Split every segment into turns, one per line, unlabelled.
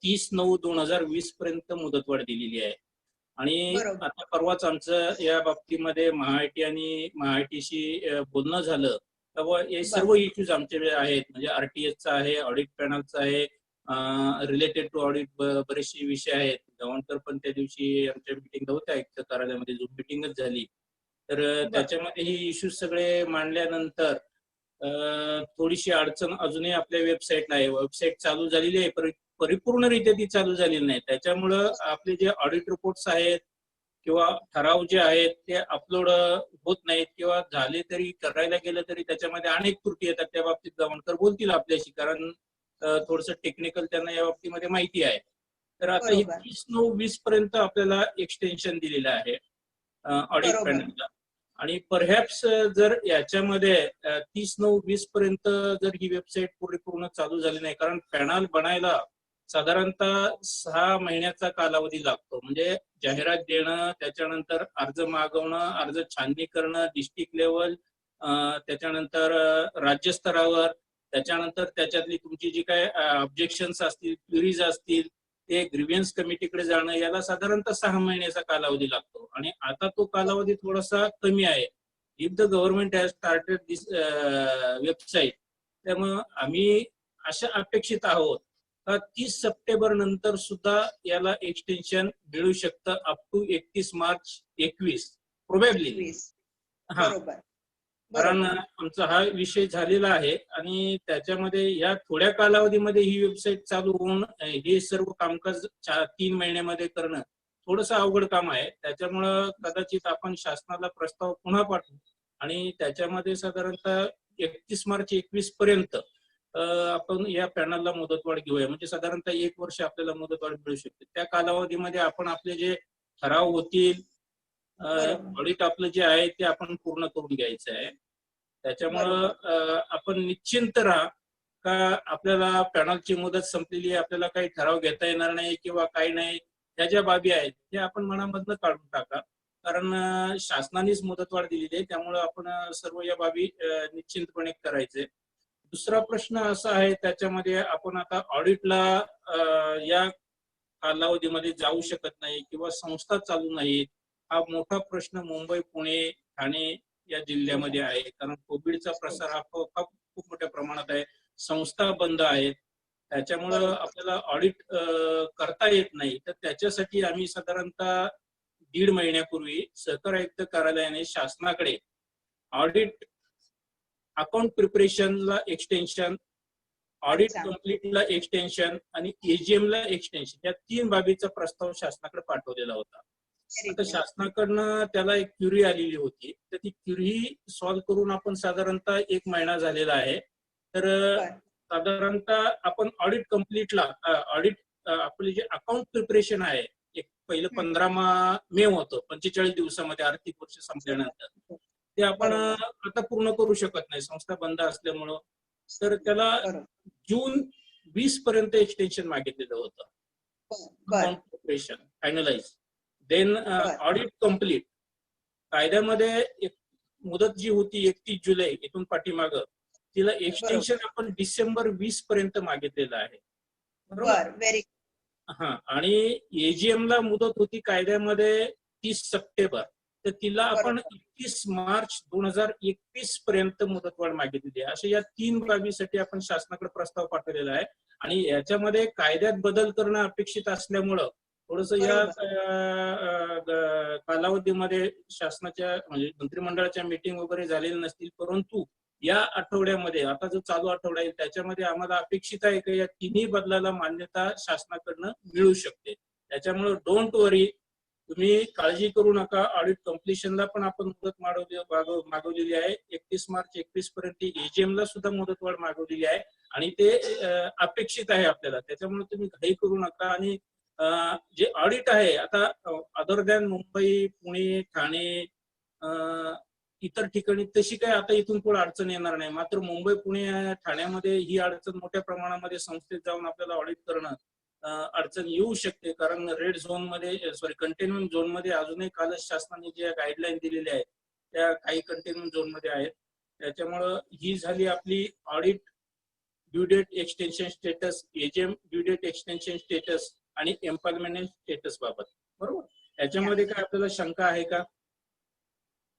30/9/2020 पर्यंत मुदतवाढ दिलेली आहे. आणि
बरोबर.
आता परवाच आमचं या बाबतीमध्ये महाआयटी आणि महाआयटीशी बोलणं झालं, तेव्हा हे सर्व
बरं.
इश्यूज आमच्याकडे आहेत. म्हणजे आरटीएसचा आहे, ऑडिट पॅनलचा आहे, रिलेटेड टू ऑडिट बरेचसे विषय आहेत. गव्हर्नर पण त्या दिवशी आमच्या मिटिंगला होत्या, आयुक्त कार्यालयामध्ये झूम मिटिंगच झाली. तर
बरं.
त्याच्यामध्ये ही इश्यूज सगळे मांडल्यानंतर थोडीशी अडचण अजूनही आपल्या वेबसाईटला आहे. वेबसाईट चालू झालेली आहे, परिपूर्णरित्या ती चालू झालेली नाही. त्याच्यामुळं आपले जे ऑडिट रिपोर्ट्स आहेत किंवा ठराव जे आहेत ते अपलोड होत नाहीत, किंवा झाले तरी करायला गेलं तरी त्याच्यामध्ये अनेक त्रुटी येतात. त्या बाबतीत गव्हर्नर बोलतील आपल्याशी, कारण थोडंसं टेक्निकल त्यांना या बाबतीमध्ये माहिती आहे. तर आता ही
बरोबर.
30/9/20 पर्यंत आपल्याला एक्सटेन्शन दिलेलं आहे ऑडिट
बरोबर.
पॅनलला. आणि परहॅप्स जर याच्यामध्ये 30/9/20 पर्यंत जर ही वेबसाईट पूर्ण चालू झाली नाही, कारण पॅनल बनायला साधारणतः 6 महिन्याचा कालावधी लागतो. म्हणजे जाहिरात देणं, त्याच्यानंतर अर्ज मागवणं, अर्ज छाननी करणं, डिस्ट्रिक्ट लेवल, त्याच्यानंतर राज्यस्तरावर, त्याच्यानंतर त्याच्यातली तुमची जी काय ऑब्जेक्शन्स असतील, क्युरीज असतील, ते ग्रीव्हन्स कमिटीकडे जाणं, याला साधारणतः 6 महिन्याचा कालावधी लागतो. आणि आता तो कालावधी थोडासा कमी आहे. If the government has started this website, त्यामुळं आम्ही अशा अपेक्षित आहोत का 30 सप्टेंबर नंतर सुद्धा याला एक्सटेन्शन मिळू शकतं अप टू 31 मार्च 21 प्रोबॅबली.
21.
हा,
बरोबर.
कारण
बरोबर.
आमचा हा विषय झालेला आहे आणि त्याच्यामध्ये या थोड्या कालावधीमध्ये ही वेबसाईट चालू होऊन हे सर्व कामकाज 3 महिन्यामध्ये करणं थोडंसं अवघड काम आहे. त्याच्यामुळं कदाचित आपण शासनाला प्रस्ताव पुन्हा पाठवू आणि त्याच्यामध्ये साधारणतः 31 मार्च 21 पर्यंत आपण या पॅनलला मुदतवाढ घेऊया. म्हणजे साधारणतः 1 वर्ष आपल्याला मुदतवाढ मिळू शकते. त्या कालावधीमध्ये आपण आपले जे ठराव होतील,
बरोबर.
ऑडिट आपलं जे आहे ते आपण पूर्ण करून घ्यायचं आहे. त्याच्यामुळं
बरोबर.
आपण निश्चिंत राहा का आपल्याला पॅनलची मुदत संपलेली आहे, आपल्याला काही ठराव घेता येणार नाही किंवा काही नाही. त्या ज्या बाबी आहेत ते आपण मनामधनं काढून टाका, कारण शासनानेच मुदतवाढ दिलेली आहे. त्यामुळं आपण सर्व या बाबी निश्चिंतपणे करायचे. दुसरा प्रश्न असा आहे, त्याच्यामध्ये आपण आता ऑडिटला या कालावधीमध्ये जाऊ शकत नाही किंवा संस्था चालू नाहीत. हा मोठा प्रश्न मुंबई, पुणे, ठाणे या जिल्ह्यामध्ये आहे. कारण कोविडचा प्रसार हा खूप मोठ्या प्रमाणात आहे. संस्था बंद आहेत. त्याच्यामुळं आपल्याला ऑडिट करता येत नाही. तर त्याच्यासाठी आम्ही साधारणतः 1.5 महिन्यापूर्वी सहकार आयुक्त कार्यालयाने शासनाकडे ऑडिट, अकाउंट प्रिपरेशनला एक्सटेन्शन, ऑडिट
अच्छा.
कम्प्लीटला एक्सटेन्शन आणि एजीएम ला एक्सटेन्शन, या 3 बाबीचा प्रस्ताव शासनाकडे पाठवलेला होता. आता शासनाकडनं त्याला एक क्युरी आलेली होती, तर ती क्युरी सॉल्व्ह करून आपण साधारणतः 1 महिना झालेला आहे. तर साधारणतः आपण ऑडिट कम्प्लीटला ऑडिट आपले जे अकाउंट प्रिपरेशन आहे, एक पहिलं 15 मे होतं, 45 दिवसामध्ये आर्थिक वर्ष संपल्यानंतर, ते आपण आता पूर्ण करू शकत नाही, संस्था बंद असल्यामुळं. तर त्याला जून 20 पर्यंत एक्सटेन्शन मागितलेलं होतं. Account preparation finalise, then audit complete. कायद्यामध्ये एक मुदत जी होती 31 जुलै इथून पाठीमागं, तिला एक्सटेन्शन आपण डिसेंबर 20 पर्यंत मागितलेलं आहे. बरोबर. हा, आणि एजीएम ला मुदत होती कायद्यामध्ये 30 सप्टेंबर, तर तिला आपण 31 मार्च 2021 पर्यंत मुदतवाढ मागितलेली आहे. अशा या 3 बाबीसाठी आपण शासनाकडे प्रस्ताव पाठवलेला आहे. आणि याच्यामध्ये कायद्यात बदल करणं अपेक्षित असल्यामुळं थोडंसं या कालावधीमध्ये शासनाच्या म्हणजे मंत्रिमंडळाच्या मीटिंग वगैरे झालेल्या नसतील, परंतु या आठवड्यामध्ये, आता जो चालू आठवडा आहे त्याच्यामध्ये आम्हाला अपेक्षित आहे की या 3ही बदलाला मान्यता शासनाकडनं मिळू शकते. त्याच्यामुळे डोंट वरी, तुम्ही काळजी करू नका. ऑडिट कम्प्लिशनला पण आपण मुदत मागवलेली आहे. 31 मार्च 21 पर्यंत एजीएम ला सुद्धा मुदतवाढ मागवलेली आहे आणि ते अपेक्षित आहे आपल्याला. त्याच्यामुळे तुम्ही घाई करू नका. आणि जे ऑडिट आहे आता अदर दॅन मुंबई, पुणे, ठाणे, इतर ठिकाणी तशी काय आता इथून पुढे अडचण येणार नाही. मात्र मुंबई, पुणे, ठाण्यामध्ये ही अडचण मोठ्या प्रमाणामध्ये संस्थेत जाऊन आपल्याला ऑडिट करणं अडचण येऊ शकते. कारण रेड झोन मध्ये, कंटेनमेंट झोन मध्ये अजूनही कालच शासनाने ज्या गाईडलाईन दिलेल्या आहेत त्या काही कंटेनमेंट झोन मध्ये आहेत. त्याच्यामुळं ही झाली आपली audit due date extension status, AGM due date extension status आणि एम्प्लॉयमेंट स्टेटस बाबत. बरोबर, याच्यामध्ये काय आपल्याला शंका आहे का?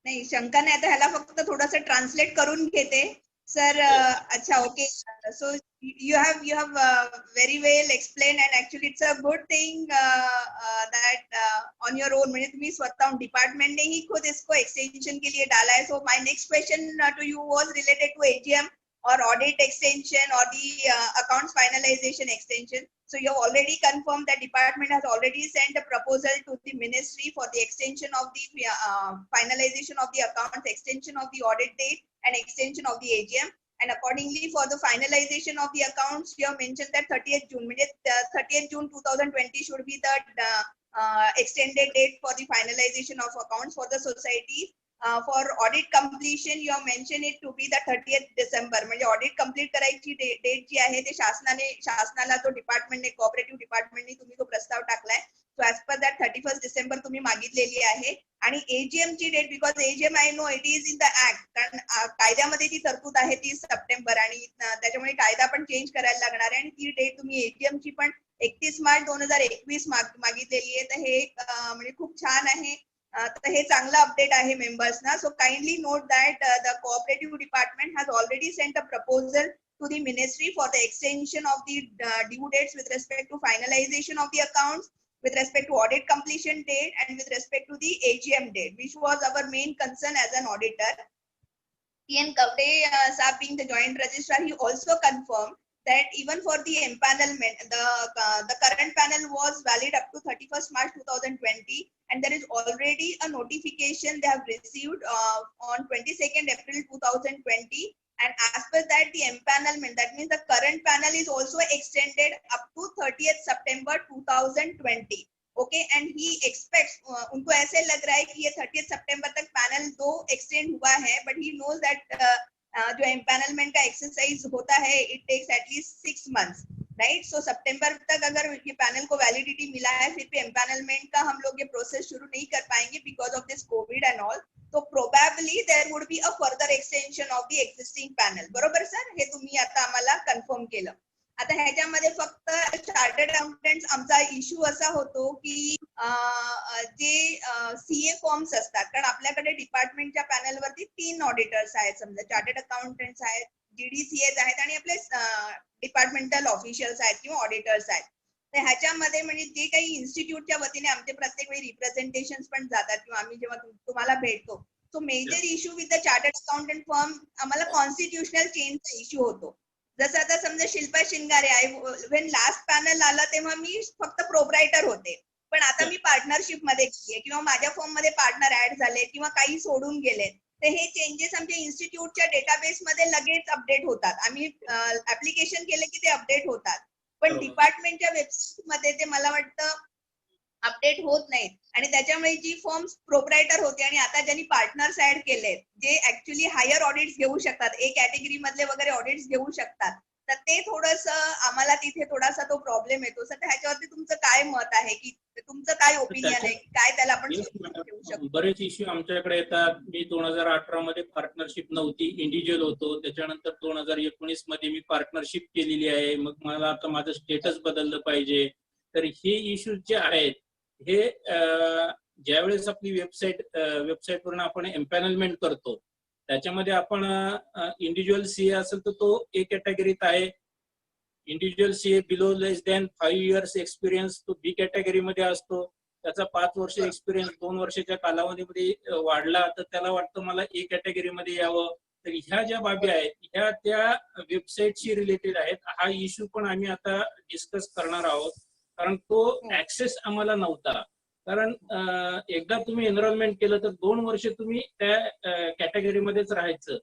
नाही, शंका नाही. आता ह्याला फक्त थोडंसं ट्रान्सलेट करून घेते सर. अच्छा, okay. So you have very well explained, and actually it's a good thing that on your own, म्हणजे तुम्ही स्वतःहून डिपार्टमेंट ने ही खुद इसको एक्सटेंशन के लिए डाला है. So my next question to you was related to AGM or audit extension or the accounts finalization extension. So you have already confirmed that department has already sent a proposal to the ministry for the extension of the finalization of the accounts, extension of the audit date, and extension of the AGM. And accordingly, for the finalization of the accounts, you have mentioned that 30th June, 30th June 2020 should be the extended date for the finalization of accounts for the society. For audit completion, you have mentioned it to be the 30th December. म्हणजे audit complete करायची date जी आहे ते शासनाला तो डिपार्टमेंटने, cooperative डिपार्टमेंटने तुम्ही तो प्रस्ताव टाकलाय. So as per that 31st December तुम्ही मागितलेली आहे. आणि एजीएम ची date, because AGM I know it is in the act, कारण कायद्यामध्ये ती तरतूद आहे 30 सप्टेंबर, आणि त्याच्यामुळे कायदा पण चेंज करायला लागणार आहे. आणि ती डेट तुम्ही एजीएम ची पण 31 मार्च 2021 मागितलेली आहे. तर हे म्हणजे खूप छान आहे. तर हे चांगलं अपडेट आहे मेंबर्स ना. So kindly note that the cooperative department has already sent a proposal to the ministry for the extension of the due dates with respect to finalization of the accounts, with respect to audit completion date, and with respect to the AGM date, which was our main concern as an auditor. TN Kavde Saab being the joint registrar, he also confirmed that even for the empanelment, the current panel was valid up to 31st March 2020, and there is already a notification they have received on 22nd April 2020. And as per that, the empanelment, that means the current panel is also extended up to 30th September 2020. Okay, and he expects, उनको ऐसे लग रहा है कि ये 30th September तक panel 2 extend हुआ है, but he knows that जो empanelment का एक्सरसाइज होता है, it takes at least 6 months, right? So सितंबर तक अगर ये पैनल को वैलिडिटी मिला है, फिर भी empanelment का हम लोग ये प्रोसेस शुरू नहीं कर पाएंगे because of this COVID and all. So probably there would be a further extension of the existing panel. बरोबर सर, हे तुम्ही आता आम्हाला कन्फर्म केलं. आता ह्याच्यामध्ये फक्त चार्टर्ड अकाउंटंट्स आमचा इश्यू असा होतो की जे सीए फॉर्म्स असतात, कारण आपल्याकडे डिपार्टमेंटच्या पॅनलवरती 3 ऑडिटर्स आहेत. समजा चार्टर्ड अकाउंटंट्स आहेत, जीडीसीएज आहेत, आणि आपले डिपार्टमेंटल ऑफिशियल्स आहेत किंवा ऑडिटर्स आहेत. तर ह्याच्यामध्ये म्हणजे जे काही इन्स्टिट्यूटच्या वतीने आमचे प्रत्येक वेळी रिप्रेझेंटेशन पण जातात किंवा आम्ही जेव्हा तुम्हाला भेटतो, so major issue with the chartered accountant firm आम्हाला कॉन्स्टिट्युशनल चेंजचा इश्यू होतो. जसं आता समजा शिल्पा शिंगारे आहे, व्हेन लास्ट पॅनल आला तेव्हा मी फक्त प्रोप्रायटर होते, पण आता मी पार्टनरशिप मध्ये गेलीये किंवा माझ्या फर्म मध्ये पार्टनर ऍड झाले किंवा काही सोडून गेले, तर हे चेंजेस आमच्या इन्स्टिट्यूटच्या डेटाबेस मध्ये लगेच अपडेट होतात. आम्ही ऍप्लिकेशन केले की ते अपडेट होतात, पण डिपार्टमेंटच्या वेबसाईट मध्ये ते मला वाटतं अपडेट होत नाहीत. आणि त्याच्यामुळे जी फर्म्स प्रोप्रायटर होते आणि आता ज्यांनी पार्टनर्स ऍड केलेत, जे ऍक्च्युअली हायर ऑडिट्स घेऊ शकतात, ए कॅटेगरी मधले वगैरे ऑडिट्स घेऊ शकतात, तर ते थोडस आम्हाला तिथे थोडासा तो प्रॉब्लेम येतो. सर ह्याच्यावरती तुमचं काय मत आहे, की तुमचं काय ओपिनियन आहे, काय त्याला आपण घेऊ शकतो?
बरेच इश्यू आमच्याकडे येतात. मी 2018 मध्ये पार्टनरशिप नव्हती, इंडिव्हिज्युअल होतो. त्याच्यानंतर 2019 मध्ये मी पार्टनरशिप केलेली आहे. मग मला आता माझं स्टेटस बदललं पाहिजे. तर हे इश्यूज जे आहेत, हे ज्यावेळेस आपली वेबसाईटवरून आपण एम्पॅनलमेंट करतो, त्याच्यामध्ये आपण इंडिव्हिज्युअल सीए असेल तर तो ए कॅटेगरीत आहे. इंडिव्हिज्युअल सीए बिलो लेस दॅन 5 years एक्सपिरियन्स तो बी कॅटेगरीमध्ये असतो. त्याचा 5 वर्ष एक्सपिरियन्स 2 वर्षाच्या कालावधीमध्ये वाढला तर त्याला वाटतं मला ए कॅटेगरीमध्ये यावं. तर ह्या ज्या बाबी आहेत ह्या त्या वेबसाईटशी रिलेटेड आहेत. हा इश्यू पण आम्ही आता डिस्कस करणार आहोत, कारण तो ऍक्सेस आम्हाला नव्हता. कारण एकदा तुम्ही एनरोलमेंट केलं तर 2 वर्ष तुम्ही त्या कॅटेगरीमध्येच राहायचं.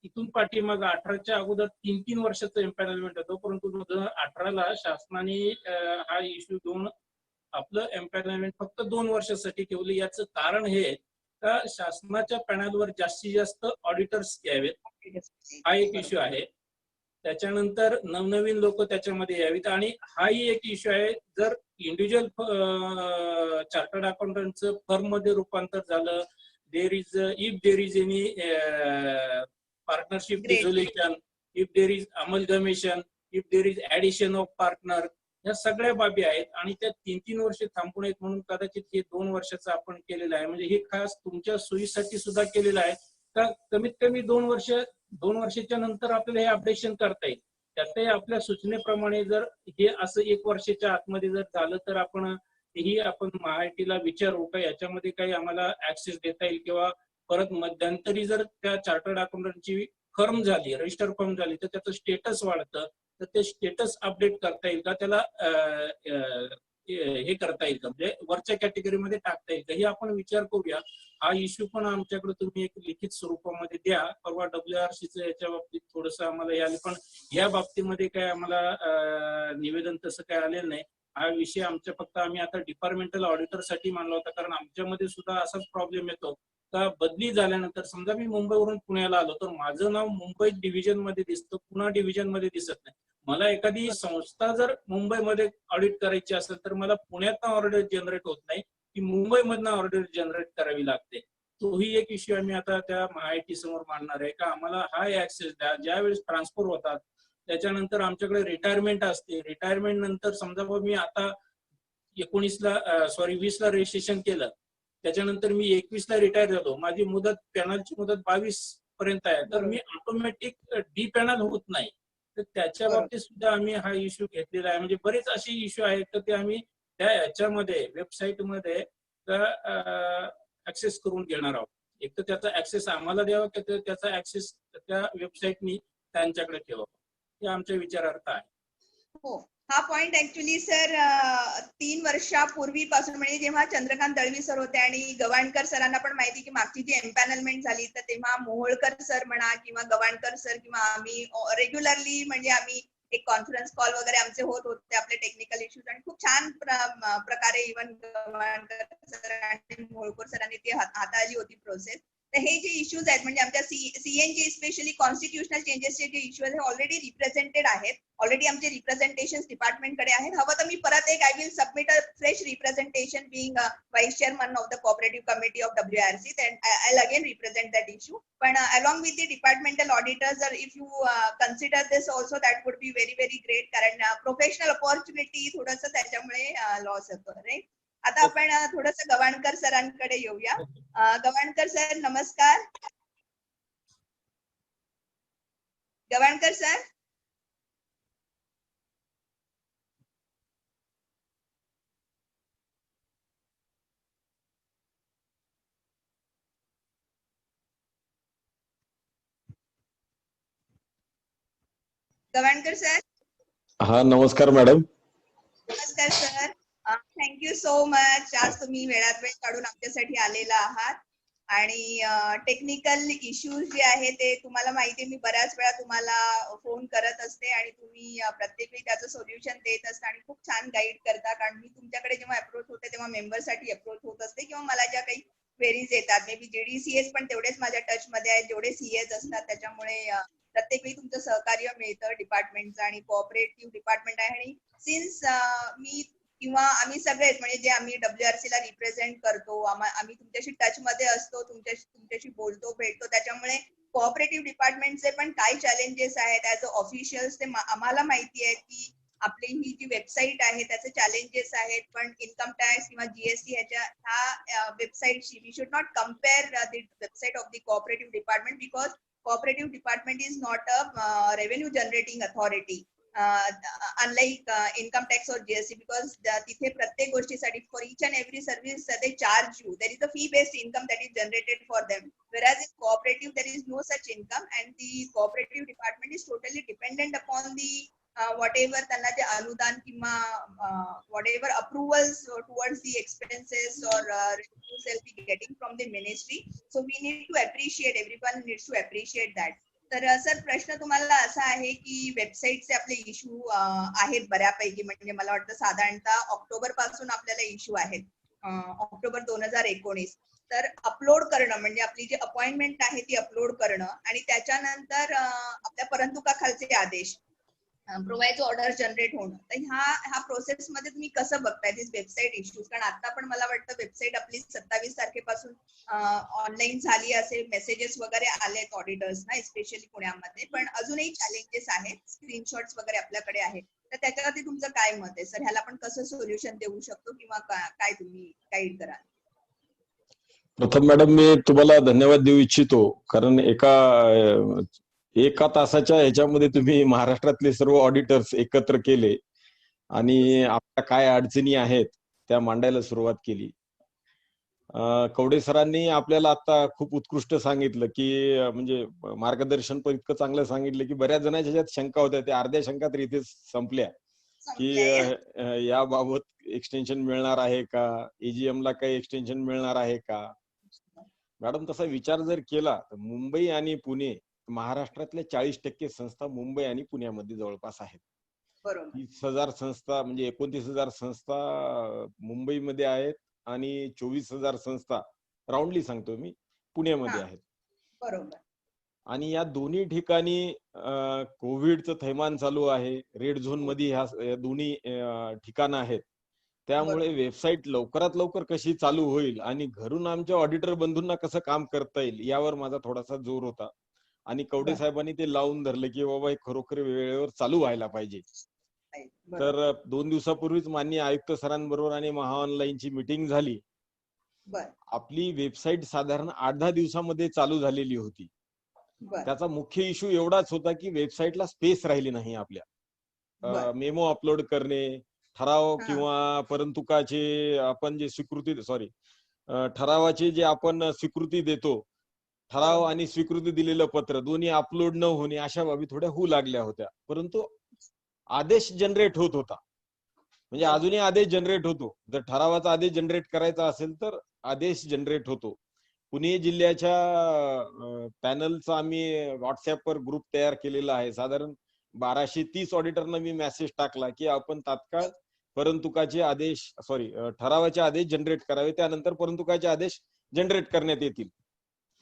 इथून पाठीमाग 18च्या अगोदर 3-3 वर्षाचं एम्पॅनलमेंट होतं, परंतु 2018ला शासनाने हा इश्यू घेऊन आपलं एम्पॅनलमेंट फक्त 2 वर्षासाठी ठेवलं. याचं कारण हे का शासनाच्या पॅनलवर जास्तीत जास्त ऑडिटर्स यावेत, हा एक इश्यू आहे. त्याच्यानंतर नवनवीन लोक त्याच्यामध्ये यावीत, आणि हाही एक इश्यू आहे. जर इंडिव्हिज्युअल चार्टर्ड अकाउंटंटचं फर्म मध्ये रूपांतर झालं, if there is any partnership dissolution if there is amalgamation, if there is addition of partner, या सगळ्या बाबी आहेत आणि त्या 3-3 वर्ष थांबून आहेत म्हणून कदाचित हे 2 वर्षाचं आपण केलेलं आहे. म्हणजे हे खास तुमच्या सोयीसाठी सुद्धा केलेलं आहे का कमीत कमी 2 वर्षाच्या नंतर आपल्याला हे अपडेशन करता येईल. त्यातही आपल्या सूचनेप्रमाणे जर हे असं 1 वर्षाच्या आतमध्ये जर झालं तर आपण महाआयटीला विचारू का याच्यामध्ये काही आम्हाला ऍक्सेस देता येईल किंवा परत मध्यंतरी जर त्या चार्टर्ड अकाउंटंटची फर्म झाली, रजिस्टर फर्म झाली तर त्याचं स्टेटस वाढतं, तर ते स्टेटस अपडेट करता येईल का, त्याला हे करता येईल का, म्हणजे वरच्या कॅटेगरीमध्ये टाकता येईल का, हे आपण विचार करूया. हा इश्यू पण आमच्याकडे तुम्ही एक लिखित स्वरूपामध्ये द्या. परवा WRCचं याच्या बाबतीत थोडंसं आम्हाला यायला, पण या बाबतीमध्ये काय आम्हाला निवेदन तसं काय आलेलं नाही. हा विषय आम्ही आता डिपार्टमेंटल ऑडिटर साठी मानला होता, कारण आमच्यामध्ये सुद्धा असाच प्रॉब्लेम येतो का बदली झाल्यानंतर समजा मी मुंबईवरून पुण्याला आलो तर माझं नाव मुंबई डिव्हिजन मध्ये दिसतं, पुणे डिव्हिजन मध्ये दिसत नाही. मला एखादी संस्था जर मुंबईमध्ये ऑडिट करायची असेल तर मला पुण्यातनं ऑर्डर जनरेट होत नाही, की मुंबईमधनं ऑर्डर जनरेट करावी लागते. तोही एक इश्यू आम्ही आता त्या महाआयटी समोर मांडणार आहे का आम्हाला हा ऍक्सेस द्या. ज्यावेळेस ट्रान्सफर होतात त्याच्यानंतर आमच्याकडे रिटायरमेंट असते, रिटायरमेंट नंतर समजा मी आता 20 ला रजिस्ट्रेशन केलं, त्याच्यानंतर मी 21 ला रिटायर झालो, माझी पॅनलची मुदत 22 पर्यंत आहे, तर मी ऑटोमॅटिक डी पॅनल होत नाही. तर त्याच्या बाबतीत सुद्धा आम्ही हा इश्यू घेतलेला आहे. म्हणजे बरेच असे इश्यू आहेत तर ते आम्ही त्या याच्यामध्ये वेबसाईटमध्ये ऍक्सेस करून घेणार आहोत. एक तर त्याचा ऍक्सेस आम्हाला द्यावा की त्याचा ऍक्सेस त्या वेबसाईटनी त्यांच्याकडे ठेवावा, हे आमच्या विचारार्थ आहे.
हो, हा पॉइंट ऍक्च्युली सर 3 वर्षापूर्वीपासून म्हणजे जेव्हा चंद्रकांत दळवी सर होते आणि गवाणकर सरांना पण माहिती की मागची जी एम्पॅनलमेंट झाली तर तेव्हा मोहोळकर सर म्हणा किंवा गवाणकर सर किंवा आम्ही रेग्युलरली म्हणजे आम्ही एक कॉन्फरन्स कॉल वगैरे आमचे होत होते आपले टेक्निकल इश्यूज, आणि खूप छान प्रकारे इव्हन गवाणकर सर आणि मोहोळकर सरांनी ती हाताळली होती प्रोसेस. तर हे जे इश्यूज आहेत म्हणजे आमच्या सीएनचे स्पेशली कॉन्स्टिट्युशनल चेंजेसचे जे इश्यूज हे ऑलरेडी रिप्रेझेंटेड आहेत, ऑलरेडी आमचे रिप्रेझेंटेशन डिपार्टमेंटकडे आहेत. हवं तर मी परत एक I will submit a fresh representation being vice chairman of the cooperative committee of WRC, then I'll again represent that issue. But along with the departmental auditors, if you consider this also, that would be very very great. कारण professional opportunity थोडंसं त्याच्यामुळे loss होतो, right. आता आपण थोडंसं गवाणकर सरांकडे येऊया. Gavankar sir नमस्कार. Gavankar sir. Gavankar sir.
हा, नमस्कार मॅडम.
नमस्कार सर. Thank you so much. आज तुम्ही वेळात वेळ काढून आमच्यासाठी आलेला आहात आणि टेक्निकल इश्यूज जे आहे ते तुम्हाला माहिती आहे, मी बऱ्याच वेळा तुम्हाला फोन करत असते आणि तुम्ही प्रत्येक वेळी त्याचं सोल्युशन देत असता आणि खूप छान गाईड करता. कारण मी तुमच्याकडे जेव्हा अप्रोच होते तेव्हा मेंबरसाठी अप्रोच होत असते किंवा मला ज्या काही क्वेरीज येतात, मे बी JDCS पण तेवढेच माझ्या टच मध्ये आहेत जेवढे CS असतात, त्याच्यामुळे प्रत्येक वेळी तुमचं सहकार्य मिळतं डिपार्टमेंटचं आणि कोऑपरेटिव्ह डिपार्टमेंट आहे. आणि सिन्स मी किंवा आम्ही सगळेच म्हणजे जे आम्ही WRC ला रिप्रेझेंट करतो, आम्ही तुमच्याशी टच मध्ये असतो, तुमच्याशी बोलतो भेटतो, त्याच्यामुळे कोऑपरेटिव्ह डिपार्टमेंटचे पण काय चॅलेंजेस आहेत ऍज अ ऑफिशियल्स ते आम्हाला माहिती आहे की आपली ही जी वेबसाईट आहे त्याचे चॅलेंजेस आहेत. पण इन्कम टॅक्स किंवा GST ह्या वेबसाईटशी we should not compare the website of the cooperative department, because cooperative department is not a revenue generating authority unlike income tax or GST, because तिथे प्रत्येक गोष्टीसाठी for each and every service they charge you, there is a fee based income that is generated for them, whereas in cooperative there is no such income and the cooperative department is totally dependent upon the whatever त्यांना जे अनुदान किंवा whatever approvals towards the expenses or revenues they'll be getting from the ministry. So we need to appreciate, everyone needs to appreciate that. तर sir प्रश्न तुम्हाला असा आहे की वेबसाईटचे आपले इश्यू आहेत बऱ्यापैकी, म्हणजे मला वाटतं साधारणतः ऑक्टोबर पासून आपल्याला इश्यू आहेत, ऑक्टोबर 2019. तर अपलोड करणं म्हणजे आपली जी अपॉइंटमेंट आहे ती अपलोड करणं आणि त्याच्यानंतर आपल्या परंतु का खालचे आदेश प्रोव्हाइड ऑर्डर जनरेट होणं. तर ह्या प्रोसेस मध्ये तुम्ही कसं बघताय दिस वेबसाईट इश्यूज? कारण आता पण मला वाटतं वेबसाईट आपली 27 तारखेपासून ऑनलाईन झाली असे मेसेजेस वगैरे आलेत ऑडिटर्सना, स्पेशली पुण्यामध्ये, पण अजूनही चॅलेंजेस आहेत, स्क्रीनशॉट्स वगैरे आपल्याकडे आहेत. तर त्याच्यावरती तुमचं काय मत आहे सर? ह्याला आपण कसं सोल्युशन देऊ शकतो किंवा काय तुम्ही गाईड कराल?
प्रथम मॅडम, मी तुम्हाला धन्यवाद देऊ इच्छितो, कारण एका तासाच्या ह्याच्यामध्ये तुम्ही महाराष्ट्रातले सर्व ऑडिटर्स एकत्र केले आणि आपल्या काय अडचणी आहेत त्या मांडायला सुरुवात केली. कवडे सरांनी आपल्याला आता खूप उत्कृष्ट सांगितलं की म्हणजे मार्गदर्शन पण इतकं चांगलं सांगितलं की बऱ्याच जणांच्या ज्यात शंका होत्या त्या अर्ध्या शंका तर इथेच संपल्या की याबाबत एक्सटेन्शन मिळणार आहे का, एजीएम ला काही एक्सटेन्शन मिळणार आहे का. मॅडम, तसा विचार जर केला तर मुंबई आणि पुणे, महाराष्ट्रातल्या 40% संस्था मुंबई आणि पुण्यामध्ये जवळपास आहेत. 30,000 संस्था म्हणजे 29,000 संस्था मुंबईमध्ये आहेत आणि 24,000 संस्था राऊंडली सांगतो मी पुण्यामध्ये आहेत.
बरोबर.
आणि या दोन्ही ठिकाणी कोविडचं थैमान चालू आहे. रेड झोन मध्ये ह्या दोन्ही ठिकाणं आहेत. त्यामुळे वेबसाईट लवकरात लवकर कशी चालू होईल आणि घरून आमच्या ऑडिटर बंधूंना कसं काम करता येईल यावर माझा थोडासा जोर होता. आणि कवडे साहेबांनी ते लावून धरले की बाबा हे खरोखर वेळेवर चालू व्हायला पाहिजे. तर 2 दिवसापूर्वीच माननीय आयुक्त सरांबरोबर आणि महाऑनलाईनची मीटिंग झाली. आपली वेबसाईट साधारण 8-10 दिवसामध्ये चालू झालेली होती. त्याचा मुख्य इश्यू एवढाच होता की वेबसाईटला स्पेस राहिली नाही आपल्या. मेमो अपलोड करणे, ठराव किंवा परंतुकाचे आपण जे ठरावाचे जे आपण स्वीकृती देतो, ठराव आणि स्वीकृती दिलेलं पत्र दोन्ही अपलोड न होणे अशा बाबी थोड्या होऊ लागल्या होत्या. परंतु आदेश जनरेट होत होता, म्हणजे अजूनही आदेश जनरेट होतो. जर ठरावाचा आदेश जनरेट करायचा असेल तर आदेश जनरेट होतो. पुणे जिल्ह्याच्या पॅनलचा आम्ही व्हॉट्सअपवर ग्रुप तयार केलेला आहे. साधारण 1230 ऑडिटरना मी मेसेज टाकला की आपण तात्काळ परंतुकाचे आदेश ठरावाचे आदेश जनरेट करावे, त्यानंतर परंतुकाचे आदेश जनरेट करण्यात येतील.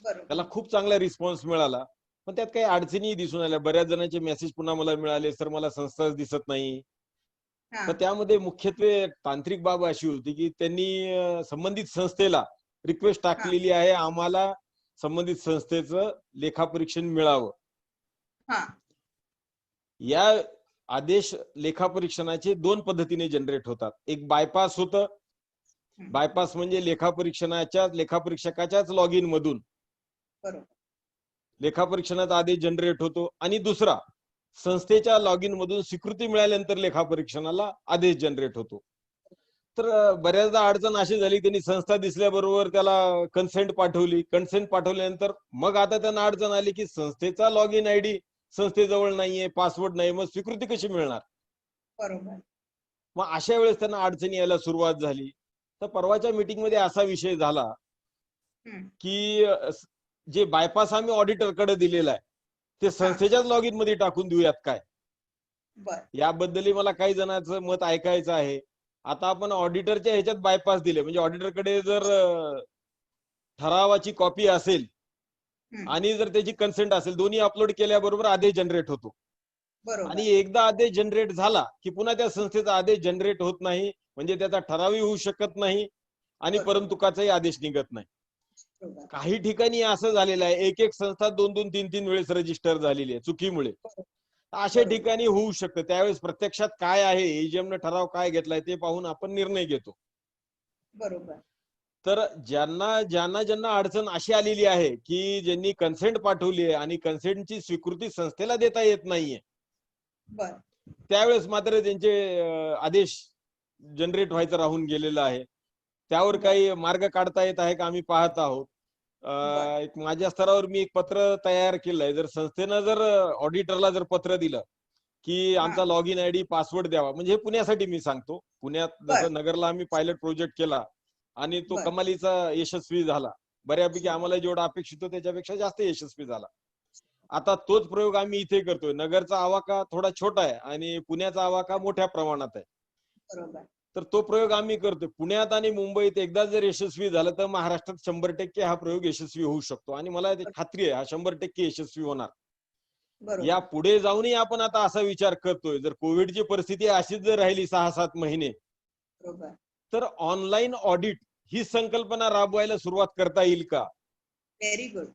त्याला खूप चांगला रिस्पॉन्स मिळाला. पण त्यात काही अडचणी दिसून आल्या. बऱ्याच जणांचे मेसेज पुन्हा मला मिळाले, सर मला संस्थाच दिसत नाही. तर त्यामध्ये मुख्यत्वे तांत्रिक बाब अशी होती की त्यांनी संबंधित संस्थेला रिक्वेस्ट टाकलेली आहे, आम्हाला संबंधित संस्थेचं लेखापरीक्षण मिळावं. या आदेश लेखापरीक्षणाचे 2 पद्धतीने जनरेट होतात. एक बायपास होतं. बायपास म्हणजे लेखापरीक्षकाच्याच लॉग इन मधून लेखापरीक्षणाचा आदेश जनरेट होतो. आणि दुसरा, संस्थेच्या लॉग इन मधून स्वीकृती मिळाल्यानंतर लेखापरीक्षणाला आदेश जनरेट होतो. तर बऱ्याचदा अडचण अशी झाली, त्यांनी संस्था दिसल्याबरोबर त्याला कन्सेंट पाठवली. कन्सेंट पाठवल्यानंतर मग आता त्यांना अडचण आली की संस्थेचा लॉग इन आयडी संस्थेजवळ नाहीये, पासवर्ड नाही, मग स्वीकृती कशी मिळणार. मग अशा वेळेस त्यांना अडचणी यायला सुरुवात झाली. तर परवाच्या मीटिंग मध्ये असा विषय झाला की जे बायपास आम्ही ऑडिटरकडे दिलेला आहे ते संस्थेच्याच लॉग इन मध्ये टाकून देऊयात काय, याबद्दलही मला काही जणांचं मत ऐकायचं आहे. आता आपण ऑडिटरच्या ह्याच्यात बायपास दिले म्हणजे ऑडिटरकडे जर ठरावाची कॉपी असेल आणि जर त्याची कन्सेंट असेल, दोन्ही अपलोड केल्याबरोबर आदेश जनरेट होतो. आणि एकदा आदेश जनरेट झाला की पुन्हा त्या संस्थेचा आदेश जनरेट होत नाही, म्हणजे त्याचा ठरावही होऊ शकत नाही आणि परंतुकाचाही आदेश निघत नाही. काही ठिकाणी असं झालेलं आहे, एक संस्था 2-2, 3-3 वेळेस रजिस्टर झालेली आहे चुकीमुळे. अशा ठिकाणी होऊ शकतं. त्यावेळेस प्रत्यक्षात काय आहे, एजीएमने ठराव काय घेतलाय ते पाहून आपण निर्णय घेतो. तर ज्यांना अडचण अशी आलेली आहे की ज्यांनी कन्सेंट पाठवली आहे आणि कन्सेंटची स्वीकृती संस्थेला देता येत नाहीये, त्यावेळेस मात्र त्यांचे आदेश जनरेट व्हायचं राहून गेलेलं आहे. त्यावर काही मार्ग काढता येत आहे का आम्ही पाहत आहोत. एक माझ्या स्तरावर मी एक पत्र तयार केलंय. जर संस्थेनं जर ऑडिटरला जर पत्र दिलं की आमचा लॉग इन आयडी पासवर्ड द्यावा, म्हणजे हे पुण्यासाठी मी सांगतो, पुण्यात जसं नगरला आम्ही पायलट प्रोजेक्ट केला आणि तो कमालीचा यशस्वी झाला, बऱ्यापैकी आम्हाला जेवढा अपेक्षित होतं त्याच्यापेक्षा जास्त यशस्वी झाला. आता तोच प्रयोग आम्ही इथे करतोय. नगरचा आवाका थोडा छोटा आहे आणि पुण्याचा आवाका मोठ्या प्रमाणात आहे. तर तो प्रयोग आम्ही करतोय. पुण्यात आणि मुंबईत एकदा जर यशस्वी झालं तर महाराष्ट्रात 100% हा प्रयोग यशस्वी होऊ शकतो आणि मला खात्री आहे हा 100% यशस्वी होणार.
बरोबर.
या पुढे जाऊनही आपण आता असा विचार करतोय, जर कोविडची परिस्थिती अशीच जर राहिली 6-7 महिने,
बरोबर.
तर ऑनलाईन ऑडिट ही संकल्पना राबवायला सुरुवात करता येईल का?
Very good.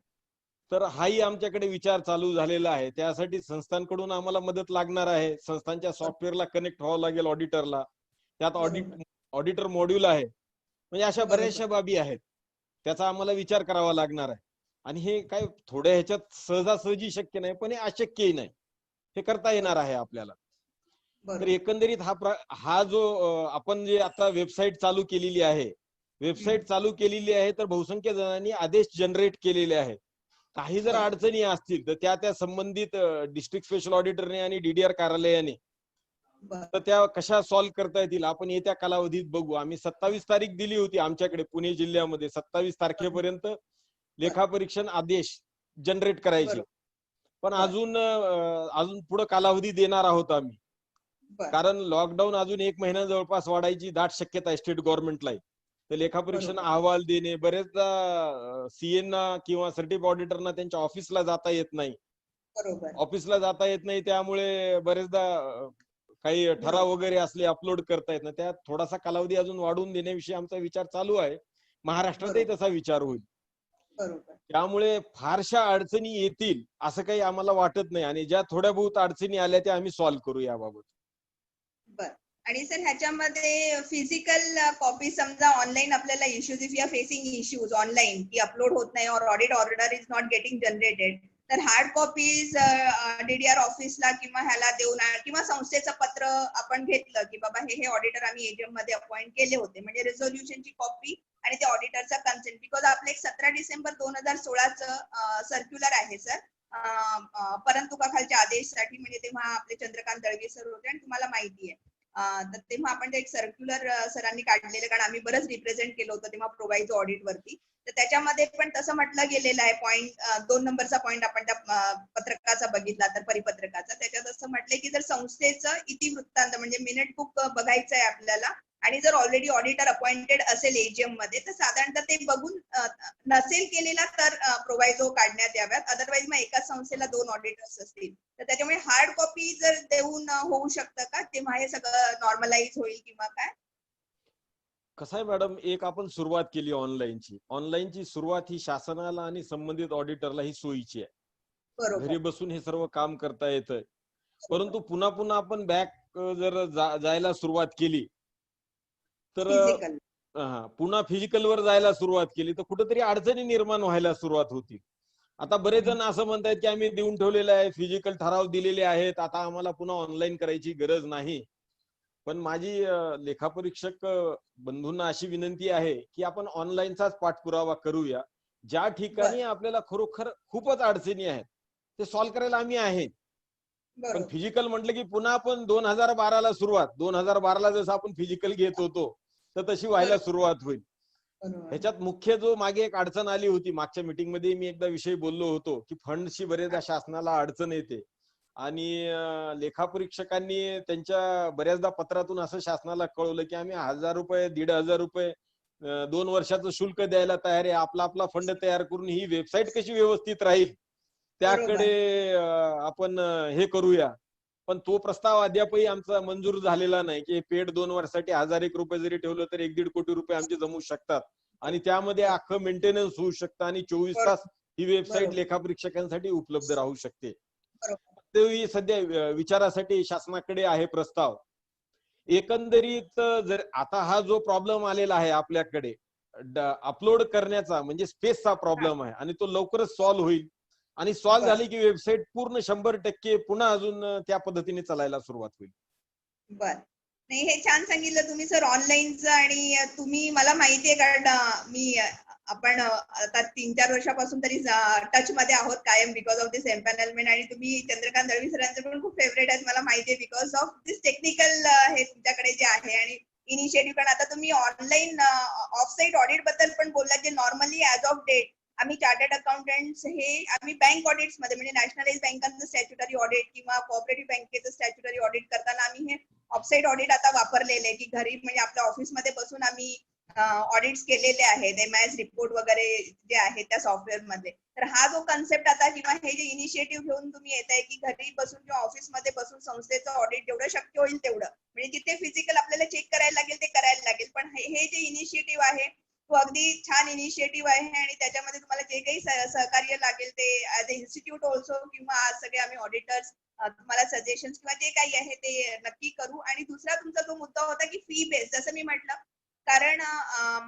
तर हाही आमच्याकडे विचार चालू झालेला आहे. त्यासाठी संस्थांकडून आम्हाला मदत लागणार आहे. संस्थांच्या सॉफ्टवेअरला कनेक्ट व्हावं लागेल ऑडिटरला. त्यात
बरोबर.
ऑडिटर मॉड्यूल आहे. म्हणजे अशा
बरोबर.
बऱ्याचशा बाबी आहेत. त्याचा आम्हाला विचार करावा लागणार आहे. आणि हे काय थोड्या ह्याच्यात सहजासहजी शक्य नाही, पण हे अशक्यही नाही. हे करता येणार आहे आपल्याला. तर
बरोबर.
एकंदरीत हा जो आपण जे आता वेबसाईट चालू केलेली आहे, वेबसाईट चालू केलेली आहे, तर बहुसंख्य जणांनी आदेश जनरेट केलेले आहेत. काही जर
बरोबर.
अडचणी असतील तर त्या संबंधित डिस्ट्रिक्ट स्पेशल ऑडिटरने आणि DDR कार्यालयाने
बरं.
तर त्या कशा सॉल्व्ह करता येतील आपण येत्या कालावधीत बघू. आम्ही 27 तारीख दिली होती आमच्याकडे पुणे जिल्ह्यामध्ये. 27 तारखेपर्यंत लेखापरीक्षण आदेश जनरेट करायचे.
बरोबर.
पण
बरं.
अजून पुढे कालावधी देणार आहोत आम्ही.
बरं.
कारण लॉकडाऊन अजून 1 महिना जवळपास वाढायची दाट शक्यता आहे स्टेट गव्हर्नमेंटला. तर लेखापरीक्षण
बरोबर.
अहवाल देणे, बरेचदा सीएना किंवा सर्टिफिकेट ऑडिटरना त्यांच्या ऑफिसला जाता येत नाही.
बरोबर.
ऑफिसला जाता येत नाही, त्यामुळे बरेचदा काही ठराव
बरोबर.
वगैरे असले अपलोड करता येत नाही. त्यात थोडासा कालावधी अजून वाढवून देण्याविषयी आमचा विचार चालू आहे. महाराष्ट्रातही
बरोबर.
तसा विचार होईल.
बरोबर.
त्यामुळे फारशा अडचणी येतील असं काही आम्हाला वाटत नाही, आणि ज्या थोड्या बहुत अडचणी आल्या त्या आम्ही सॉल्व्ह करू याबाबत.
बरं. आणि सर ह्याच्यामध्ये फिजिकल कॉपी समजा ऑनलाईन आपल्याला issues, if you are facing issues online की अपलोड होत नाही और audit order is not getting generated, तर हार्ड कॉपीज DDR ऑफिसला किंवा ह्याला देऊन किंवा संस्थेचं पत्र आपण घेतलं की बाबा हे ऑडिटर आम्ही एजीएम मध्ये अपॉइंट केले होते, म्हणजे रेझोल्युशनची कॉपी आणि ते ऑडिटरचा कन्सेंट, बिकॉज आपलं एक 17 डिसेंबर 2016चं सर्क्युलर आहे सर, परंतुका खालच्या आदेशसाठी, म्हणजे तेव्हा आपले चंद्रकांत दळवी सर होते आणि तुम्हाला माहिती आहे. तर तेव्हा आपण ते एक सर्क्युलर सरांनी काढलेलं, कारण आम्ही बरंच रिप्रेझेंट केलं होतं तेव्हा प्रोवायझो ऑडिट वरती. तर त्याच्यामध्ये पण तसं म्हटलं गेलेलं आहे, पॉईंट 2 नंबरचा पॉईंट आपण त्या पत्रकाचा बघितला तर परिपत्रकाचा, त्याच्यात असं म्हटलंय की जर संस्थेचं इतिवृत्तांत म्हणजे मिनिट बुक बघायचं आहे आपल्याला, आणि जर ऑलरेडी ऑडिटर अपॉइंटेड असेल एजीएम मध्ये, तर साधारणतः ते बघून नसेल केलेला तर प्रोवायझो काढण्यात याव्यात. अदरवाईज मग एकाच संस्थेला 2 ऑडिटर्स असतील, तर त्याच्यामुळे हार्ड कॉपी जर देऊन होऊ शकतं का, तेव्हा हे सगळं नॉर्मलाइज होईल किंवा काय?
कसं आहे मॅडम, एक आपण सुरुवात केली ऑनलाईनची सुरुवात ही शासनाला आणि संबंधित ऑडिटरला ही सोयीची आहे.
बरोबर.
घरी बसून हे सर्व काम करता येतंय.
बरोबर.
परंतु पुन्हा पुन्हा आपण बॅक जर जायला सुरुवात केली तर
फिजिकल.
पुन्हा फिजिकल वर जायला सुरुवात केली तर कुठेतरी अडचणी निर्माण व्हायला सुरुवात होती. आता बरेच जण असं म्हणतात की आम्ही देऊन ठेवलेले आहे, फिजिकल ठराव दिलेले आहेत, आता आम्हाला पुन्हा ऑनलाईन करायची गरज नाही. पण माझी लेखापरीक्षक बंधूंना अशी विनंती आहे की आपण ऑनलाईनचाच पाठपुरावा करूया. ज्या ठिकाणी आपल्याला खरोखर खूपच अडचणी आहेत ते सॉल्व्ह करायला आम्ही आहे. पण
बरोबर.
फिजिकल म्हटलं की पुन्हा आपण 2012ला सुरुवात, 2012ला जसं आपण फिजिकल घेत होतो तर तशी व्हायला सुरुवात होईल.
बरोबर.
ह्याच्यात मुख्य जो मागे एक अडचण आली होती, मागच्या मीटिंग मध्ये मी एकदा विषय बोललो होतो की फंडची बरेचदा शासनाला अडचण येते, आणि लेखापरीक्षकांनी त्यांच्या बऱ्याचदा पत्रातून असं शासनाला कळवलं की आम्ही 1000 रुपये 1500 रुपये 2 वर्षाचं शुल्क द्यायला तयार आहे, आपला फंड तयार करून ही वेबसाईट कशी व्यवस्थित राहील त्याकडे आपण हे करूया. पण तो प्रस्ताव अद्यापही आमचा मंजूर झालेला नाही की पेड 2 वर्षासाठी 1001 रुपये जरी ठेवलं तर 1-1.5 कोटी रुपये आमचे जमू शकतात, आणि त्यामध्ये अख्खं मेंटेनन्स होऊ शकतं, आणि 24 तास ही वेबसाईट लेखापरीक्षकांसाठी उपलब्ध राहू शकते. ते सध्या विचारासाठी शासनाकडे आहे प्रस्ताव. एकंदरीत जर आता हा जो प्रॉब्लेम आलेला आहे आपल्याकडे अपलोड करण्याचा, म्हणजे स्पेसचा प्रॉब्लेम आहे, आणि तो लवकरच सॉल्व्ह होईल, आणि सॉल्व्ह झाली की वेबसाईट पूर्ण 100% पुन्हा अजून त्या पद्धतीने चालायला सुरुवात होईल.
बर. नाही, हे छान सांगितलं तुम्ही सर ऑनलाईनचं, आणि तुम्ही, मला माहितीये कारण मी आपण आता 3-4 वर्षापासून तरी टच मध्ये आहोत कायम, बिकॉज ऑफ दिस एम्पॅनलमेंट, आणि तुम्ही चंद्रकांत दळवी सरांचे पण खूप फेवरेट आहेत मला माहितीये, बिकॉज ऑफ दिस टेक्निकल हे तुमच्याकडे जे आहे आणि इनिशिएटिव्ह. कारण आता तुम्ही ऑनलाईन ऑफसाईट ऑडिट बद्दल पण बोलला, जे नॉर्मली ऍज ऑफ डेट आम्ही चार्टर्ड अकाउंटंट्स हे आम्ही बँक ऑडिट्स मध्ये, म्हणजे नॅशनलाइज बँकांचं स्टॅच्युटरी ऑडिट किंवा कोऑपरेटिव्ह बँकेचं स्टॅच्युटरी ऑडिट करताना आम्ही हे ऑफसाईट ऑडिट आता वापरलेले आहे, की घरी म्हणजे आपल्या ऑफिसमध्ये बसून आम्ही ऑडिट्स केलेले आहेत, MIS रिपोर्ट वगैरे जे आहे त्या सॉफ्टवेअर मध्ये. तर हा जो कन्सेप्ट आता किंवा हे जे इनिशिएटिव्ह घेऊन तुम्ही येत आहे की घरी बसून किंवा ऑफिसमध्ये बसून संस्थेचं ऑडिट जेवढं शक्य होईल तेवढं, म्हणजे जिथे फिजिकल आपल्याला चेक करायला लागेल ते करायला लागेल, पण हे जे इनिशिएटिव्ह आहे तो अगदी छान इनिशिएटिव्ह आहे आणि त्याच्यामध्ये तुम्हाला जे काही सहकार्य लागेल ते ऍज अ इन्स्टिट्यूट ऑल्सो किंवा आज सगळे आम्ही ऑडिटर्स तुम्हाला सजेशन किंवा जे काही आहे ते नक्की करू. आणि दुसरा तुमचा जो मुद्दा होता की फी बेस, जसं मी म्हटलं, कारण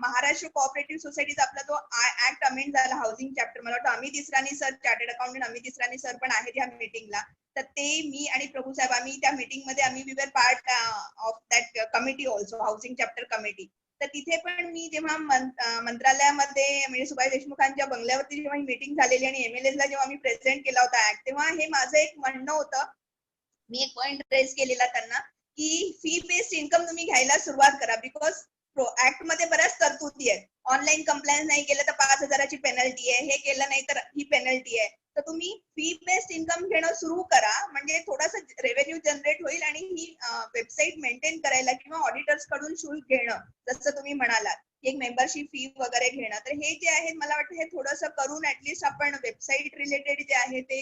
महाराष्ट्र कोऑपरेटिव्ह सोसायटीचा आपला जो ऍक्ट अमेंड झाला हाऊसिंग चॅप्टर, मला वाटतं Amit Israni sir, chartered accountant Amit Israni sir पण आहेत या मीटिंगला. तर ते, मी आणि प्रभू साहेब आम्ही त्या मीटिंग मध्ये आम्ही we were part of that committee also, housing chapter committee. तर तिथे पण मी जेव्हा मंत्रालयामध्ये म्हणजे सुभाष देशमुखांच्या बंगल्यावरती जेव्हा ही मीटिंग झालेली आणि MLAs ला जेव्हा मी प्रेझेंट केला होता ऍक्ट, तेव्हा हे माझं एक म्हणणं होतं, मी एक पॉइंट रेज केलेला त्यांना की फी बेस्ड इन्कम तुम्ही घ्यायला सुरुवात करा. बिकॉज ऍक्ट मध्ये बऱ्याच तरतुदी आहेत. ऑनलाईन कंप्लायन्स नाही केलं तर 5,000ची पेनल्टी आहे, हे केलं नाही तर ही पेनल्टी आहे. तर तुम्ही फी बेस्ड इन्कम घेणं सुरू करा, म्हणजे थोडासा रेव्हेन्यू जनरेट होईल आणि ही वेबसाईट मेंटेन करायला किंवा ऑडिटर्स कडून शुल्क घेणं, जसं तुम्ही म्हणालात एक मेंबरशिप फी वगैरे घेणं, तर हे जे आहे मला वाटतं हे थोडंसं करून ऍटलिस्ट आपण वेबसाईट रिलेटेड जे आहे ते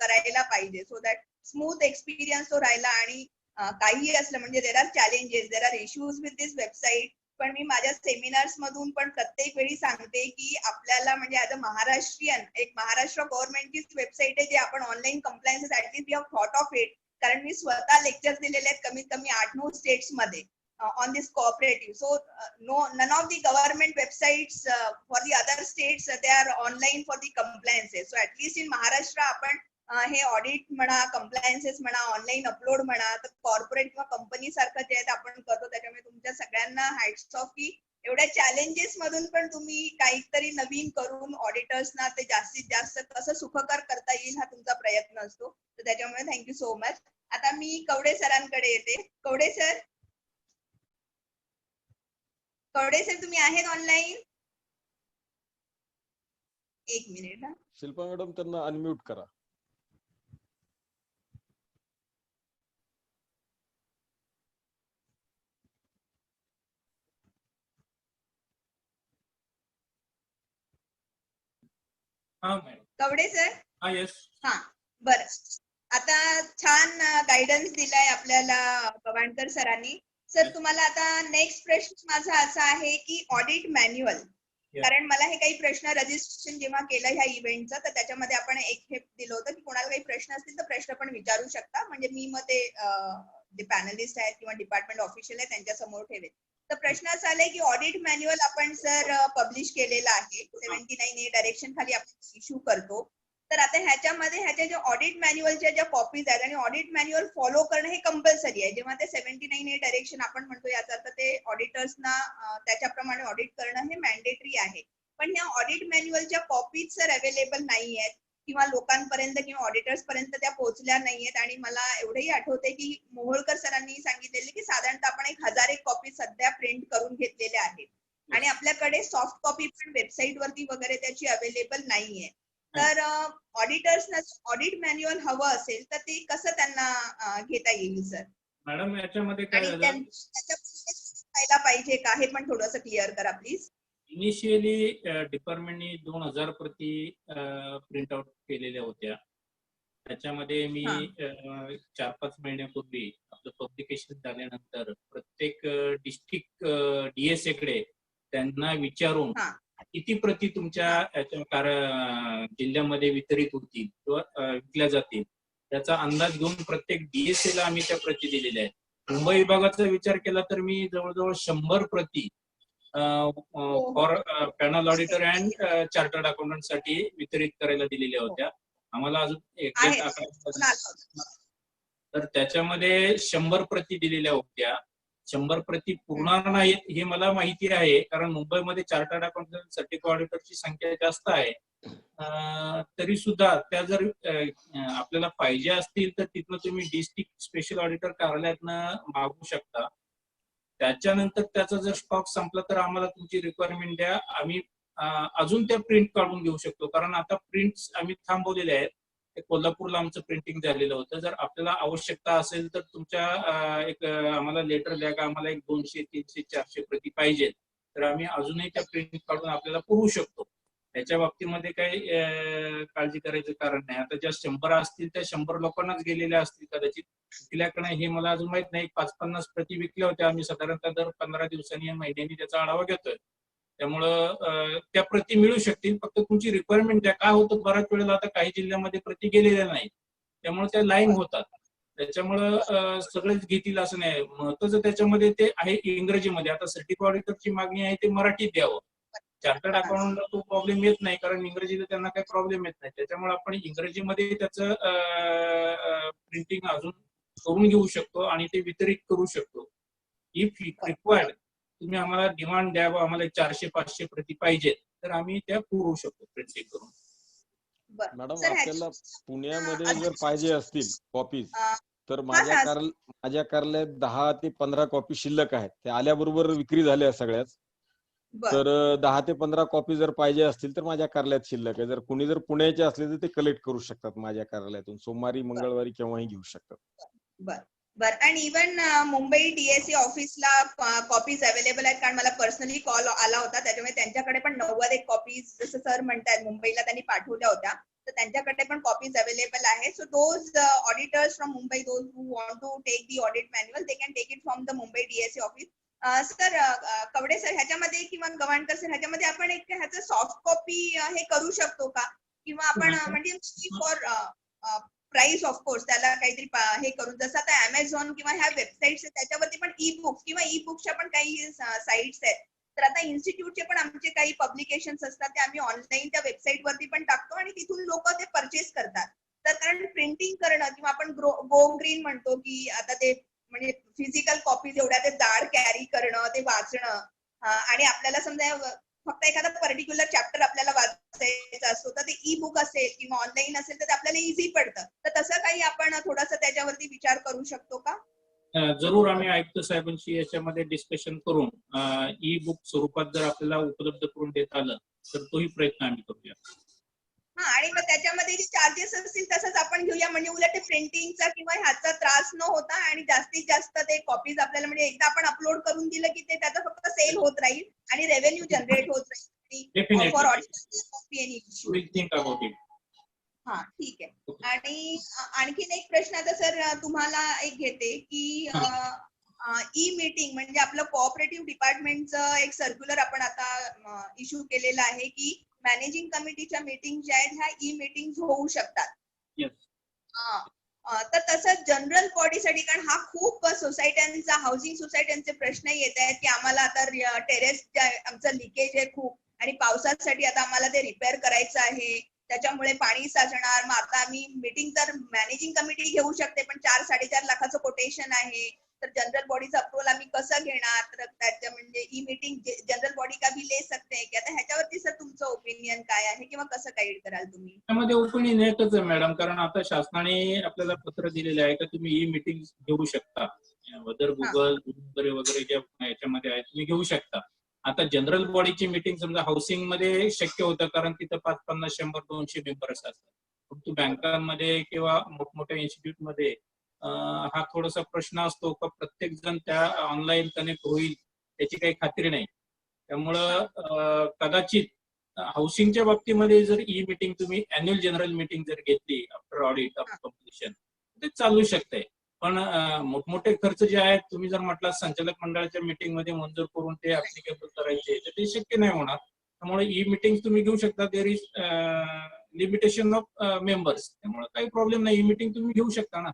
करायला पाहिजे, सो दॅट स्मूथ एक्सपिरियन्स तो राहिला. आणि काही असलं म्हणजे there are challenges, there are issues with this website, पण मी माझ्या सेमिनार्स मधून पण प्रत्येक वेळी सांगते की आपल्याला म्हणजे ऍज अ महाराष्ट्रीयन एक महाराष्ट्र गव्हर्नमेंटचीच वेबसाईट आहे जे आपण online compliances at least we have thought of it, कारण मी स्वतः लेक्चर्स दिलेले आहेत कमीत कमी 8-9 स्टेट्स मध्ये on this cooperative. So none of the government websites for the other states they are online for the compliances. So at least in Maharashtra आपण हे ऑडिट म्हणा, कंप्लायन्सेस म्हणा, ऑनलाईन अपलोड म्हणा, तर कॉर्पोरेट किंवा कंपनी सारखं जे आहे आपण करतो. त्याच्यामुळे तुमच्या सगळ्यांना हॅट्स ऑफ की एवढ्या चॅलेंजेस मधून पण तुम्ही काहीतरी नवीन करून ऑडिटर्सना ते जास्तीत जास्त कसं सुखकर करता येईल हा तुमचा प्रयत्न असतो. तर त्याच्यामुळे थँक्यू सो मच. आता मी कवडे सरांकडे येते. कवडे सर, कवडे सर तुम्ही आहेत ऑनलाईन? एक मिनिट.
शिल्पा मॅडम त्यांना अनम्यूट करा.
कवडे सर.
हा, येस.
हा, बर. आता छान गायडन्स दिलाय आपल्याला पवाणकर सरांनी. सर तुम्हाला आता नेक्स्ट प्रश्न माझा असा आहे की ऑडिट मॅन्युअल, कारण मला हे काही प्रश्न रजिस्ट्रेशन जेव्हा केलं ह्या इव्हेंटचं तर त्याच्यामध्ये आपण एक हे दिलं होतं की कोणाला काही प्रश्न असतील तर प्रश्न पण विचारू शकता, म्हणजे मी मग ते जे पॅनलिस्ट आहेत किंवा डिपार्टमेंट ऑफिशियल आहे त्यांच्या समोर ठेवेल. तर प्रश्न असा आलाय की ऑडिट मॅन्युअल आपण सर पब्लिश केलेलं आहे, 79A डायरेक्शन खाली आपण इश्यू करतो. तर आता ह्याच्यामध्ये ह्याच्या ज्या ऑडिट मॅन्युअलच्या ज्या कॉपीज आहेत आणि ऑडिट मॅन्युअल फॉलो करणं हे कंपल्सरी आहे. जेव्हा ते 79A डायरेक्शन आपण म्हणतो याचा अर्थ ते ऑडिटर्सना त्याच्याप्रमाणे ऑडिट करणं हे मॅन्डेटरी आहे. पण ह्या ऑडिट मॅन्युअलच्या कॉपीज सर अवेलेबल नाही आहेत किंवा लोकांपर्यंत किंवा ऑडिटर्स पर्यंत त्या पोहोचल्या नाहीयेत. आणि मला एवढंही आठवते की मोहोळकर सरांनी सांगितलेले की साधारणतः आपण 1000 कॉपी सध्या प्रिंट करून घेतलेल्या आहेत आणि आपल्याकडे सॉफ्ट कॉपी पण वेबसाईट वरती वगैरे त्याची अवेलेबल नाहीये. तर ऑडिटर्सना ऑडिट मॅन्युअल हवं असेल तर ते कसं त्यांना घेता येईल सर?
मॅडम याच्यामध्ये काय झालं,
पाहायला पाहिजे का हे पण थोडंसं क्लिअर करा प्लीज.
इनिशियली डिपार्टमेंटनी 2000 प्रती प्रिंट आउट केलेल्या होत्या. त्याच्यामध्ये मी 4-5 महिन्यापूर्वी आपलं पब्लिकेशन झाल्यानंतर प्रत्येक डिस्ट्रिक्ट DSA कडे त्यांना विचारून किती प्रती तुमच्या जिल्ह्यामध्ये वितरित होतील किंवा विकल्या जातील त्याचा अंदाज घेऊन प्रत्येक DSA ला आम्ही त्या प्रती दिलेल्या आहेत. मुंबई विभागाचा विचार केला तर मी जवळजवळ 100 प्रती for panel auditor and chartered accountant साठी वितरित करायला दिलेल्या होत्या. आम्हाला अजून एक्झॅक्ट आकडा तर त्याच्यामध्ये 100 प्रती दिलेल्या होत्या. 100 प्रती पूर्ण नाहीत हे मला माहिती आहे, कारण मुंबईमध्ये चार्टर्ड अकाउंटंट सर्टिफाईड ऑडिटरची संख्या जास्त आहे. तरी सुद्धा त्या जर आपल्याला पाहिजे असतील तर तिथनं तुम्ही डिस्ट्रिक्ट स्पेशल ऑडिटर कार्यालयातनं मागवू शकता. त्याच्यानंतर त्याचा जर स्टॉक संपला तर आम्हाला तुमची रिक्वायरमेंट द्या, आम्ही अजून त्या प्रिंट काढून घेऊ शकतो. कारण आता प्रिंट्स आम्ही थांबवलेले आहेत. कोल्हापूरला आमचं प्रिंटिंग झालेलं होतं. जर आपल्याला आवश्यकता असेल तर तुमच्या एक आम्हाला लेटर द्या का आम्हाला एक 200, 300, 400 प्रती पाहिजेत, तर आम्ही अजूनही त्या प्रिंट काढून आपल्याला पुरवू शकतो. त्याच्या बाबतीमध्ये काही काळजी करायचं कारण नाही. आता ज्या 100 असतील त्या 100 लोकांनाच गेलेल्या असतील कदाचित. विकल्याकडे हे मला अजून माहित नाही. 5-50 प्रति विकल्या होत्या. आम्ही साधारणतः दर 15 दिवसांनी महिन्यांनी त्याचा आढावा घेतोय. त्यामुळं त्या प्रति मिळू शकतील. फक्त तुमची रिक्वायरमेंट द्या. काय होतं बऱ्याच वेळेला आता काही जिल्ह्यामध्ये प्रति गेलेल्या नाहीत. त्यामुळे त्या लाईन होतात. त्याच्यामुळं सगळेच घेतील असं नाही. महत्वाचं त्याच्यामध्ये ते आहे इंग्रजीमध्ये. आता सर्टिफाईड ऑडिटरची मागणी आहे ते मराठीत द्यावं. चार्टर्ड अकाउंटला तो प्रॉब्लेम येत नाही कारण इंग्रजीला त्यांना काही प्रॉब्लेम येत नाही. त्याच्यामुळे आपण इंग्रजीमध्ये त्याचं प्रिंटिंग अजून करून घेऊ शकतो आणि ते वितरित करू शकतो. इफ रिक्वायर्ड तुम्ही आम्हाला डिमांड द्यावं, आम्हाला 400-500 प्रति पाहिजेत, तर आम्ही त्या पुरवू शकतो प्रिंटिंग करून.
मॅडम
सर,
आपल्याला पुण्यामध्ये
अजून-
जर पाहिजे असतील कॉपीज तर
हा.
माझ्या कार्यालयात 10 ते 15 कॉपी शिल्लक आहेत. त्या आल्याबरोबर विक्री झाल्या सगळ्याच. तर 10 ते 15 कॉपी जर पाहिजे असतील तर माझ्या कार्यालयात शिल्लक आहे. जर कुणी जर पुण्याचे असले तर ते कलेक्ट करू शकतात माझ्या कार्यालयातून. सोमवारी मंगळवारी केव्हाही घेऊ शकतात.
बर. आणि इवन मुंबई DSE ऑफिसला कॉपीज अवेलेबल आहेत, कारण मला पर्सनली कॉल आला होता. त्याच्यामुळे त्यांच्याकडे पण 91 कॉपीज जसं सर म्हणतात मुंबईला त्यांनी पाठवल्या होत्या, तर त्यांच्याकडे पण कॉपीज अवेलेबल आहे. So those auditors from Mumbai, those who want to take the audit manual, they can take it from the Mumbai DSE office. Sir, Kawade sir, ह्याच्यामध्ये किंवा गवाणकर सर, ह्याच्यामध्ये आपण एक ह्याचं सॉफ्ट कॉपी हे करू शकतो का? किंवा आपण म्हणजे फॉर प्राइस ऑफकोर्स त्याला काहीतरी हे करून, जसं आता Amazon किंवा ह्या वेबसाईट्स आहेत त्याच्यावरती पण ई बुक्स किंवा ई बुक्सच्या पण काही साईट्स आहेत. तर आता इन्स्टिट्यूटचे पण आमचे काही पब्लिकेशन्स असतात ते आम्ही ऑनलाईन त्या वेबसाईट वरती पण टाकतो आणि तिथून लोक ते परचेस करतात. तर कारण प्रिंटिंग करणं किंवा आपण गो ग्रीन म्हणतो की आता ते म्हणजे फिजिकल कॉपीज एवढ्या ते जाड कॅरी करणं, ते वाचणं, आणि आपल्याला समजा फक्त एखादा पर्टिक्युलर चॅप्टर आपल्याला वाचायचा असतो तर ते ई बुक असेल किंवा ऑनलाईन असेल तर ते आपल्याला इझी पडतं. तर तसं काही आपण थोडंसं त्याच्यावरती विचार करू शकतो का?
जरूर आम्ही आयुक्त साहेबांशी याच्यामध्ये डिस्कशन करून ई बुक स्वरूपात जर आपल्याला उपलब्ध करून देता आलं तर तोही प्रयत्न आम्ही करूया.
आणि मग त्याच्यामध्ये जे चार्जेस असतील तसंच आपण घेऊया, म्हणजे उलट प्रिंटिंगचा किंवा ह्याचा त्रास न होता आणि जास्तीत जास्त ते कॉपीज आपल्याला म्हणजे एकदा आपण अपलोड करून दिलं की ते त्याचा फक्त सेल होत राहील आणि रेव्हेन्यू जनरेट होत राहील. फॉर हा, ठीक आहे. आणि आणखीन एक प्रश्न आता सर तुम्हाला एक घेते की ई मीटिंग म्हणजे आपलं कोऑपरेटिव्ह डिपार्टमेंटचं एक सर्क्युलर आपण आता इश्यू केलेलं आहे की मॅनेजिंग कमिटीच्या मीटिंग ज्या आहेत ह्या ई मीटिंग होऊ शकतात. तर तसं जनरल बॉडीसाठी, कारण हा खूप सोसायट्यांचा, हाऊसिंग सोसायट्यांचे प्रश्न येत आहेत की आम्हाला आता टेरेस आमचं लिकेज आहे खूप आणि पावसासाठी आता आम्हाला ते रिपेअर करायचं आहे, त्याच्यामुळे पाणी साचणार. मग आता आम्ही मीटिंग तर मॅनेजिंग कमिटी घेऊ शकते पण 4-4.5 लाखाचं कोटेशन आहे, तर जनरल बॉडीचं अप्रुव्हल आम्ही कसं घेणार? तर त्याच्या म्हणजे ई मीटिंग जनरल बॉडी का भी ले सकते हैं? आता ह्याच्यावरती सर तुमचं ओपिनियन काय आहे किंवा कसं गाईड कराल तुम्ही?
त्यामध्ये ओपिनियन एकच आहे मॅडम, कारण आता शासनाने आपल्याला पत्र दिलेलं आहे की तुम्ही ई मीटिंग घेऊ शकता. वदर गुगल वगैरे वगैरे ज्या याच्यामध्ये आहे तुम्ही घेऊ शकता. आता जनरल बॉडीची मीटिंग समजा हाऊसिंग मध्ये शक्य होतं कारण तिथं 5, 50, 100, 200 मेंबर्स असतात. परंतु बँकांमध्ये किंवा मोठमोठ्या इन्स्टिट्यूट मध्ये हा थोडासा प्रश्न असतो का प्रत्येक जण त्या ऑनलाईन कनेक्ट होईल त्याची काही खात्री नाही. त्यामुळं कदाचित हाऊसिंगच्या बाबतीमध्ये जर ई मीटिंग तुम्ही अॅन्युअल जनरल मीटिंग जर घेतली आफ्टर ऑडिट ऑफ कम्प्लिशन ते चालू शकते. पण मोठमोठे खर्च जे आहेत तुम्ही जर म्हटलं संचालक मंडळाच्या मीटिंग मध्ये मंजूर करून ते ऍप्लिकेबल करायचे तर ते शक्य नाही होणार. त्यामुळे ई मीटिंग तुम्ही घेऊ शकता. There is limitation of members, त्यामुळे काही प्रॉब्लेम नाही. ई मीटिंग तुम्ही घेऊ शकता ना.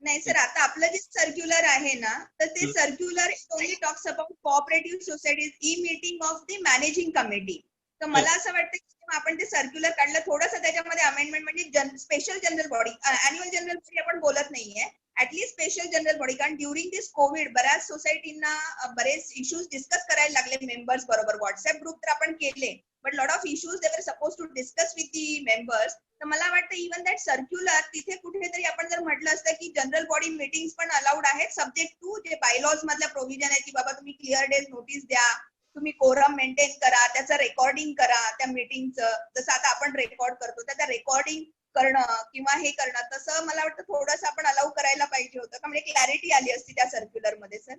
नाही सर, आता आपलं जे सर्क्युलर आहे ना तर ते circular only talks about cooperative societies E meeting of the managing committee. तर मला असं वाटतं की आपण ते सर्क्युलर काढलं थोडंसं त्याच्यामध्ये अमेंडमेंट म्हणजे special general body, annual general body आपण बोलत नाहीये, ऍटलीस्ट स्पेशल जनरल बॉडी. कारण ड्युरिंग दिस कोविड बऱ्याच सोसायटींना बरेच इश्यूज डिस्कस करायला लागले मेंबर्स बरोबर. व्हॉट्सअप ग्रुप तर आपण केले but lot of issues they were suppose to discuss with the members. तर मला वाटतं इव्हन दॅट सर्क्युलर तिथे कुठेतरी आपण जर म्हटलं असतं की जनरल बॉडी मीटिंग्स पण अलाउड आहेत सब्जेक्ट टू जे बायलॉज मधल्या प्रोव्हिजन आहे की बाबा तुम्ही क्लिअर डेज नोटीस द्या, तुम्ही कोरम मेंटेन करा, त्याचं रेकॉर्डिंग करा त्या मीटिंगचं, जसं आता आपण रेकॉर्ड करतो तर त्या रेकॉर्डिंग करणं किंवा हे करणं, तसं मला वाटतं थोडंसं आपण अलाउ करायला पाहिजे होतं का, म्हणजे क्लॅरिटी आली असती त्या सर्क्युलर मध्ये सर.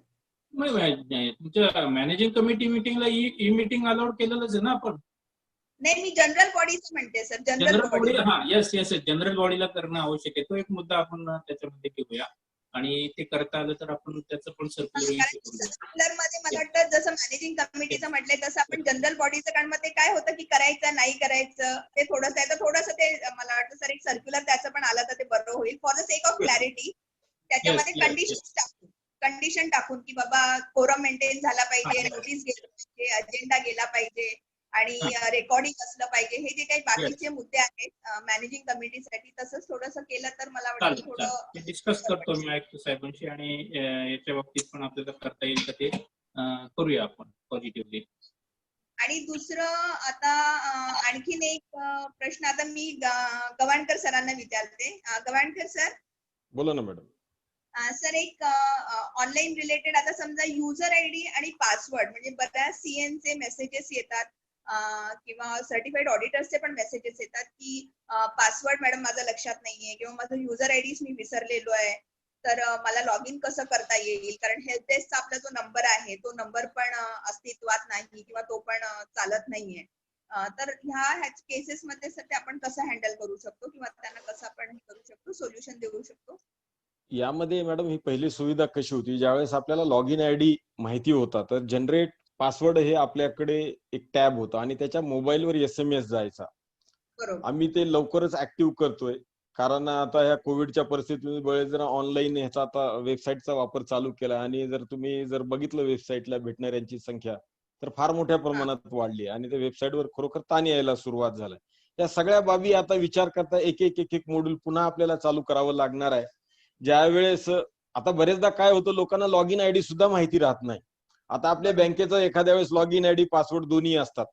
तुमच्या मॅनेजिंग कमिटी मिटिंगला ई मीटिंग अलाउड केलेलंच आहे ना आपण.
नाही, मी जनरल बॉडीच म्हणते sir, general
general
body.
Body, हा येस येस, जनरल बॉडीला करणं आवश्यक आहे. तो एक मुद्दा आपण त्याच्यामध्ये घेऊया आणि ते करता आलं तर आपण त्याचं पण सर्क्युलर इश्यू करूया.
सर्क्युलर मध्ये मला वाटतं जसं मॅनेजिंग कमिटीचं म्हटलंय तसं आपण जनरल बॉडीचं, कारण मग ते काय होतं की करायचं नाही करायचं ते थोडंसं आहे, तर थोडंसं ते मला वाटतं सर एक सर्क्युलर त्याचं पण आलं तर ते बरं होईल for the sake of clarity. त्याच्यामध्ये कंडिशन टाकून की बाबा कोरम मेंटेन झाला पाहिजे, नोटीस गेला पाहिजे, अजेंडा गेला पाहिजे आणि रेकॉर्डिंग असलं पाहिजे, हे जे काही बाकीचे मुद्दे आहेत मॅनेजिंग कमिटीसाठी, तसंच थोडंसं केलं तर मला वाटतं थोडं
डिस्कस करतो मी आयुक्त साहेबांशी आणि याच्या बाबतीत पण आपल्याला करता येईल तर ते करूया आपण पॉझिटिव्हली.
आणि दुसरं आता आणखीन एक प्रश्न आता मी गवाणकर सरांना विचारते. गवाणकर सर.
बोला ना मॅडम.
सर एक ऑनलाईन रिलेटेड, आता समजा युजर आयडी आणि पासवर्ड, म्हणजे बऱ्याच सीएनचे मेसेजेस येतात किंवा सर्टिफाईड ऑडिटर्सचे पण मेसेजेस येतात की पासवर्ड मॅडम माझा लक्षात नाहीये किंवा माझं युजर आयडीच मी विसरलेलो आहे, तर मला लॉग इन कसं करता येईल, कारण हेल्प डेस्कचा आपला जो नंबर आहे तो नंबर पण अस्तित्वात नाही किंवा तो पण चालत नाहीये. तर ह्या केसेस मध्ये सध्या आपण कसं हँडल करू शकतो किंवा त्यांना कसं आपण हे करू शकतो, सोल्युशन देऊ शकतो?
यामध्ये मॅडम ही पहिली सुविधा कशी होती, ज्यावेळेस आपल्याला लॉग इन आयडी माहिती होता तर जनरेट पासवर्ड हे आपल्याकडे एक टॅब होता आणि त्याच्या मोबाईलवर SMS जायचा.
बरोबर.
आम्ही ते लवकरच ऍक्टिव्ह करतोय, कारण आता ह्या कोविडच्या परिस्थितीमुळे जर ऑनलाईन ह्याचा आता वेबसाईटचा वापर चालू केला आणि जर तुम्ही बघितलं वेबसाईटला भेटणाऱ्यांची संख्या तर फार मोठ्या प्रमाणात वाढली आणि त्या वेबसाईटवर खरोखर ताण यायला सुरुवात झाली. या सगळ्या बाबी आता विचार करता एक एक मॉड्यूल पुन्हा आपल्याला चालू करावं लागणार आहे. ज्यावेळेस आता बरेचदा काय होतं, लोकांना लॉग इन आयडी सुद्धा माहिती राहत नाही. आता आपल्या बँकेचं एखाद्या वेळेस लॉग इन आयडी पासवर्ड दोन्ही असतात,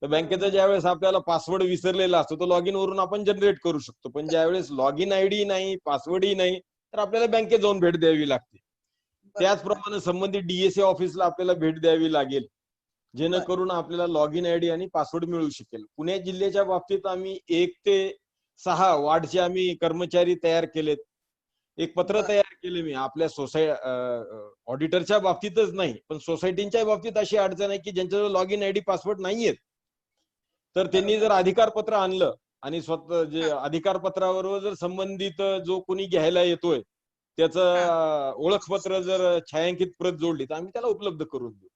तर बँकेचा ज्यावेळेस आपल्याला पासवर्ड विसरलेला असतो तो लॉग इन वरून आपण जनरेट करू शकतो, पण ज्यावेळेस लॉग इन आयडी नाही, पासवर्डही नाही, तर आपल्याला बँकेत जाऊन भेट द्यावी लागते. त्याचप्रमाणे संबंधित DSA ऑफिसला आपल्याला भेट द्यावी लागेल, जेणेकरून आपल्याला लॉग इन आयडी आणि पासवर्ड मिळू शकेल. पुणे जिल्ह्याच्या बाबतीत आम्ही 1 ते 6 वार्डचे आम्ही कर्मचारी तयार केलेत. एक पत्र तयार केले मी आपल्या ऑडिटरच्या बाबतीतच नाही, पण सोसायटीच्या बाबतीत अशी अडचण आहे की ज्यांच्याजवळ लॉग इन आयडी पासवर्ड नाहीयेत, तर त्यांनी जर अधिकार पत्र आणलं आणि स्वतः जे अधिकार पत्रावर जर संबंधित जो कोणी घ्यायला येतोय त्याचं ओळखपत्र जर छायांकित प्रत जोडली तर आम्ही त्याला उपलब्ध करून देऊ.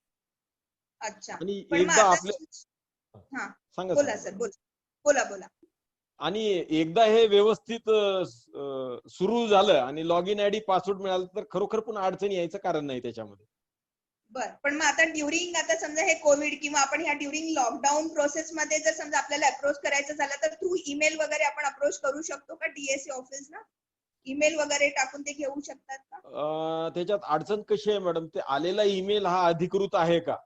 अच्छा.
आणि
पण
एकदा
आता
आपल्या सांगा
बोला सर, बोला.
आणि एकदा हे व्यवस्थित सुरू झालं आणि लॉग इन आयडी पासवर्ड मिळालं तर खरोखर पण अडचण यायचं कारण नाही त्याच्यामध्ये.
बरं, पण मग आता ड्युरिंग, आता समजा हे कोविड किंवा आपण ह्या ड्युरिंग लॉकडाऊन प्रोसेस मध्ये जर समजा आपल्याला अप्रोच करायचं झालं तर थ्रू ईमेल वगैरे आपण अप्रोच करू शकतो का DSA ऑफिसला? ईमेल वगैरे टाकून ते घेऊ शकतात का?
त्याच्यात अडचण कशी आहे मॅडम, ते आलेला ईमेल हा अधिकृत आहे का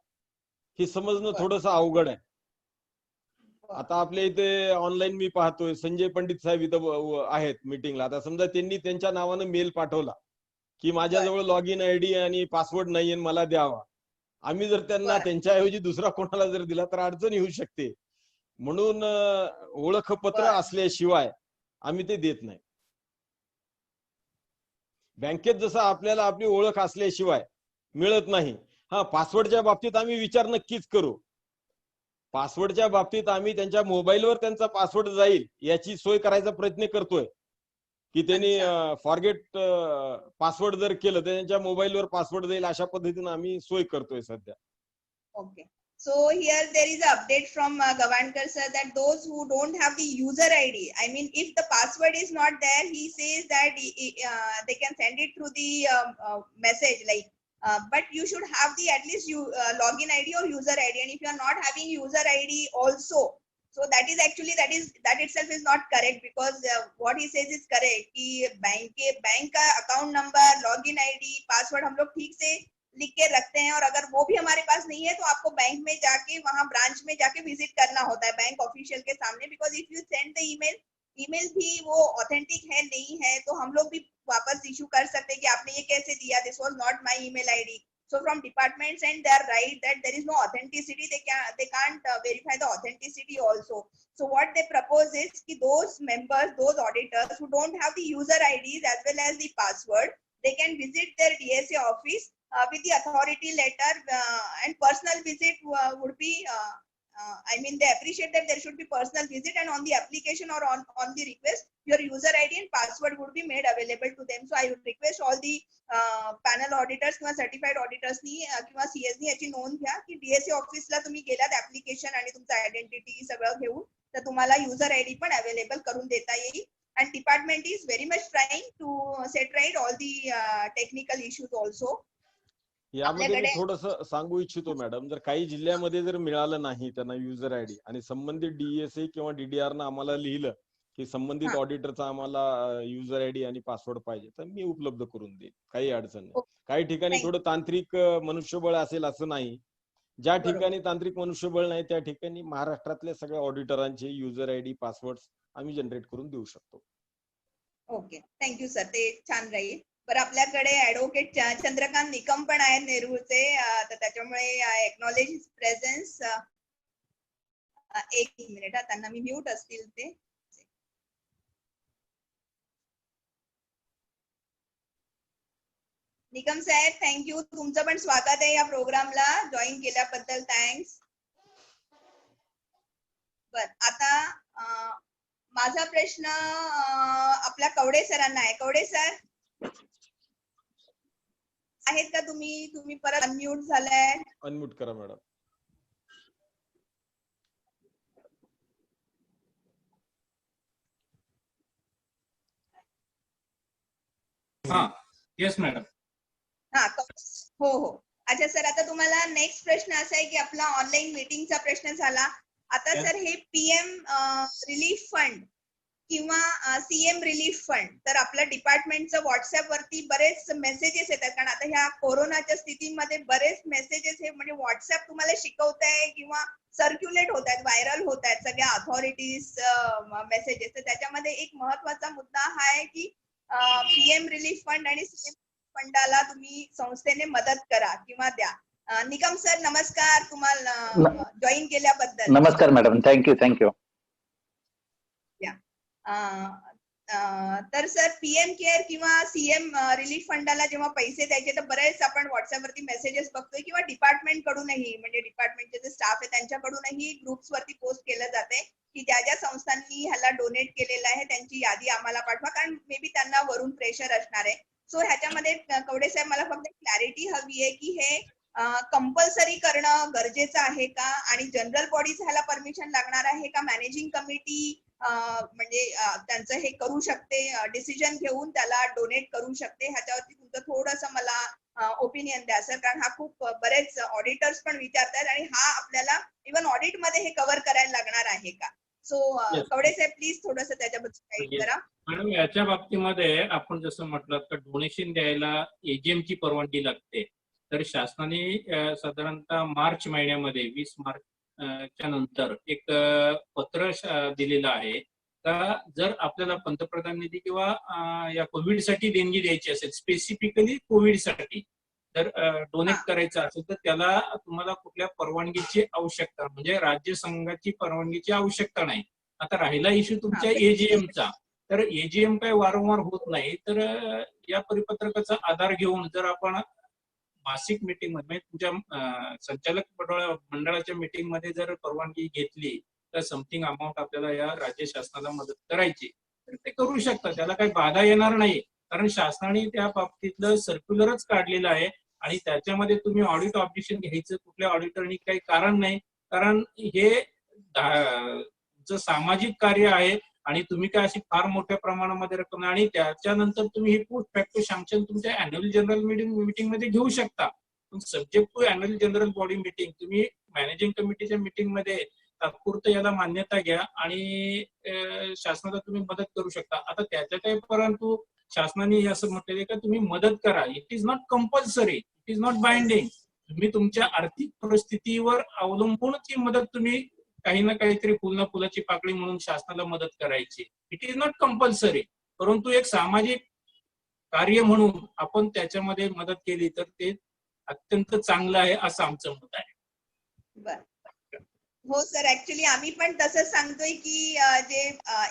हे समजणं थोडंसं अवघड आहे. आता आपल्या इथे ऑनलाईन मी पाहतोय संजय पंडित साहेब इथं आहेत मीटिंगला. आता समजा त्यांनी त्यांच्या नावानं मेल पाठवला की माझ्याजवळ लॉग इन आयडी आणि पासवर्ड नाहीये, मला द्यावा. आम्ही जर त्यांना त्यांच्याऐवजी दुसरा कोणाला जर दिला तर अडचण येऊ शकते, म्हणून ओळखपत्र असल्याशिवाय आम्ही ते देत नाही. बँकेत जसं आपल्याला आपली ओळख असल्याशिवाय मिळत नाही, हा पासवर्डच्या बाबतीत आम्ही विचार नक्कीच करू. पासवर्डच्या बाबतीत आम्ही त्यांच्या मोबाईलवर त्यांचा पासवर्ड जाईल याची सोय करायचा प्रयत्न करतोय की त्यांनी फॉरगेट पासवर्ड जर केलं तर त्यांच्या मोबाईलवर पासवर्ड जाईल, अशा पद्धतीने आम्ही सोय करतोय सध्या.
Okay. So here there is an update from Gavankar sir that those who don't have the user ID, I mean if the password is not there, he says that they can send it through the message like but you should have the at least login ID or user ID, and if you are not having user ID also, so that is actually that itself is not correct, because what he says is correct कि bank का account number, login ID, password हम लोग ठीक से लिख के रखते हैं, और अगर वो भी हमारे पास नहीं है तो आपको बैंक में जाके वहां ब्रांच में जाके विजिट करना होता है बैंक ऑफिशियल के सामने, because if you send the email भी वो ऑथेंटिक है नहीं है तो हम लोग भी वापस इशू कर सकते हैं कि आपने ये कैसे दिया, दिस वाज not my email ID. So from departments and they are right that there is no authenticity, they can't verify the authenticity also. So what they propose is कि those members, those auditors who don't have the user IDs as well as the password, they can visit their DSA office with the authority letter and personal visit would be I mean, they appreciate that there should be personal visit, and on the application or on the request, your user ID and password would be made available to them. So I would request all the panel auditors किंवा certified auditors नी किंवा CS नी याची नोंद घ्या की DSA ऑफिसला तुम्ही गेलात application आणि तुमचं आयडेंटिटी सगळं घेऊन, तर तुम्हाला user ID पण available करून देता येईल. And department is very much trying to set right all the technical issues also.
यामध्ये मी थोडस सांगू इच्छितो मॅडम, जर काही जिल्ह्यामध्ये जर मिळालं नाही त्यांना युजर आयडी आणि संबंधित DSA किंवा DDR न आम्हाला लिहिलं की संबंधित ऑडिटरचा आम्हाला युजर आयडी आणि पासवर्ड पाहिजे, तर मी उपलब्ध करून देईन, काही अडचण नाही. काही ठिकाणी थोडं तांत्रिक मनुष्यबळ असेल असं नाही. ज्या ठिकाणी तांत्रिक मनुष्यबळ नाही त्या ठिकाणी महाराष्ट्रातल्या सगळ्या ऑडिटरांचे युजर आयडी पासवर्ड आम्ही जनरेट करून देऊ शकतो.
ओके, थँक्यू सर, ते छान राहील. बरं, आपल्याकडे ऍडव्होकेट चंद्रकांत निकम पण आहेत नेरूळचे, तर त्याच्यामुळे एक्नॉलेज हिज प्रेझेन्स. एक मिनिट, त्यांना मी म्यूट असतील ते. निकम साहेब, थँक्यू, तुमचं पण स्वागत आहे या प्रोग्रामला, जॉईन केल्याबद्दल थँक्स. बर, आता माझा प्रश्न आपल्या कवडे सरांना आहे. कवडे सर आहेत का तुम्ही? तुम्ही परत अनम्यूट झालाय.
अनम्यूट करा मॅडम.
हा, येस मॅडम.
हा, हो हो. अच्छा सर, आता तुम्हाला नेक्स्ट प्रश्न असा आहे की आपला ऑनलाईन मीटिंगचा प्रश्न झाला. आता सर हे PM रिलीफ फंड किंवा CM रिलीफ फंड, तर आपल्या डिपार्टमेंटचं व्हॉट्सअप वरती बरेच मेसेजेस येतात, कारण आता ह्या कोरोनाच्या स्थितीमध्ये बरेच मेसेजेस हे म्हणजे व्हॉट्सअप तुम्हाला शिकवताय किंवा सर्क्युलेट होत आहेत, व्हायरल होत आहेत सगळ्या अथॉरिटीज मेसेजेस. तर त्याच्यामध्ये एक महत्वाचा मुद्दा हा आहे की PM रिलीफ फंड आणि CM फंडाला तुम्ही संस्थेने मदत करा किंवा द्या. निकम सर नमस्कार, तुम्हाला जॉईन केल्याबद्दल.
नमस्कार मॅडम, थँक्यू.
तर सर PM केअर किंवा CM रिलीफ फंडाला जेव्हा पैसे द्यायचे, तर बरेच आपण व्हॉट्सअप वरती मेसेजेस बघतोय किंवा डिपार्टमेंट कडूनही, म्हणजे डिपार्टमेंटचे जे स्टाफ आहे त्यांच्याकडूनही ग्रुप्स वरती पोस्ट केलं जाते की ज्या ज्या संस्थांनी ह्याला डोनेट केलेलं आहे त्यांची यादी आम्हाला पाठवा, कारण मे बी त्यांना वरून प्रेशर असणार आहे. सो ह्याच्यामध्ये कवडे साहेब मला फक्त क्लॅरिटी हवी आहे की हे कंपल्सरी करणं गरजेचं आहे का, आणि जनरल बॉडीज ह्याला परमिशन लागणार आहे का, मॅनेजिंग कमिटी म्हणजे त्यांचं हे करू शकते, डिसिजन घेऊन त्याला डोनेट करू शकते? ह्याच्यावरती तुमचं थोडंसं मला ओपिनियन द्या सर, कारण हा खूप बरेच ऑडिटर्स पण विचारतात आणि हा आपल्याला इव्हन ऑडिट मध्ये हे कव्हर करायला लागणार आहे का? सो कवडे साहेब प्लीज थोडंसं त्याच्याबद्दल गाईड करा.
मॅडम, याच्या बाबतीमध्ये आपण जसं म्हटलं तर डोनेशन द्यायला AGM ची परवानगी लागते. तर शासनाने साधारणतः मार्च महिन्यामध्ये 20 मार्च च्या नंतर एक पत्र दिलेलं आहे का जर आपल्याला पंतप्रधान निधी किंवा या कोविडसाठी देणगी द्यायची असेल, स्पेसिफिकली कोविडसाठी जर डोनेट करायचं असेल, तर त्याला तुम्हाला कुठल्या परवानगीची आवश्यकता, म्हणजे राज्य संघाची परवानगीची आवश्यकता नाही. आता राहिला इश्यू तुमच्या AGMचा, तर AGM काय वारंवार होत नाही, तर या परिपत्रकाचा आधार घेऊन जर आपण मासिक मीटिंग मध्ये तुमच्या संचालक मंडळाच्या मीटिंग मध्ये जर परवानगी घेतली तर समथिंग अमाऊंट आपल्याला या राज्य शासनाला मदत करायची, तर ते करू शकतात, त्याला काही बाधा येणार नाही. कारण शासनाने त्या बाबतीतलं सर्क्युलरच काढलेलं आहे आणि त्याच्यामध्ये तुम्ही ऑडिट ऑब्जेक्शन घ्यायचं कुठल्या ऑडिटरनी काही कारण नाही, कारण हे सामाजिक कार्य आहे आणि तुम्ही काय अशी फार मोठ्या प्रमाणामध्ये रक्कम, आणि त्याच्यानंतर तुम्ही हे पोस्ट फॅक्टो सँक्शन तुमच्या अॅन्युअल जनरल मीटिंग मध्ये घेऊ शकता. Subject to annual general body meeting तुम्ही मॅनेजिंग कमिटीच्या मीटिंग मध्ये तात्पुरतं याला मान्यता घ्या आणि शासनाला तुम्ही मदत करू शकता. आता त्याच्या काही परंतु शासनाने असं म्हटलेलं का तुम्ही मदत करा, it is not compulsory, it is not binding. तुम्ही तुमच्या आर्थिक परिस्थितीवर अवलंबून ती मदत तुम्ही काही ना काहीतरी फुल ना फुलाची पाकळी म्हणून शासनाला मदत करायची. इट इज नॉट कंपल्सरी, परंतु एक सामाजिक कार्य म्हणून आपण त्याच्यामध्ये मदत केली तर ते अत्यंत चांगलं आहे असं आमचं मत आहे.
हो सर, ऍक्च्युली आम्ही पण तसंच सांगतोय की जे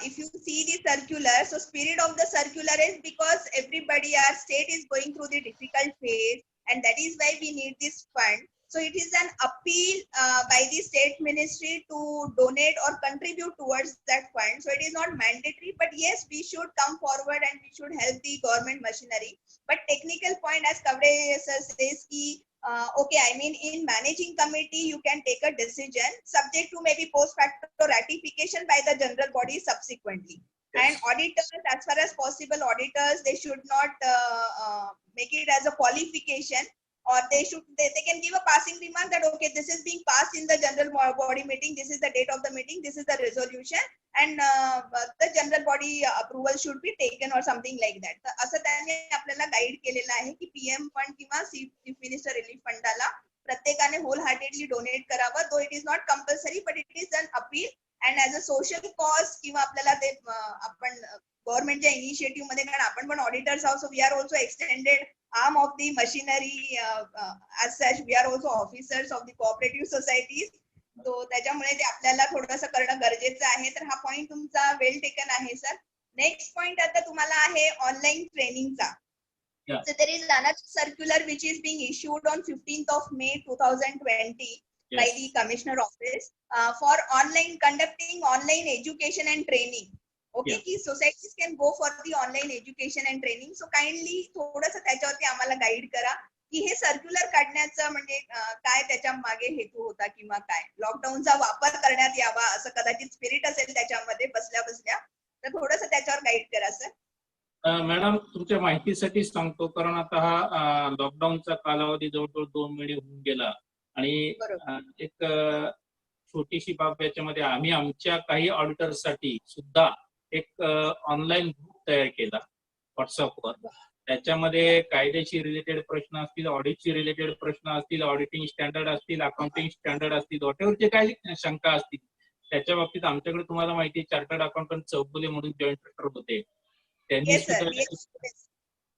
if you see the circular, so spirit of the circular is because everybody are state is going through the difficult phase. and that is why we need this fund. So it is an appeal by the state ministry to donate or contribute towards that fund. So it is not mandatory, but yes, we should come forward and we should help the government machinery. But technical point, as Kavde sir says, ki okay, I mean, in managing committee, you can take a decision subject to maybe post facto ratification by the general body subsequently. And auditors, as far as possible, auditors, they should not make it as a qualification, or they can give a passing remark that okay, this is being passed in the general body meeting, this is the date of the meeting, this is the resolution, and the general body approval should be taken or something like that. तर असं त्यांनी आपल्याला guide केलेलं आहे की PM fund किंवा chief minister relief फंडाला प्रत्येकाने होल हार्टेडली डोनेट करावं. Though it is not compulsory, but it is an appeal and as a social cause किंवा आपल्याला ते आपण गव्हर्नमेंटच्या इनिशिएटिव्ह मध्ये, कारण आपण पण ऑडिटर्स आहोत, so we are also extended arm of the machinery as such. We are also officers of the cooperative societies. So त्याच्यामुळे ते आपल्याला थोडंसं करणं गरजेचं आहे. तर हा पॉइंट तुमचा वेल टेकन आहे सर. नेक्स्ट पॉइंट आता तुम्हाला आहे online ट्रेनिंगचा. So there is another circular which is being issued on 15th of May 2020 by the Commissioner Office for online conducting online education and training. Okay, की societies can go for the online education and training. So kindly थोडंसं त्याच्यावरती आम्हाला guide करा की हे circular काढण्याचं म्हणजे काय त्याच्या मागे हेतू होता किंवा काय. लॉकडाऊनचा वापर करण्यात यावा असं कदाचित स्पिरिट असेल त्याच्यामध्ये बसल्या बसल्या, तर थोडंसं त्याच्यावर गाईड करा सर.
मॅडम, तुमच्या माहितीसाठी सांगतो, कारण आता हा लॉकडाऊनचा कालावधी जवळजवळ 2 महिने होऊन गेला आणि एक छोटीशी बाब याच्यामध्ये आम्ही आमच्या काही ऑडिटर्ससाठी सुद्धा एक ऑनलाईन ग्रुप तयार केला व्हॉट्सअपवर. त्याच्यामध्ये कायद्याशी रिलेटेड प्रश्न असतील, ऑडिटशी रिलेटेड प्रश्न असतील, ऑडिटिंग स्टँडर्ड असतील, अकाउंटिंग स्टँडर्ड असतील, वॉटेव्हरचे काय शंका असतील त्याच्या बाबतीत आमच्याकडे तुम्हाला माहिती आहे चार्टर्ड अकाउंटंट चौगुले म्हणून जॉईंट ट्रेक्टर होते, त्यांनी सुद्धा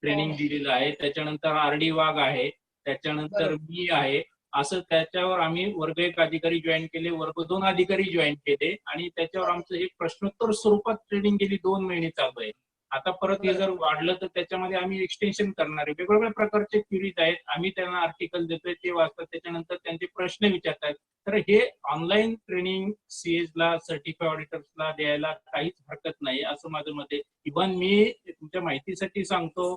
ट्रेनिंग दिलेलं आहे. त्याच्यानंतर आरडी वाघ आहे, त्याच्यानंतर मी आहे. असं त्याच्यावर आम्ही वर्ग 1 अधिकारी जॉईन केले, वर्ग 2 अधिकारी जॉईन केले आणि त्याच्यावर आमचं एक प्रश्नोत्तर स्वरूपात ट्रेनिंग गेली 2 महिने चालू आहे. आता परत हे जर वाढलं तर त्याच्यामध्ये आम्ही एक्सटेन्शन करणार आहे. वेगवेगळ्या प्रकारचे क्वेरीज आहेत, आम्ही त्यांना आर्टिकल देतोय, ते वाचतात, त्याच्यानंतर त्यांचे प्रश्न विचारतात. तर हे ऑनलाईन ट्रेनिंग सीएजला, सर्टिफाईड ऑडिटर्सला द्यायला काहीच हरकत नाही असं माझं मत आहे. इव्हन मी तुमच्या माहितीसाठी सांगतो,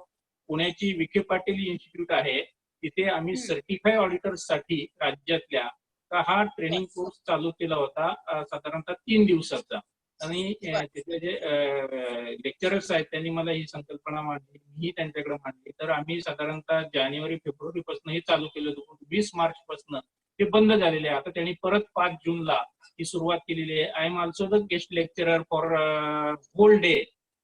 पुण्याची विखे पाटील इन्स्टिट्यूट आहे, तिथे आम्ही सर्टिफाईड ऑडिटर्ससाठी राज्यातल्या हा ट्रेनिंग कोर्स चालू केला होता साधारणतः 3 दिवसाचा. आणि तिथे जे लेक्चरर्स आहेत त्यांनी मला ही संकल्पना मांडली, मी त्यांच्याकडे मांडली. तर आम्ही साधारणतः जानेवारी फेब्रुवारी पासून हे चालू केलं होतं. 20 मार्च पासून ते बंद झालेले आहे. आता त्यांनी परत 5 जूनला ही सुरुवात केलेली आहे. I am also the guest lecturer for whole day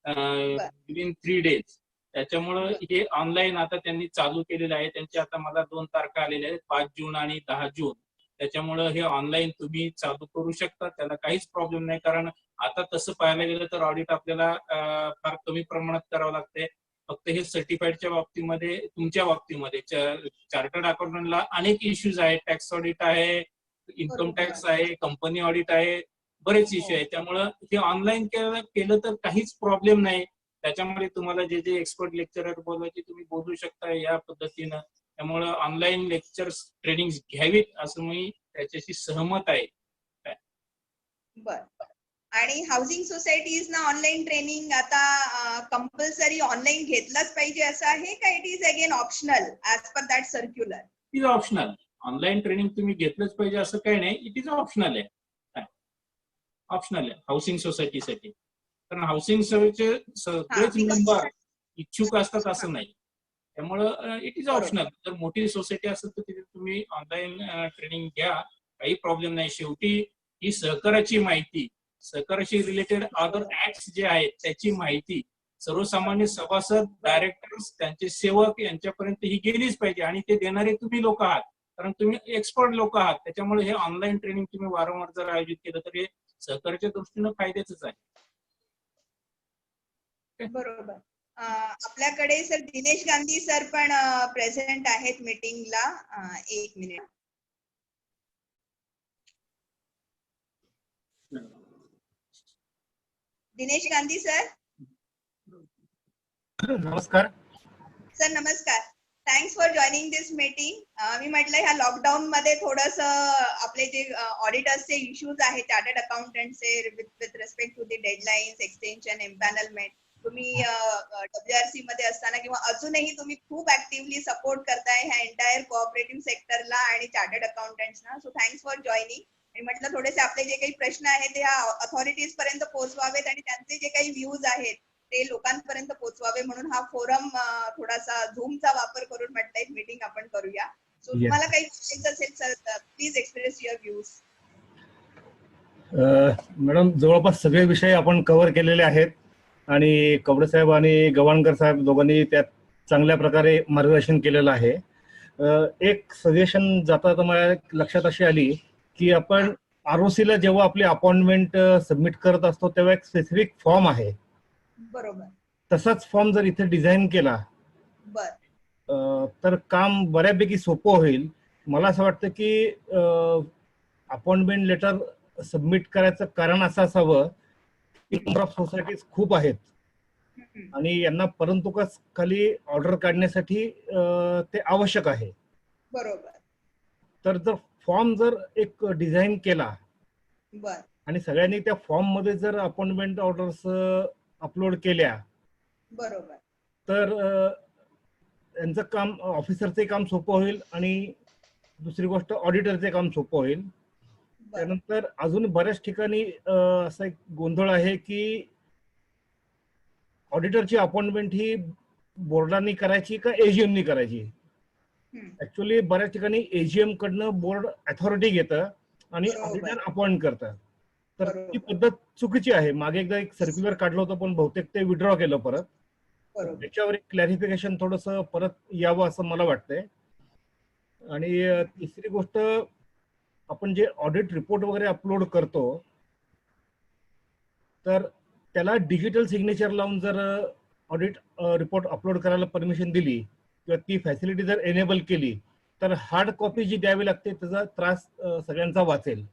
within 3 days. त्याच्यामुळं हे ऑनलाईन आता त्यांनी चालू केलेलं आहे. त्यांचे आता मला 2 तारखा आलेल्या आहेत, 5 जून आणि 10 जून. त्याच्यामुळं हे ऑनलाईन तुम्ही चालू करू शकता, त्याला काहीच प्रॉब्लेम नाही. कारण आता तसं पाहायला गेलं तर ऑडिट आपल्याला फार कमी प्रमाणात करावं लागते. फक्त हे सर्टिफाईडच्या बाबतीमध्ये, तुमच्या बाबतीमध्ये चार्टर्ड अकाउंटंटला अनेक इश्यूज आहेत. टॅक्स ऑडिट आहे, इन्कम टॅक्स आहे, कंपनी ऑडिट आहे, बरेच इश्यू आहेत. त्यामुळं हे ऑनलाईन केलं तर काहीच प्रॉब्लेम नाही. त्याच्यामध्ये तुम्हाला जे जे एक्सपर्ट लेक्चरर बोलवायचे तुम्ही बोलू शकता या पद्धतीनं. त्यामुळं ऑनलाईन लेक्चर्स ट्रेनिंग घ्यावीत असं मी त्याच्याशी सहमत आहे.
बर. आणि हाऊसिंग सोसायटीज ना ऑनलाईन ट्रेनिंग आता कंपल्सरी ऑनलाईन घेतलंच पाहिजे असं आहे का it is again optional as per that circular?
It is optional. Online training तुम्ही घेतलंच पाहिजे असं काही नाही. इट इज ऑप्शनल आहे, ऑप्शनल आहे हाऊसिंग सोसायटीसाठी. कारण हाऊसिंग सोसायटीचे सगळेच मेंबर इच्छुक असतात असं नाही. त्यामुळं इट इज ऑप्शनल. जर मोठी सोसायटी असेल तर तिथे तुम्ही ऑनलाईन ट्रेनिंग घ्या, काही प्रॉब्लेम नाही. शेवटी ही सहकाराची माहिती, सहकाराशी रिलेटेड अदर ऍक्ट जे आहेत त्याची माहिती सर्वसामान्य सभासद, डायरेक्टर्स, त्यांचे सेवक यांच्यापर्यंत ही गेलीच पाहिजे. आणि ते देणारे तुम्ही लोक आहात, कारण तुम्ही एक्सपर्ट लोक आहात. त्याच्यामुळे हे ऑनलाईन ट्रेनिंग तुम्ही वारंवार जर आयोजित केलं तर हे सहकार्याच्या दृष्टीनं फायद्याचंच आहे.
बरोबर. आपल्याकडे सर दिनेश गांधी सर पण प्रेझेंट आहेत मीटिंगला. 1 मिनिट. दिनेश गांधी सर.
नमस्कार
सर नमस्कार. Thanks for joining this meeting. मी म्हटलं ह्या लॉकडाऊन मध्ये थोडस आपले जे ऑडिटर्सचे इश्यूज आहेत चार्टर्ड अकाउंटंटचे with respect to the deadlines, extension, empanelment, तुम्ही WRC मध्ये असताना किंवा अजूनही तुम्ही खूप ऍक्टिव्हली सपोर्ट करताय ह्या एंटायर कोऑपरेटिव्ह सेक्टरला आणि चार्टर्ड अकाउंटंट्सना. So thanks for joining. आणि म्हटलं थोडेसे आपले जे काही प्रश्न आहेत ते ह्या अथॉरिटीज पर्यंत पोहोचवावेत आणि त्यांचे जे काही व्ह्यूज आहेत ते लोकांपर्यंत पोहोचवावे म्हणून हा फोरम थोडासा झूमचा वापर करून म्हटलं एक मीटिंग आपण करूया. So
Yes.
तुम्हाला काही बोलायचं असेल sir please express your views.
Madam जवळपास सगळे विषय आपण कव्हर केलेले आहेत आणि कवडे साहेब आणि गवाणकर साहेब दोघांनी त्यात चांगल्या प्रकारे मार्गदर्शन केलेलं आहे. एक सजेशन जाता जाता माझ्या लक्षात अशी आली की आपण ROC ला जेव्हा आपली अपॉइंटमेंट सबमिट करत असतो तेव्हा एक स्पेसिफिक फॉर्म आहे.
बरोबर.
तसाच फॉर्म जर इथे डिझाईन केला
बर.
तर काम बऱ्यापैकी सोपं होईल. मला असं वाटतं की अपॉइंटमेंट लेटर सबमिट करायचं कारण असं असावं की नंबर ऑफ सोसायटीज खूप आहेत आणि यांना परंतुकच खाली ऑर्डर काढण्यासाठी ते आवश्यक आहे.
बरोबर.
तर जर फॉर्म जर एक डिझाईन केला
बर.
आणि सगळ्यांनी त्या फॉर्म मध्ये जर अपॉइंटमेंट ऑर्डर्स अपलोड केल्या
बरोबर.
तर यांचं काम ऑफिसरचे काम सोपं होईल आणि दुसरी गोष्ट ऑडिटरचे काम सोपं होईल.
बर.
त्यानंतर अजून बऱ्याच ठिकाणी असा एक गोंधळ आहे की ऑडिटरची अपॉइंटमेंट ही बोर्डांनी करायची का AGM नी करायची. ऍक्च्युअली बऱ्याच ठिकाणी AGM कडनं बोर्ड अथॉरिटी घेतं आणि
बरोबर.
ऑडिटर अपॉइंट करतं. तर ती
बरोबर.
पद्धत चुकीची आहे. मागे एकदा एक सर्क्युलर काढलं होतं पण बहुतेक ते विड्रॉ केलं परत.
बरोबर.
त्याच्यावर एक क्लॅरिफिकेशन थोडस परत यावं असं मला वाटतंय. आणि तिसरी गोष्ट आपण जे ऑडिट रिपोर्ट वगैरे अपलोड करतो तर त्याला डिजिटल सिग्नेचर लावून जर ऑडिट रिपोर्ट अपलोड करायला परमिशन दिली किंवा ती फॅसिलिटी जर एनेबल केली तर हार्ड कॉपी जी द्यावी लागते त्याचा त्रास सगळ्यांचा वाचेल.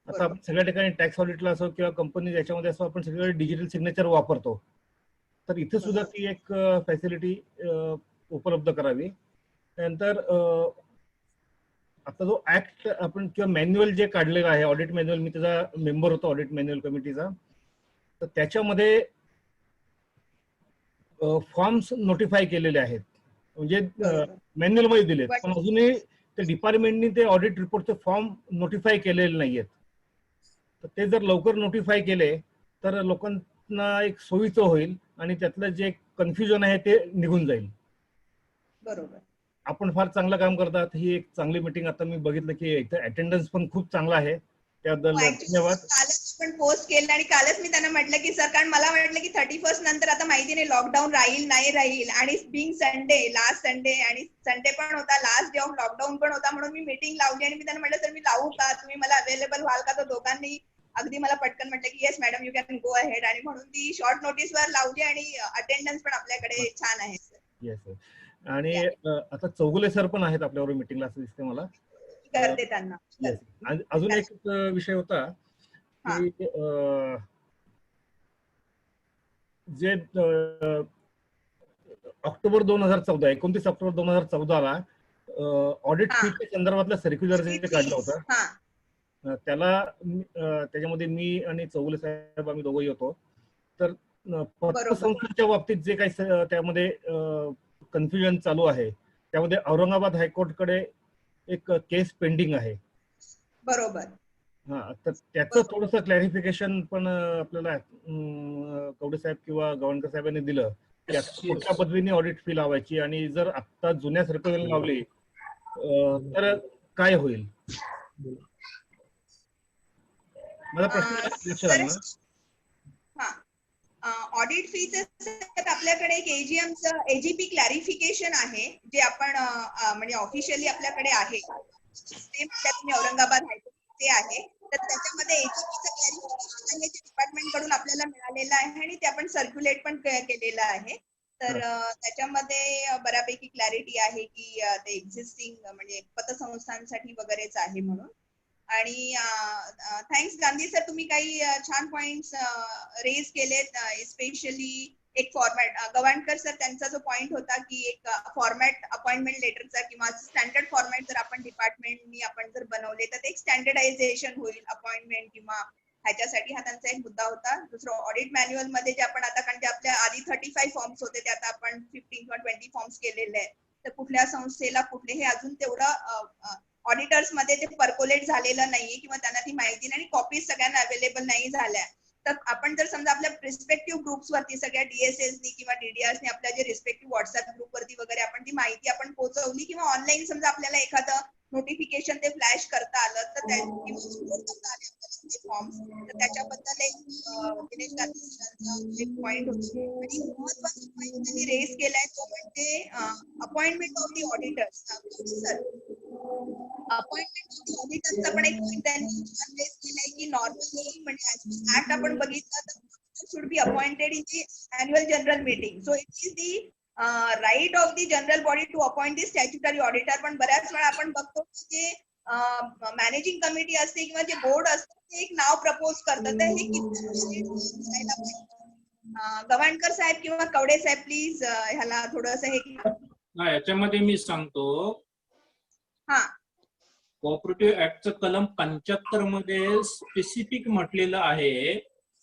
आता आपण सगळ्या ठिकाणी टॅक्स ऑडिटला असो किंवा कंपनी याच्यामध्ये असो आपण सगळे डिजिटल सिग्नेचर वापरतो. तर इथे सुद्धा ती एक फॅसिलिटी उपलब्ध करावी. त्यानंतर आता जो ऍक्ट आपण किंवा मॅन्युअल जे काढलेलं आहे ऑडिट मॅन्युअल, मी त्याचा मेंबर होतो ऑडिट मॅन्युअल कमिटीचा, तर त्याच्यामध्ये फॉर्म्स नोटिफाय केलेले आहेत म्हणजे मॅन्युअल मध्ये दिलेत पण अजूनही ते डिपार्टमेंटनी ते ऑडिट रिपोर्टचे फॉर्म नोटिफाय केलेले नाहीयेत. तर ते जर लवकर नोटिफाय केले तर लोकांना एक सोयीचं होईल आणि त्यातलं जे कन्फ्युजन आहे ते निघून जाईल.
बरोबर.
आपण फार चांगलं काम करतात. ही एक चांगली मीटिंग आता मी बघितलं की इथं अटेंडन्स पण खूप चांगला आहे त्याबद्दल धन्यवाद.
कालच पण पोस्ट केलं आणि कालच मी त्यांना म्हटलं की सर, कारण मला वाटलं की 31st नंतर आता माहिती नाही लॉकडाऊन राहील नाही राहील आणि बिंग संडे लास्ट संडे आणि संडे पण होता, लास्ट डे ऑफ लॉकडाऊन पण होता, म्हणून मी मीटिंग लावली आणि मी त्यांना म्हटलं सर मी लावू का, तुम्ही मला अवेलेबल व्हाल का. तर दोघांनी अगदी मला पटकन म्हटलं की yes madam you can go ahead आणि म्हणून ती शॉर्ट नोटीसवर लावली आणि अटेंडन्स पण आपल्याकडे छान आहे सर.
Yes sir. आणि आता चौगुले सर पण आहेत आपल्यावर मीटिंगला असं दिसते मला.
करते त्यांना.
येस. अजून एक विषय होता की जे ऑक्टोबर 2014 29 ऑक्टोबर 2014 ला ऑडिट फीच्या संदर्भातलं सर्क्युलर जे काढलं होतं त्याच्यामध्ये मी आणि चौगुले साहेब आम्ही दोघंही होतो. तर पतसंस्थेच्या बाबतीत जे काही त्यामध्ये कन्फ्युजन चालू आहे त्यामध्ये औरंगाबाद हायकोर्टकडे एक केस पेंडिंग आहे.
बरोबर.
हा, तर त्याचं थोडंसं क्लॅरिफिकेशन पण आपल्याला कवडे साहेब किंवा गवाणकर साहेबांनी दिलं की कुठल्या पद्धतीने ऑडिट फी लावायची आणि जर आता जुन्या सर्क्युलर लावली तर काय होईल. माझा प्रश्न लक्षात आला ना.
ऑडिट फीचं आपल्याकडे एक AGMचं AGP क्लॅरिफिकेशन आहे जे आपण म्हणजे ऑफिशियली आपल्याकडे आहे ते तुम्ही औरंगाबाद हायकोर्टचे आहे. तर त्याच्यामध्ये AGPचं क्लॅरिफिकेशन आहे जे डिपार्टमेंट कडून आपल्याला मिळालेलं आहे आणि ते आपण सर्क्युलेट पण केलेलं आहे. तर त्याच्यामध्ये बऱ्यापैकी क्लॅरिटी आहे की ते एक्झिस्टिंग म्हणजे पतसंस्थांसाठी वगैरेच आहे म्हणून. आणि थँक्स गांधी सर, तुम्ही काही छान पॉइंट्स रेज केलेत, स्पेशली एक फॉर्मॅट गवाणकर सर त्यांचा जो पॉइंट होता की एक फॉर्मॅट अपॉइंटमेंट लेटरचा किंवा स्टँडर्ड फॉर्मॅट जर आपण डिपार्टमेंटनी आपण जर बनवले तर ते एक स्टँडर्डायझेशन होईल अपॉइंटमेंट किंवा ह्याच्यासाठी. हा त्यांचा एक मुद्दा होता. दुसरं ऑडिट मॅन्युअल मध्ये जे आपण आता, कारण की आपल्या आधी 35 फॉर्म्स होते ते आता आपण 15 किंवा 20 फॉर्म्स केलेले आहेत. तर कुठल्या संस्थेला कुठले हे अजून तेवढं ऑडिटर्स मध्ये ते पर्कोलेट झालेलं नाहीये किंवा त्यांना ती माहिती नाही, कॉपीज सगळ्यांना अवेलेबल नाही झाल्या. तर आपण जर समजा आपल्या रिस्पेक्टिव्ह ग्रुप्स वरती सगळ्या DSSनी किंवा DDRsनी आपल्या जे रिस्पेक्टिव्ह व्हॉट्सअप ग्रुप वरती वगैरे आपण ती माहिती आपण पोहोचवली किंवा ऑनलाईन समजा आपल्याला एखादं नोटिफिकेशन ते फ्लॅश करता आलं तर फॉर्म्स, तर त्याच्याबद्दल एक दिनेश गांधी सरांचा एक पॉइंट होता आणि महत्वाचा पॉइंट त्यांनी रेज केलाय तो म्हणजे appointment of the auditors. Sir appointment of the ऑडिटर्सचा पण एक पॉइंट त्यांनी रेज केलाय की नॉर्मली म्हणजे ऍक्ट आपण बघितलं तर should be appointed in the annual general meeting. So it is the right of the general body to appoint the statutory auditor. पण बऱ्याच वेळा आपण बघतो की जे मॅनेजिंग कमिटी असते किंवा जे बोर्ड असतं ते एक नाव प्रपोज करतात. तर हे किती गवाणकर साहेब किंवा कवडे साहेब प्लीज ह्याला थोडस हे.
याच्यामध्ये मी सांगतो,
हा
कोऑपरेटिव्ह ऍक्टचं कलम 75 मध्ये स्पेसिफिक म्हटलेलं आहे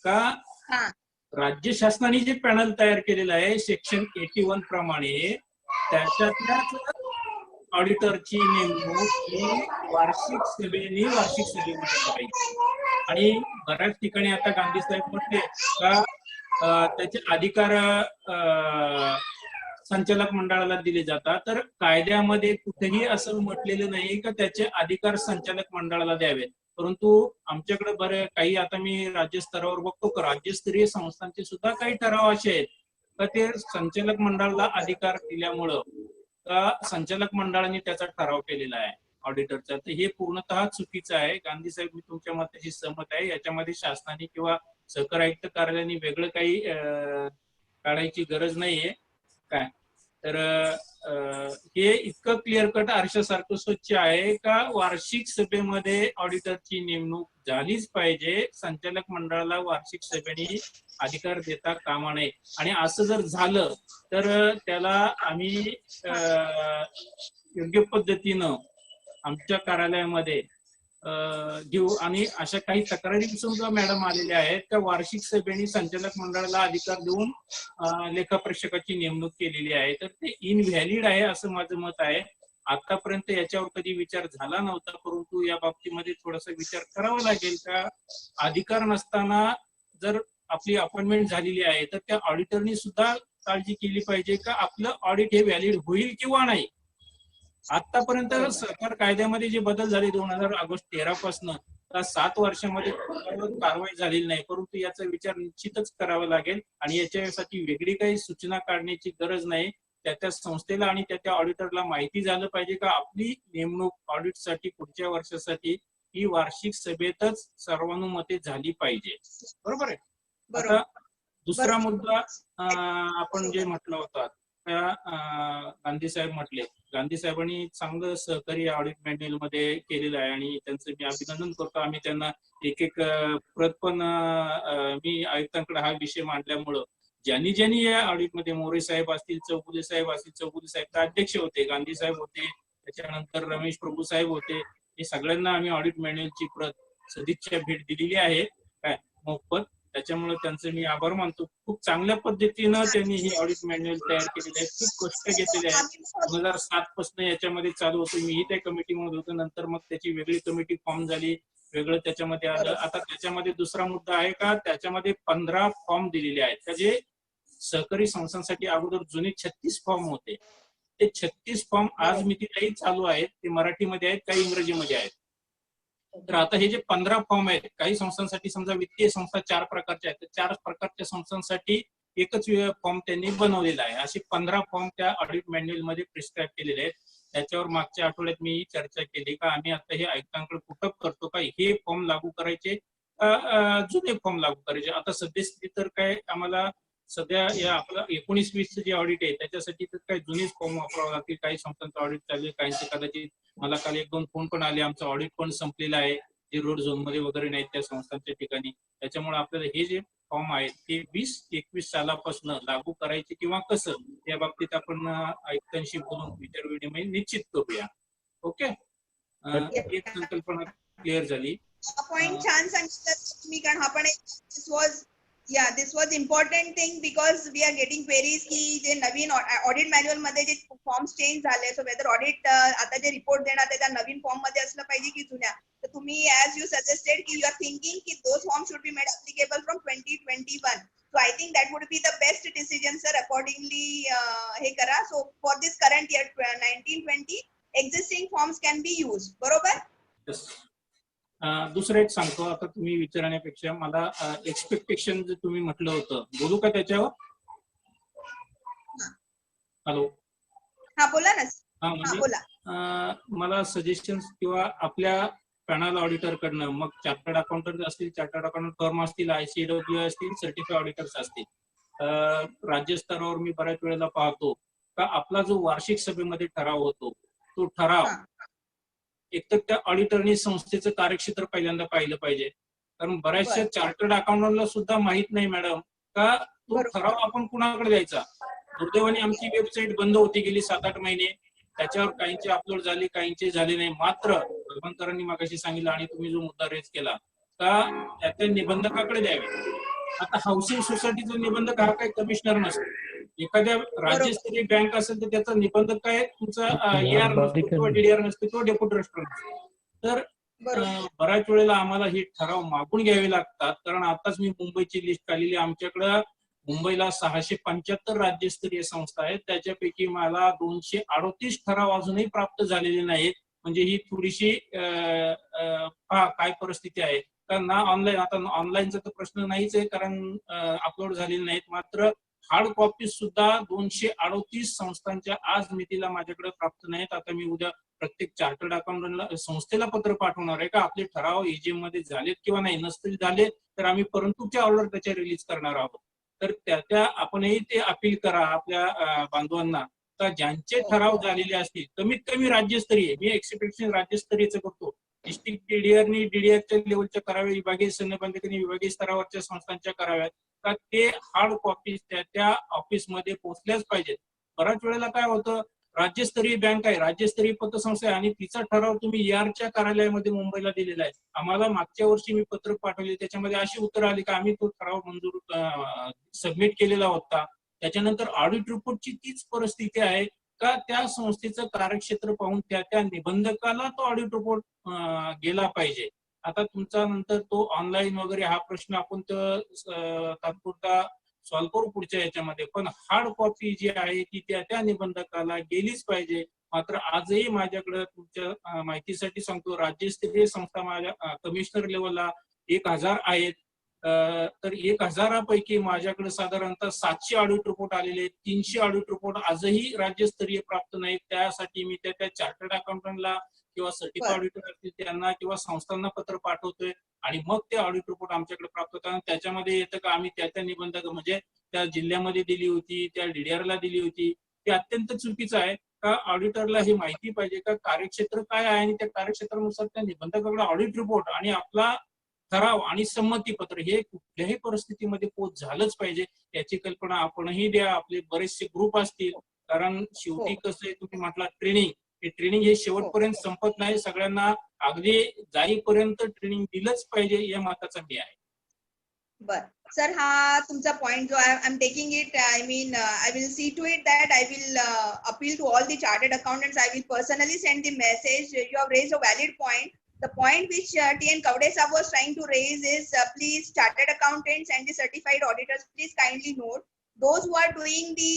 का
हा
राज्य शासनाने जे पॅनल तयार केलेलं आहे सेक्शन 81 प्रमाणे त्याच्यातल्याच ऑडिटरची नेमणूक ही वार्षिक सभेमध्ये करायची. आणि बऱ्याच ठिकाणी आता गांधी साहेब म्हटले का त्याचे अधिकार संचालक मंडळाला दिले जातात. तर कायद्यामध्ये कुठेही असं म्हटलेलं नाही का त्याचे अधिकार संचालक मंडळाला द्यावेत. परंतु आमच्याकडे बरे काही आता मी राज्य स्तरावर बघतो का राज्यस्तरीय संस्थांचे सुद्धा काही ठराव असे आहेत का ते संचालक मंडळाला अधिकार दिल्यामुळं का संचालक मंडळाने त्याचा ठराव केलेला आहे ऑडिटरचा. तर हे पूर्णतः चुकीचं आहे. गांधी साहेब, मी तुमच्या मताशी सहमत आहे. याच्यामध्ये शासनाने किंवा सहकार आयुक्त कार्यालयाने वेगळं काही काढायची गरज नाहीये काय. तर हे इतकं क्लिअर कट आरशासारखं स्वच्छ आहे का वार्षिक सभेमध्ये ऑडिटरची नेमणूक झालीच पाहिजे. संचालक मंडळाला वार्षिक सभेने अधिकार देता कामा नये. आणि असं जर झालं तर त्याला आम्ही योग्य पद्धतीनं आमच्या कार्यालयामध्ये घेऊ. आणि अशा काही तक्रारी सुद्धा मॅडम आलेल्या आहेत का वार्षिक सभेने संचालक मंडळाला अधिकार देऊन लेखापरीक्षकाची नेमणूक केलेली आहे. तर ते इनव्हॅलिड आहे असं माझं मत आहे. आतापर्यंत याच्यावर कधी विचार झाला नव्हता, परंतु या बाबतीमध्ये थोडासा विचार करावा लागेल का अधिकार नसताना जर आपली अपॉइंटमेंट झालेली आहे तर त्या ऑडिटरनी सुद्धा काळजी केली पाहिजे का आपलं ऑडिट हे व्हॅलिड होईल किंवा नाही. आतापर्यंत सरकार कायद्यामध्ये जे बदल झाले 2013 ऑगस्ट पासून 7 वर्षामध्ये कारवाई झालेली नाही. परंतु याचा विचार निश्चितच करावा लागेल आणि याच्यासाठी वेगळी काही सूचना काढण्याची गरज नाही. त्या संस्थेला आणि त्या ऑडिटरला माहिती झालं पाहिजे का आपली नेमणूक ऑडिटसाठी पुढच्या वर्षासाठी ही वार्षिक सभेतच सर्वानुमते झाली पाहिजे. बरोबर आहे. आता दुसरा मुद्दा आपण जे म्हटलं होता गांधी साहेब म्हटले, गांधी साहेबांनी चांगलं सहकार्य ऑडिट मॅन्युअल मध्ये केलेलं आहे आणि त्यांचं मी अभिनंदन करतो. आम्ही त्यांना एक प्रत पण मी आयुक्तांकडे हा विषय मांडल्यामुळं ज्यांनी या ऑडिटमध्ये मोरे साहेब असतील, चौगुले साहेब असतील, चौगुले साहेब अध्यक्ष होते, गांधी साहेब होते, त्याच्यानंतर रमेश प्रभू साहेब होते, हे सगळ्यांना आम्ही ऑडिट मॅन्युअलची प्रत सदिच्छा भेट दिलेली आहे काय मोफत. त्याच्यामुळे त्यांचे मी आभार मानतो. खूप चांगल्या पद्धतीनं त्यांनी ही ऑडिट मॅन्युअल तयार केलेले आहे, खूप कष्ट घेतलेले आहेत. 2007 पासून याच्यामध्ये चालू होतो. मीही त्या कमिटीमध्ये होतो. नंतर मग त्याची वेगळी कमिटी फॉर्म झाली, वेगळं त्याच्यामध्ये आलं. आता त्याच्यामध्ये दुसरा मुद्दा आहे का त्याच्यामध्ये 15 फॉर्म दिलेले आहेत का जे सहकारी संस्थांसाठी अगोदर जुने 36 फॉर्म होते. ते 36 फॉर्म आज मितीलाही चालू आहेत. ते मराठीमध्ये आहेत, काही इंग्रजीमध्ये आहेत. तर आता हे जे 15 फॉर्म आहेत, काही संस्थांसाठी समजा वित्तीय संस्था 4 प्रकारच्या आहेत, तर 4 प्रकारच्या संस्थांसाठी एकच फॉर्म त्यांनी बनवलेला आहे. असे 15 फॉर्म त्या ऑडिट मॅन्युअल मध्ये प्रिस्क्राईब केलेले आहेत. त्याच्यावर मागच्या आठवड्यात मी चर्चा केली का आम्ही आता हे आयुक्तांकडे पुटअप करतो का हे फॉर्म लागू करायचे, जुने फॉर्म लागू करायचे. आता सद्यस्थिती तर काय आम्हाला सध्या या आपलं 19-20 जे ऑडिट आहे त्याच्यासाठी तर काही जुनेच फॉर्म वापरावं लागतील. काही संस्थांचं ऑडिट चालू आहे, काहींचे कदाचित मला काल 1-2 फोन पण आले आमचं ऑडिट पण संपलेलं आहे, जे रोड झोन मध्ये वगैरे नाहीत त्या संस्थांच्या ठिकाणी. त्याच्यामुळे आपल्याला हे जे फॉर्म आहेत ते 2021 सालापासून लागू करायचे किंवा कसं, या बाबतीत आपण आयुक्तांशी बोलून विचारविनिमय निश्चित करूया. ओके, एक संकल्पना क्लिअर झाली.
पॉइंट छान सांगितलं तुम्ही, कारण हा पण this was important thing because we are getting queries की जे नवीन ऑडिट मॅन्युअल मध्ये जे फॉर्म्स चेंज झाले, सो वेदर ऑडिट आता जे रिपोर्ट देणार ते त्या नवीन फॉर्म मध्ये असलं पाहिजे की जुन्या. तर तुम्ही ऍज यू सजेस्टेड की यू आर थिंकिंग की those form should be made applicable from 2021. So I think that would be the best decision, sir. Accordingly, हे करा. So for this current year 1920, existing forms can be used. बरोबर?
Yes. दुसरं एक सांगतो, आता तुम्ही विचारण्यापेक्षा मला एक्सपेक्टेशन जे तुम्ही म्हटलं होतं, बोलू का त्याच्यावर? हॅलो,
हा बोला ना.
हा
हा
म्हणजे
बोला.
मला सजेशन्स किंवा आपल्या पॅनल ऑडिटर कडनं, मग चार्टर्ड अकाउंटंट असतील, चार्टर्ड अकाउंटंट फर्म असतील, ICAW असतील, सर्टिफाईड ऑडिटर्स असतील, राज्य स्तरावर मी बऱ्याच वेळेला पाहतो का आपला जो वार्षिक सभेमध्ये ठराव होतो, तो ठराव एकतर त्या ऑडिटरनी संस्थेचं कार्यक्षेत्र पहिल्यांदा पाहिलं पाहिजे. कारण बऱ्याचशा चार्टर्ड अकाउंटंटला सुद्धा माहित नाही मॅडम का तो ठराव आपण कुणाकडे द्यायचा. दुर्दैवाने आमची वेबसाईट बंद होती गेली 7-8 महिने. त्याच्यावर काहींचे अपलोड झाले, काहींचे झाले नाही. मात्र भगवंतरांनी मागाशी सांगितलं आणि तुम्ही जो मुद्दा रेज केला का त्या निबंधकाकडे द्यावे. आता हाऊसिंग सोसायटीचा निबंधक हा काही कमिशनर नसतो. एखाद्या राज्यस्तरीय बँक असेल तर त्याचा निबंधक काय तुमचा AR नसतो किंवा DDR नसतो किंवा डेप्युटी रजिस्ट्रार नसतो. तर बऱ्याच वेळेला आम्हाला हे ठराव मागून घ्यावे लागतात. कारण आताच मी मुंबईची लिस्ट काढलेली, आमच्याकडं मुंबईला 675 राज्यस्तरीय संस्था आहेत. त्याच्यापैकी मला 238 ठराव अजूनही प्राप्त झालेले नाहीत. म्हणजे ही थोडीशी काय परिस्थिती आहे. कारण ना ऑनलाईन, आता ऑनलाईनचा तर प्रश्न नाहीच आहे कारण अपलोड झालेले नाहीत. मात्र हार्ड कॉपी सुद्धा 238 संस्थांच्या आज मितीला माझ्याकडे प्राप्त नाहीत. आता मी उद्या प्रत्येक चार्टर्ड अकाउंटंटला संस्थेला पत्र पाठवणार आहे का आपले ठराव AGM मध्ये झालेत किंवा नाही. नसतील झाले तर आम्ही परंतुची ऑर्डर त्याच्या रिलीज करणार आहोत. तर त्या आपणही ते अपील करा आपल्या बांधवांना का ज्यांचे ठराव झालेले असतील, कमीत कमी राज्यस्तरीय, मी एक्सपेक्टेशन राज्यस्तरीयचं करतो, डिस्ट्रिक्ट DDRनी DDRच्या लेवलच्या कराव्या, विभागीय संबंधितांनी विभागीय स्तरावरच्या संस्थांच्या कराव्यात का ते हार्ड कॉपीज त्या ऑफिसमध्ये पोहोचल्याच पाहिजेत. बऱ्याच वेळेला काय होतं, राज्यस्तरीय बँक आहे, राज्यस्तरीय पतसंस्था आहे आणि तिचा ठराव तुम्ही ERच्या कार्यालयामध्ये मुंबईला दिलेला आहे. आम्हाला मागच्या वर्षी मी पत्रक पाठवले, त्याच्यामध्ये अशी उत्तर आली का आम्ही तो ठराव मंजूर सबमिट केलेला होता. त्याच्यानंतर ऑडिट रिपोर्टची तीच परिस्थिती आहे का त्या संस्थेचं कार्यक्षेत्र पाहून त्या निबंधकाला तो ऑडिट रिपोर्ट गेला पाहिजे. आता तुमचा नंतर तो ऑनलाईन वगैरे हा प्रश्न आपण तात्पुरता सॉल्व्ह करू पुढच्या याच्यामध्ये, पण हार्ड कॉपी जी आहे ती त्या निबंधकाला गेलीच पाहिजे. मात्र आजही माझ्याकडे तुमच्या माहितीसाठी सांगतो, राज्यस्तरीय संस्था माझ्या कमिशनर लेवलला 1000 आहेत. तर 1000पैकी माझ्याकडे साधारणतः 700 ऑडिट रिपोर्ट आलेले आहेत. 300 ऑडिट रिपोर्ट आजही राज्यस्तरीय प्राप्त नाहीत. त्यासाठी मी त्या चार्टर्ड अकाउंटंटला किंवा सर्टिफाईड ऑडिटर असतील त्यांना किंवा संस्थांना पत्र पाठवतोय आणि मग ते ऑडिट रिपोर्ट आमच्याकडे प्राप्त होतात. त्याच्यामध्ये येतं का आम्ही त्या निबंधक म्हणजे त्या जिल्ह्यामध्ये दिली होती, त्या DDRला दिली होती, ते अत्यंत चुकीचं आहे. का ऑडिटरला ही माहिती पाहिजे का कार्यक्षेत्र काय आहे आणि त्या कार्यक्षेत्रानुसार त्या निबंधकाकडे ऑडिट रिपोर्ट आणि आपला ठराव आणि संमतीपत्र हे कुठल्याही परिस्थितीमध्ये पोच झालंच पाहिजे. याची कल्पना आपणही द्या. आपले बरेचसे ग्रुप असतील, कारण शेवटी कसं आहे, तुम्ही म्हटलं ट्रेनिंग हे शेवटपर्यंत संपत नाही. सगळ्यांना अगदी जाईपर्यंत ट्रेनिंग दिलंच पाहिजे या मताचा मी आहे.
बर सर, हा तुमचा पॉइंट जो आहे, I am taking it. I mean I will see to it that I will appeal to all the chartered accountants. I will personally send the message. You have raised a valid point. The point which TN Kavde Sahab was trying to raise is please chartered accountants and the certified auditors, please kindly note, those who are doing the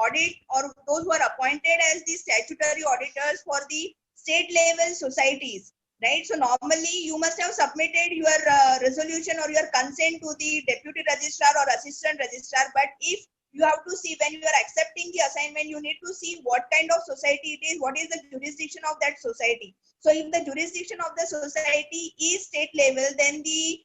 audit or those who are appointed as the statutory auditors for the state level societies, right? So normally you must have submitted your resolution or your consent to the deputy registrar or assistant registrar, but if you have to see when you are accepting the assignment, you need to see what kind of society it is, what is the jurisdiction of that society. So if the jurisdiction of the society is state level, then the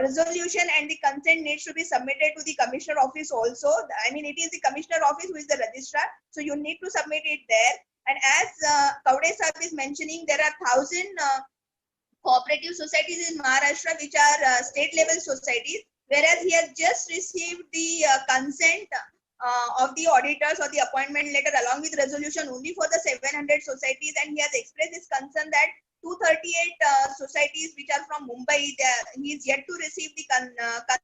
resolution and the consent needs to be submitted to the commissioner office also. I mean, it is the commissioner office who is the registrar, so you need to submit it there. And as Kavde Sahab is mentioning, there are 1000 cooperative societies in Maharashtra which are state level societies. whereas he has just received the consent of the auditors or the appointment letter along with resolution only for the 700 societies, and he has expressed his concern that 238 societies which are from Mumbai, he is yet to receive the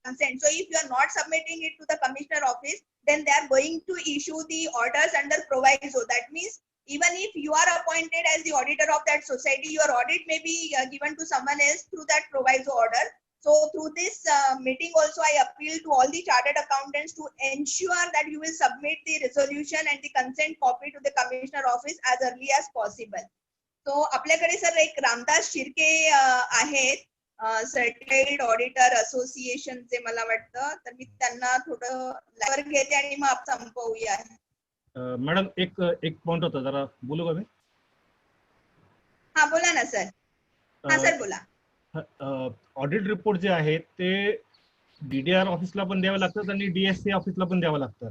consent. So if you are not submitting it to the commissioner office, then they are going to issue the orders under proviso. That means even if you are appointed as the auditor of that society, your audit may be given to someone else through that proviso order. So through this meeting also, I appeal to all the chartered accountants to ensure that you will submit the resolution and the consent copy to the commissioner office as early as possible. So आपल्याकडे sir एक रामदास शिर्के आहेत, certified auditor असोसिएशनचे मला वाटतं, तर मी त्यांना थोडं live घेते आणि मग संपवूया.
मॅडम एक पॉइंट होता, जरा बोलू का मी?
हा बोला ना सर. हा सर बोला.
ऑडिट रिपोर्ट जे आहेत ते डीडीआर ऑफिसला पण द्यावे लागतात आणि डीएससी ऑफिसला पण द्यावे लागतात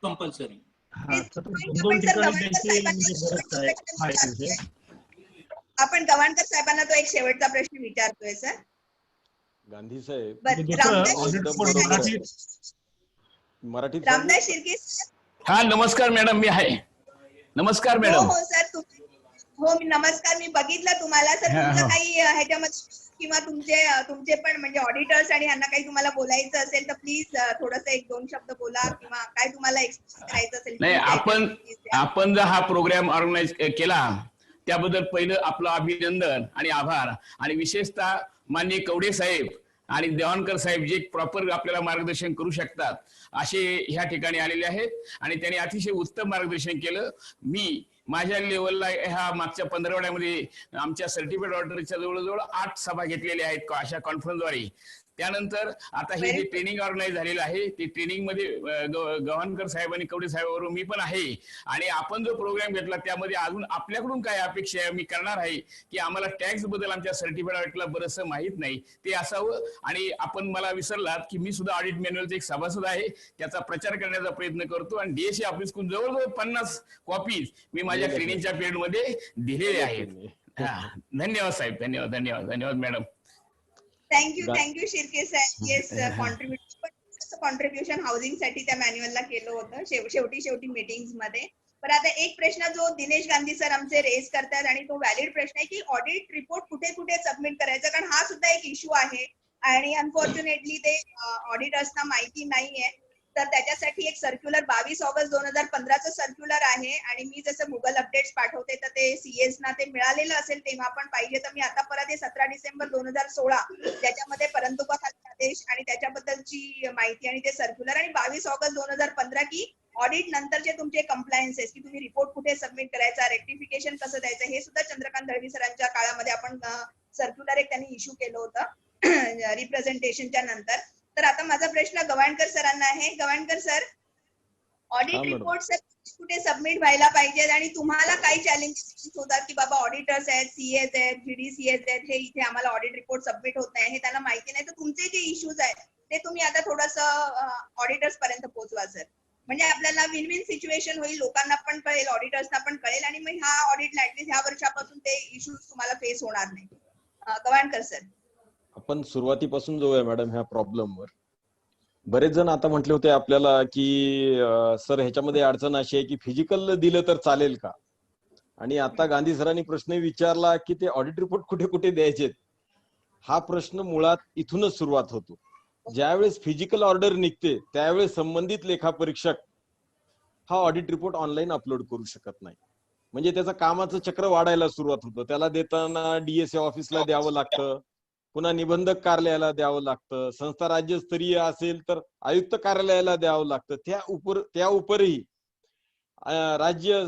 कंपल्सरी.
दोन ठिकाणी द्यायची म्हणजे गरज आहे.
आपण गवाणकर साहेबांना तो एक शेवटचा प्रश्न विचारतोय सर.
गांधी साहेब, मराठीत
रामदास शिर्के.
हा नमस्कार मॅडम, मी आहे. नमस्कार मॅडम.
हो सर, हो मी नमस्कार, मी बघितलं तुम्हाला सर. तुमचं काही ह्याच्यामध्ये किंवा तुमचे पण म्हणजे ऑडिटर्स आणि यांना काही तुम्हाला बोलायचं असेल तर प्लीज थोडंसं एक दोन शब्द बोला, किंवा काय तुम्हाला एक्सप्लेन करायचं असेल.
नाही, आपण जर हा प्रोग्राम ऑर्गनाईज केला त्याबद्दल पहिलं आपलं अभिनंदन आणि आभार. आणि विशेषतः माननीय कवडे साहेब आणि देवाणकर साहेब जे प्रॉपर आपल्याला मार्गदर्शन करू शकतात असे ह्या ठिकाणी आलेले आहेत आणि त्यांनी अतिशय उत्तम मार्गदर्शन केलं. मी माझ्या लेवलला ह्या मागच्या 15 आठवड्यामध्ये आमच्या सर्टिफाईड ऑडिटरच्या जवळजवळ 8 सभा घेतलेल्या आहेत अशा कॉन्फरन्सद्वारे. त्यानंतर आता हे जे ट्रेनिंग ऑर्गनाईज झालेलं आहे ते ट्रेनिंग मध्ये गव्हाणकर साहेब आणि कवडे साहेबांवर मी पण आहे. आणि आपण जो प्रोग्राम घेतला त्यामध्ये अजून आपल्याकडून काय अपेक्षा आहे मी करणार आहे की आम्हाला टॅक्स बद्दल आमच्या सर्टिफाईड ऑडिटला बरंचसं माहित नाही ते असावं. आणि आपण मला विसरलात की मी सुद्धा ऑडिट मॅन्युअलचा एक सभासद आहे, त्याचा प्रचार करण्याचा प्रयत्न करतो आणि डीएससी ऑफिसकडून जवळजवळ 50 कॉपीज मी माझ्या ट्रेनिंगच्या पिरियड मध्ये दिलेले आहेत. धन्यवाद साहेब, धन्यवाद धन्यवाद धन्यवाद मॅडम.
थँक्यू शिर्के साहेब. येस, कॉन्ट्रीब्युशन हाऊसिंग साठी त्या मॅन्युअलला केलं होतं शेवटी मीटिंग्स मध्ये. पण आता एक प्रश्न जो दिनेश गांधी सर आमचे रेज करतात आणि तो व्हॅलिड प्रश्न आहे की ऑडिट रिपोर्ट कुठे कुठे सबमिट करायचा, कारण हा सुद्धा एक इश्यू आहे आणि अनफॉर्च्युनेटली ते ऑडिटर्सना माहिती नाहीये. तर त्याच्यासाठी एक सर्क्युलर 22 ऑगस्ट 2015चं सर्क्युलर आहे आणि मी जसं गुगल अपडेट्स पाठवते तर ते सीएस ना ते मिळालेलं असेल तेव्हा पण पाहिजे तर मी आता परत 17 डिसेंबर 2016 त्याच्यामध्ये परंतुकाखाली आदेश आणि त्याच्याबद्दलची माहिती आणि ते सर्क्युलर आणि 22 ऑगस्ट 2015 की ऑडिट नंतरचे तुमचे कंप्लायन्सेस की तुम्ही रिपोर्ट कुठे सबमिट करायचा, रेक्टिफिकेशन कसं द्यायचं, हे सुद्धा चंद्रकांत दळवी सरांच्या काळामध्ये आपण सर्क्युलर एक त्यांनी इश्यू केलं होतं रिप्रेझेंटेशनच्या नंतर. तर आता माझा प्रश्न गवाणकर सरांना आहे. गवाणकर सर, ऑडिट रिपोर्ट कुठे सबमिट व्हायला पाहिजेत आणि तुम्हाला काही चॅलेंजेस होतात की बाबा ऑडिटर्स आहेत, सीएस आहेत, जीडीसीएस आहेत, हे इथे आम्हाला ऑडिट रिपोर्ट सबमिट होत नाही, हे त्यांना माहिती नाही, तर तुमचे जे इश्यूज आहेत ते तुम्ही आता थोडंसं ऑडिटर्स पर्यंत पोहोचवा सर. म्हणजे आपल्याला विन विन सिच्युएशन होईल, लोकांना पण कळेल, ऑडिटर्सना पण कळेल आणि मग ह्या ऑडिटला ऍटलीस्ट ह्या वर्षापासून ते इश्यूज तुम्हाला फेस होणार नाही. गवाणकर सर,
आपण सुरुवातीपासून जाऊया मॅडम ह्या प्रॉब्लेमवर. बरेच जण आता म्हटले होते आपल्याला की सर ह्याच्यामध्ये अडचण अशी आहे की फिजिकल दिलं तर चालेल का, आणि आता गांधी सरांनी प्रश्न विचारला की ते ऑडिट रिपोर्ट कुठे कुठे द्यायचे. हा प्रश्न मुळात इथूनच सुरुवात होतो. ज्यावेळेस फिजिकल ऑर्डर निघते त्यावेळेस संबंधित लेखापरीक्षक हा ऑडिट रिपोर्ट ऑनलाईन अपलोड करू शकत नाही. म्हणजे त्याचं कामाचं चक्र वाढायला सुरुवात होतं. त्याला देताना डीएससी ऑफिसला द्यावं लागतं, पुन्हा निबंधक कार्यालयाला द्यावं लागतं, संस्था राज्यस्तरीय असेल तर आयुक्त कार्यालयाला द्यावं लागतं, त्या उपरही राज्य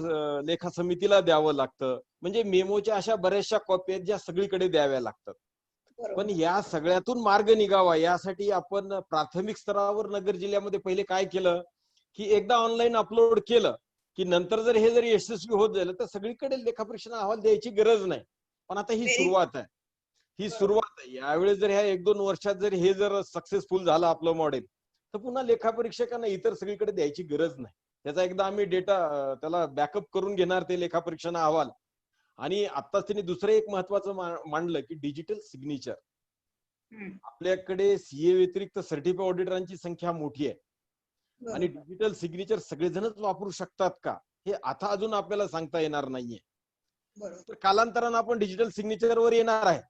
लेखा समितीला द्यावं लागतं. म्हणजे मेमोच्या अशा बऱ्याचशा कॉपी आहेत ज्या सगळीकडे द्याव्या लागतात. पण या सगळ्यातून मार्ग निघावा यासाठी आपण प्राथमिक स्तरावर नगर जिल्ह्यामध्ये पहिले काय केलं की एकदा ऑनलाईन अपलोड केलं की नंतर जर हे जर यशस्वी होत झालं तर सगळीकडे लेखापरीक्षण अहवाल द्यायची गरज नाही. पण आता ही सुरुवात आहे, ही सुरुवात आहे. यावेळेस जर ह्या 1-2 वर्षात जर हे जर सक्सेसफुल झालं आपलं मॉडेल तर पुन्हा लेखापरीक्षकांना इतर सगळीकडे द्यायची गरज नाही. त्याचा एकदा आम्ही डेटा त्याला बॅकअप करून घेणार ते लेखापरीक्षण अहवाल. आणि आताच त्यांनी दुसरं एक महत्वाचं मांडलं की डिजिटल सिग्नेचर.
हम्म.
आपल्याकडे सीए व्यतिरिक्त सर्टिफाईड ऑडिटरांची संख्या मोठी आहे आणि
बरोबर.
डिजिटल सिग्नेचर सगळेजणच वापरू शकतात का हे आता अजून आपल्याला सांगता येणार नाहीये.
बरोबर.
तर कालांतरानं आपण डिजिटल सिग्नेचरवर येणार आहे.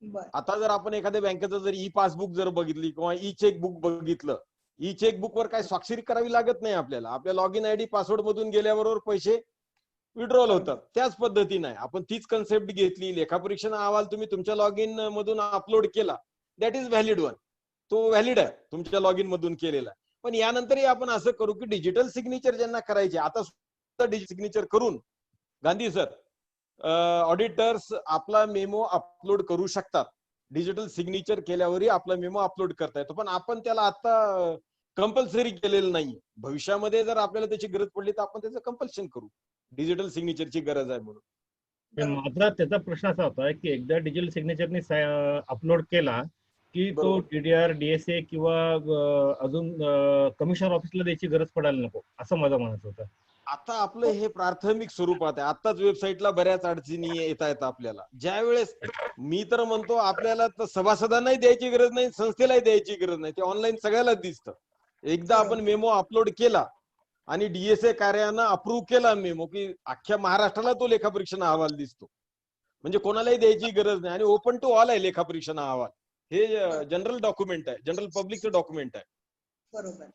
बर.
आता जर आपण एखाद्या बँकेचं जर ई पासबुक जर बघितली किंवा ई चेकबुक बघितलं, ई चेकबुक वर काय स्वाक्षरी करावी लागत नाही आपल्याला. आपल्या लॉग इन आयडी पासवर्ड मधून गेल्याबरोबर पैसे विड्रॉल होतात. त्याच पद्धतीने आपण तीच कन्सेप्ट घेतली. लेखापरीक्षण अहवाल तुम्ही तुमच्या लॉग इन मधून अपलोड केला, दॅट इज व्हॅलिड वन. तो व्हॅलिड आहे तुमच्या लॉग इन मधून केलेला. पण यानंतरही आपण असं करू की डिजिटल सिग्नेचर ज्यांना करायचे आता सुद्धा डिजिटल सिग्नेचर करून गांधी सर ऑडिटर्स आपला मेमो अपलोड करू शकतात. डिजिटल सिग्नेचर केल्यावरही आपला मेमो अपलोड करता येतो. पण आपण त्याला आता कंपल्सरी केलेलं नाही. भविष्यामध्ये जर आपल्याला त्याची गरज पडली तर आपण त्याचं कंपल्शन करू. डिजिटल सिग्नेचरची गरज आहे म्हणून.
माझा त्याचा प्रश्न असा होता की एकदा डिजिटल सिग्नेचरने अपलोड केला की तो
बरोबर.
DDR, DSA किंवा अजून कमिशनर ऑफिसला द्यायची गरज पडायला नको, असं माझं म्हणत होतं.
आता आपलं हे प्राथमिक स्वरूपात आहे. आताच वेबसाईटला बऱ्याच अडचणी येत आहेत आपल्याला. ज्या वेळेस मी तर म्हणतो आपल्याला तर सभासदांनाही द्यायची गरज नाही, संस्थेलाही द्यायची गरज नाही. ते ऑनलाईन सगळ्यालाच दिसतं. एकदा आपण मेमो अपलोड केला आणि DSA कार्यानं अप्रूव्ह केला मेमो की अख्ख्या महाराष्ट्राला तो लेखापरीक्षण अहवाल दिसतो. म्हणजे कोणालाही द्यायची गरज नाही आणि ओपन टू ऑल आहे लेखापरीक्षण अहवाल. हे जनरल डॉक्युमेंट आहे, जनरल पब्लिकचं डॉक्युमेंट आहे.
बरोबर.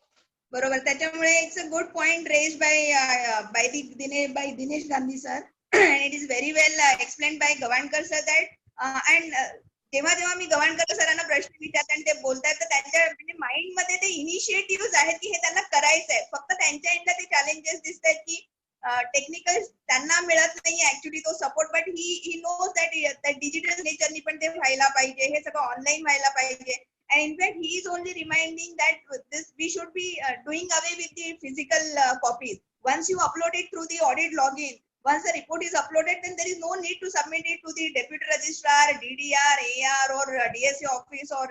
बरोबर. त्याच्यामुळे it's a good point raise by Dinesh Gandhi sir. and it is very well explained by Gawankar sir that and जेव्हा मी गवाणकर सरांना प्रश्न विचारते आणि ते बोलतायत तर त्यांच्या म्हणजे माइंड मध्ये ते इनिशिएटिव्ह आहेत की हे त्यांना करायचं आहे. फक्त त्यांच्या एंडला ते चॅलेंजेस दिसत आहेत की टेक्निकल त्यांना मिळत नाही ऍक्च्युली तो support. But he knows that digital नेचरनी पण ते व्हायला पाहिजे, हे सगळं ऑनलाईन व्हायला पाहिजे. And in fact, he is only reminding that we should be doing away with the physical copies. Once you upload it through the audit login, once the report is uploaded, then there is no need to submit it to the deputy registrar, DDR, AR, or DSA office or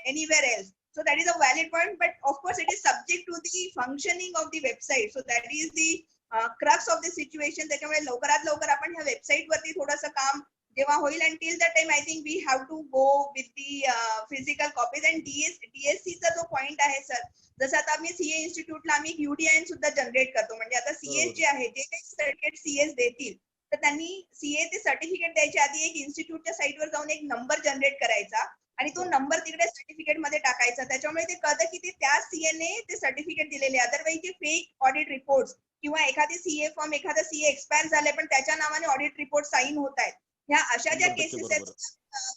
anywhere else. So that is a valid point. But of course, it is subject to the functioning of the website. So that is the crux of the situation. त्याच्यामुळे लवकरात लवकर आपण ह्या website वरती थोडंसं काम जेव्हा होईल. And till the time I think we have to go with the physical copies. And DSC चा जो पॉइंट आहे सर, जसं आता आम्ही CA इन्स्टिट्यूटला आम्ही UDIN सुद्धा जनरेट करतो. म्हणजे आता CS जे आहे, जे काही सर्टिफिकेट CS देतील तर त्यांनी CA ते सर्टिफिकेट द्यायच्या आधी एक इन्स्टिट्यूटच्या साईटवर जाऊन एक नंबर जनरेट करायचा आणि तो नंबर तिकडे सर्टिफिकेट मध्ये टाकायचा. त्याच्यामुळे ते कळतं की ते त्या CA ने ते सर्टिफिकेट दिलेले. अदरवाईज जे फेक ऑडिट रिपोर्ट्स किंवा एखादी CA फॉर्म, एखादा CA एक्सपायर झाले पण त्याच्या नावाने ऑडिट रिपोर्ट साईन होत आहेत, ह्या अशा ज्या केसेस आहेत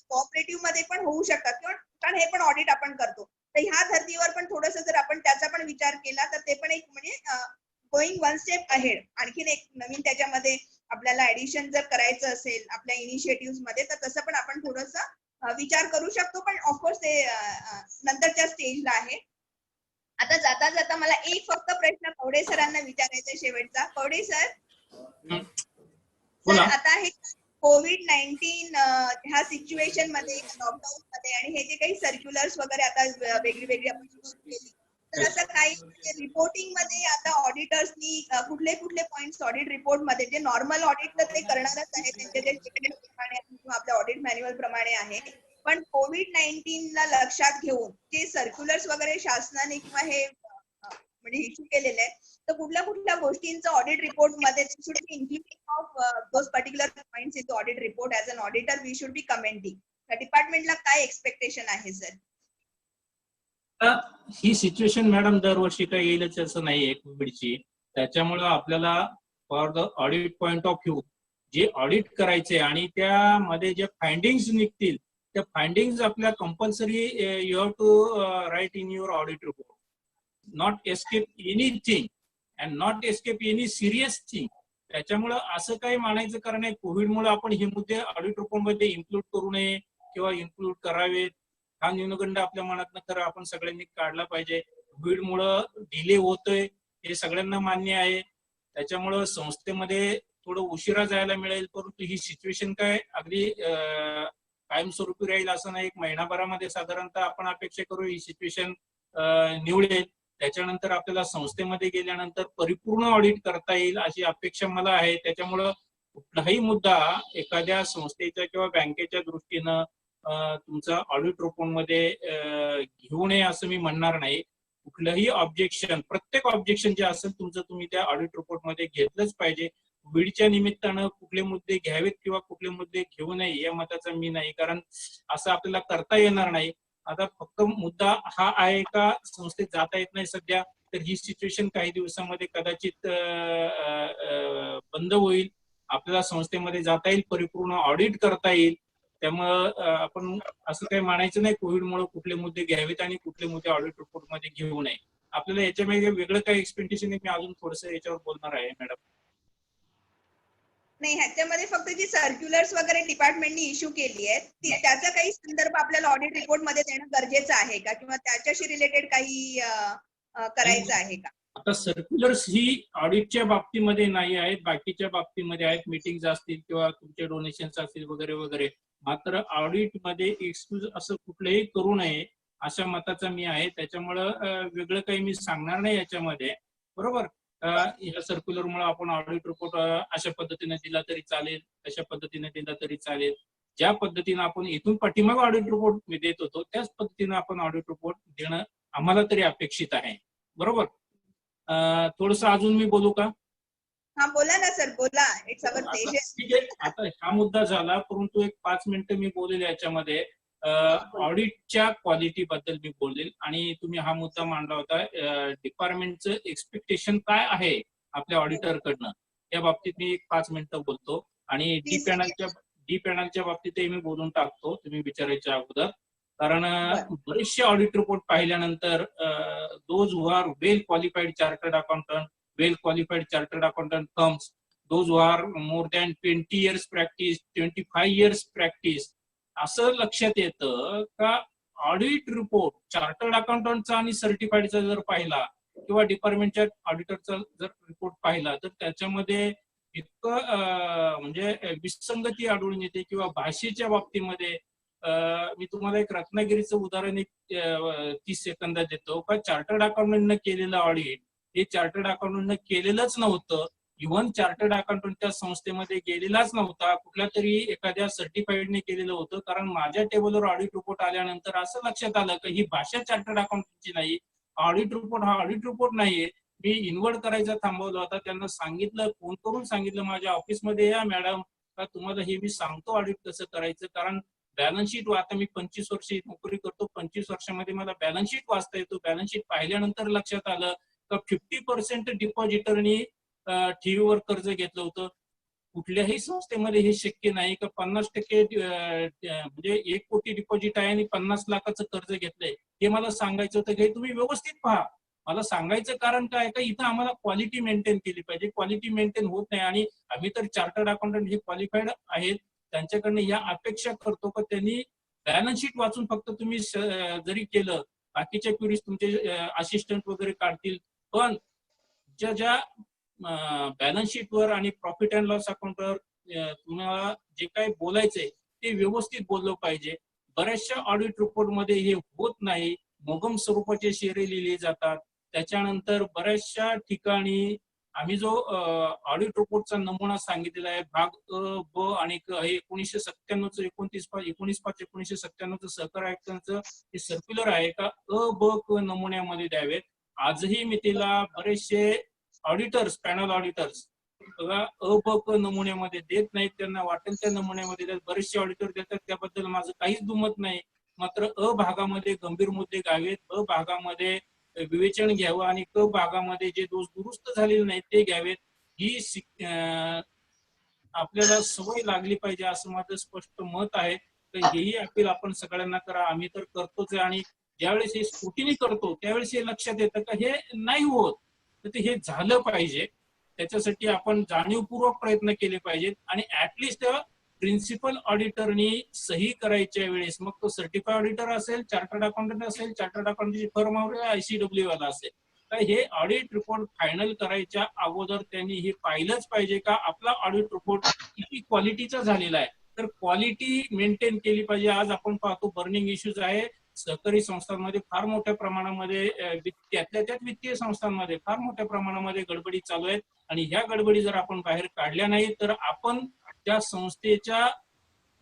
कोऑपरेटिव्ह मध्ये पण होऊ शकतात. किंवा कारण हे पण ऑडिट आपण करतो. तर ह्या धर्तीवर पण थोडंसं जर आपण त्याचा पण विचार केला तर ते पण एक म्हणजे गोइंग वन स्टेप अहेड. आणखीन एक नवीन त्याच्यामध्ये आपल्याला ऍडिशन जर करायचं असेल आपल्या इनिशिएटिव्ह मध्ये तर तसं पण आपण थोडंसं विचार करू शकतो. पण ऑफकोर्स ते नंतरच्या स्टेजला आहे. आता जाता जाता मला एक फक्त प्रश्न कवडे सरांना विचारायचा आहे शेवटचा. कवडे सर, आता हे COVID-19 ह्या सिच्युएशन मध्ये, लॉकडाऊन मध्ये आणि हे जे काही सर्क्युलर्स वगैरे आता वेगळी आपण केली, तर असं काही रिपोर्टिंग मध्ये आता ऑडिटर्सनी कुठले पॉइंट्स ऑडिट रिपोर्ट मध्ये जे नॉर्मल ऑडिट तर ते करणारच आहे त्यांच्या जे प्रमाणे किंवा आपल्या ऑडिट मॅन्युअल प्रमाणे आहे, पण COVID-19 ला लक्षात घेऊन जे सर्क्युलर्स वगैरे शासनाने किंवा हे म्हणजे इश्यू केलेले आहे, तर कुठल्या गोष्टींचं ऑडिट रिपोर्ट मध्ये should be including of those particular points in the audit report as an auditor we should be commenting. त्या डिपार्टमेंटला काय एक्सपेक्टेशन आहे सर?
ही सिच्युएशन मॅडम दरवर्षी काही येईलच असं नाहीये कोविडची. त्याच्यामुळे आपल्याला for the audit point of view जे ऑडिट करायचे आणि त्यामध्ये जे फाइंडिंग्स निघतील त्या फाइंडिंग्स आपल्या compulsory you have to write in your audit report. Not escape anything and not escape any serious thing. त्याच्यामुळं असं काही मानायचं कारण आहे कोविडमुळे आपण हे मुद्दे ऑडिट रिपोर्ट मध्ये इन्क्लूड करू नये किंवा इन्क्लूड करावेत हा न्यूनगंड आपल्या मनातनं खरं आपण सगळ्यांनी काढला पाहिजे. कोविडमुळं डिले होतोय हे सगळ्यांना मान्य आहे. त्याच्यामुळं संस्थेमध्ये थोडं उशिरा जायला मिळेल, परंतु ही सिच्युएशन काय अगदी कायमस्वरूपी राहील असं नाही. एक महिनाभरामध्ये साधारणतः आपण अपेक्षा करू ही सिच्युएशन निवडेल. त्याच्यानंतर आपल्याला संस्थेमध्ये गेल्यानंतर परिपूर्ण ऑडिट करता येईल अशी अपेक्षा मला आहे. त्याच्यामुळं कुठलाही मुद्दा एखाद्या संस्थेच्या किंवा बँकेच्या दृष्टीनं तुमचा ऑडिट रिपोर्ट मध्ये घेऊ नये असं मी म्हणणार नाही. कुठलंही ऑब्जेक्शन, प्रत्येक ऑब्जेक्शन जे असेल तुमचं तुम्ही त्या ऑडिट रिपोर्ट मध्ये घेतलंच पाहिजे. बीडच्या निमित्तानं कुठले मुद्दे घ्यावेत किंवा कुठले मुद्दे घेऊ नये या मताचा मी नाही, कारण असं आपल्याला करता येणार नाही. आता फक्त मुद्दा हा आहे का संस्थेत जाता येत नाही सध्या, तर ही सिच्युएशन काही दिवसामध्ये कदाचित बंद होईल. आपल्याला संस्थेमध्ये जाता येईल, परिपूर्ण ऑडिट करता येईल. त्यामुळं आपण असं काही मानायचं नाही कोविडमुळे कुठले मुद्दे घ्यावेत आणि कुठले मुद्दे ऑडिट रिपोर्ट मध्ये घेऊ नये. आपल्याला याच्यामध्ये वेगळं काही एक्सपेक्टेशन आहे, मी अजून थोडंसं याच्यावर बोलणार आहे मॅडम.
नाही, ह्याच्यामध्ये फक्त जी सर्क्युलर्स वगैरे डिपार्टमेंटनी इश्यू केली आहेत त्याचा काही संदर्भ आपल्याला ऑडिट रिपोर्ट मध्ये देणं गरजेचं आहे का, किंवा त्याच्याशी रिलेटेड काही करायचं आहे का?
आता सर्क्युलर्स ही ऑडिटच्या बाबतीमध्ये नाही आहेत, बाकीच्या बाबतीमध्ये आहेत, मीटिंग्स असतील किंवा तुमचे डोनेशन्स असतील वगैरे वगैरे. मात्र ऑडिट मध्ये एक्सक्यूज असं कुठलंही करू नये अशा मताचा मी आहे. त्याच्यामुळं वेगळं काही मी सांगणार नाही याच्यामध्ये, बरोबर. या सर्क्युलरमुळे आपण ऑडिट रिपोर्ट अशा पद्धतीने दिला तरी चालेल, तशा पद्धतीने दिला तरी चालेल. ज्या पद्धतीने आपण इथून पाठीमागे ऑडिट रिपोर्ट देत होतो त्याच पद्धतीने आपण ऑडिट रिपोर्ट देणं आम्हाला तरी अपेक्षित आहे, बरोबर. थोडस अजून मी बोलू का?
हा बोला ना सर, बोला. It's our pleasure.
ठीक आहे, आता हा मुद्दा झाला, परंतु एक 5 मिनिटं मी बोलेल याच्यामध्ये. ऑडिटच्या क्वालिटी बद्दल मी बोलेल आणि तुम्ही हा मुद्दा मांडला होता, डिपार्टमेंटचं एक्सपेक्टेशन काय आहे आपल्या ऑडिटर कडनं, या बाबतीत मी एक 5 मिनिटं बोलतो. आणि डी पॅनलच्या बाबतीतही मी बोलून टाकतो तुम्ही विचारायच्या अगोदर. कारण बरेचसे ऑडिट रिपोर्ट पाहिल्यानंतर those who are well qualified chartered accountant, well qualified chartered accountant firms, those who are more than 20 years practice, 25 years practice, असं लक्षात येतं का ऑडिट रिपोर्ट चार्टर्ड अकाउंटंटचा आणि सर्टिफाईडचा जर पाहिला किंवा डिपार्टमेंटच्या ऑडिटरचा जर रिपोर्ट पाहिला तर त्याच्यामध्ये इतकं म्हणजे विसंगती आढळून येते. किंवा भाषेच्या बाबतीमध्ये मी तुम्हाला एक रत्नागिरीचं उदाहरण एक 30 सेकंदात देतो का चार्टर्ड अकाउंटंटनं केलेलं ऑडिट हे चार्टर्ड अकाउंटंटनं केलेलंच नव्हतं. इव्हन चार्टर्ड अकाउंटंट त्या संस्थेमध्ये गेलेलाच नव्हता, कुठल्या तरी एखाद्या सर्टिफाईडने केलेलं होतं. कारण माझ्या टेबलवर ऑडिट रिपोर्ट आल्यानंतर असं लक्षात आलं की ही भाषा चार्टर्ड अकाउंटंटची नाही, ऑडिट रिपोर्ट हा ऑडिट रिपोर्ट नाहीये. मी इन्व्हर्ट करायचा थांबवला होता, त्यांना सांगितलं, फोन करून सांगितलं माझ्या ऑफिसमध्ये या मॅडम, का तुम्हाला हे मी सांगतो ऑडिट कसं करायचं. कारण बॅलन्स शीट, आता मी 25 वर्ष नोकरी करतो, 25 वर्षामध्ये मला बॅलन्स शीट वाचता येतो. बॅलन्स शीट पाहिल्यानंतर लक्षात आलं का 50% डिपॉझिटरनी ठेवीवर कर्ज घेतलं होतं. कुठल्याही संस्थेमध्ये हे शक्य नाही का 50% म्हणजे 1 कोटी डिपॉझिट आहे आणि 50 लाखाचं कर्ज घेतलंय. हे मला सांगायचं होतं की तुम्ही व्यवस्थित पहा. मला सांगायचं कारण काय का इथं आम्हाला क्वालिटी मेंटेन केली पाहिजे, क्वालिटी मेंटेन होत नाही. आणि आम्ही तर चार्टर्ड अकाउंटंट हे क्वालिफाईड आहेत, त्यांच्याकडनं या अपेक्षा करतो की त्यांनी बॅलन्स शीट वाचून फक्त तुम्ही जरी केलं, बाकीच्या क्वेरीज तुमचे असिस्टंट वगैरे काढतील, पण ज्या बॅलन्स शीटवर आणि प्रॉफिट अँड लॉस अकाउंटवर तुम्हाला जे काही बोलायचंय ते व्यवस्थित बोललं पाहिजे. बऱ्याचशा ऑडिट रिपोर्ट मध्ये हे होत नाही, मोगम स्वरूपाचे शेरे लिहिले जातात. त्याच्यानंतर बऱ्याचशा ठिकाणी आम्ही जो ऑडिट रिपोर्टचा नमुना सांगितलेला आहे भाग अ, ब आणि क, हे 1997चं 19/5/1997चं सहकार आयुक्तांचं हे सर्क्युलर आहे का अ, ब, क नमुन्यामध्ये द्यावेत. आजही मी तिला बरेचसे ऑडिटर्स, पॅनल ऑडिटर्स बघा अ, ब, क नमुन्यामध्ये देत नाहीत, त्यांना वाटेल त्या नमुन्यामध्ये देतात. बरेचसे ऑडिटर देतात, त्याबद्दल माझं काहीच दुमत नाही. मात्र अ भागामध्ये गंभीर मुद्दे घ्यावेत, अ भागामध्ये विवेचन घ्यावं आणि क भागामध्ये जे दोष दुरुस्त झालेले नाहीत ते घ्यावेत. ही आपल्याला सवय लागली पाहिजे असं माझं स्पष्ट मत आहे. तर हेही अपील आपण सगळ्यांना करा, आम्ही तर करतोच आहे. आणि ज्यावेळेस हे स्क्रुटिनी करतो त्यावेळेस हे लक्षात येतं का हे नाही होत, तर हे झालं पाहिजे. त्याच्यासाठी आपण जाणीवपूर्वक प्रयत्न केले पाहिजेत. आणि ऍटलिस्ट प्रिन्सिपल ऑडिटरनी सही करायच्या वेळेस, मग तो सर्टिफाईड ऑडिटर असेल, चार्टर्ड अकाउंटंट असेल, चार्टर्ड अकाउंटंटची फर्म ICW वाला असेल, तर हे ऑडिट रिपोर्ट फायनल करायच्या अगोदर त्यांनी हे पाहिलंच पाहिजे का आपला ऑडिट रिपोर्ट किती क्वालिटीचा झालेला आहे. तर क्वालिटी मेंटेन केली पाहिजे. आज आपण पाहतो बर्निंग इश्यूज आहे सहकारी संस्थांमध्ये फार मोठ्या प्रमाणामध्ये, त्यातल्या त्यात वित्तीय संस्थांमध्ये फार मोठ्या प्रमाणामध्ये गडबडी चालू आहेत. आणि ह्या गडबडी जर आपण बाहेर काढल्या नाही तर आपण त्या संस्थेच्या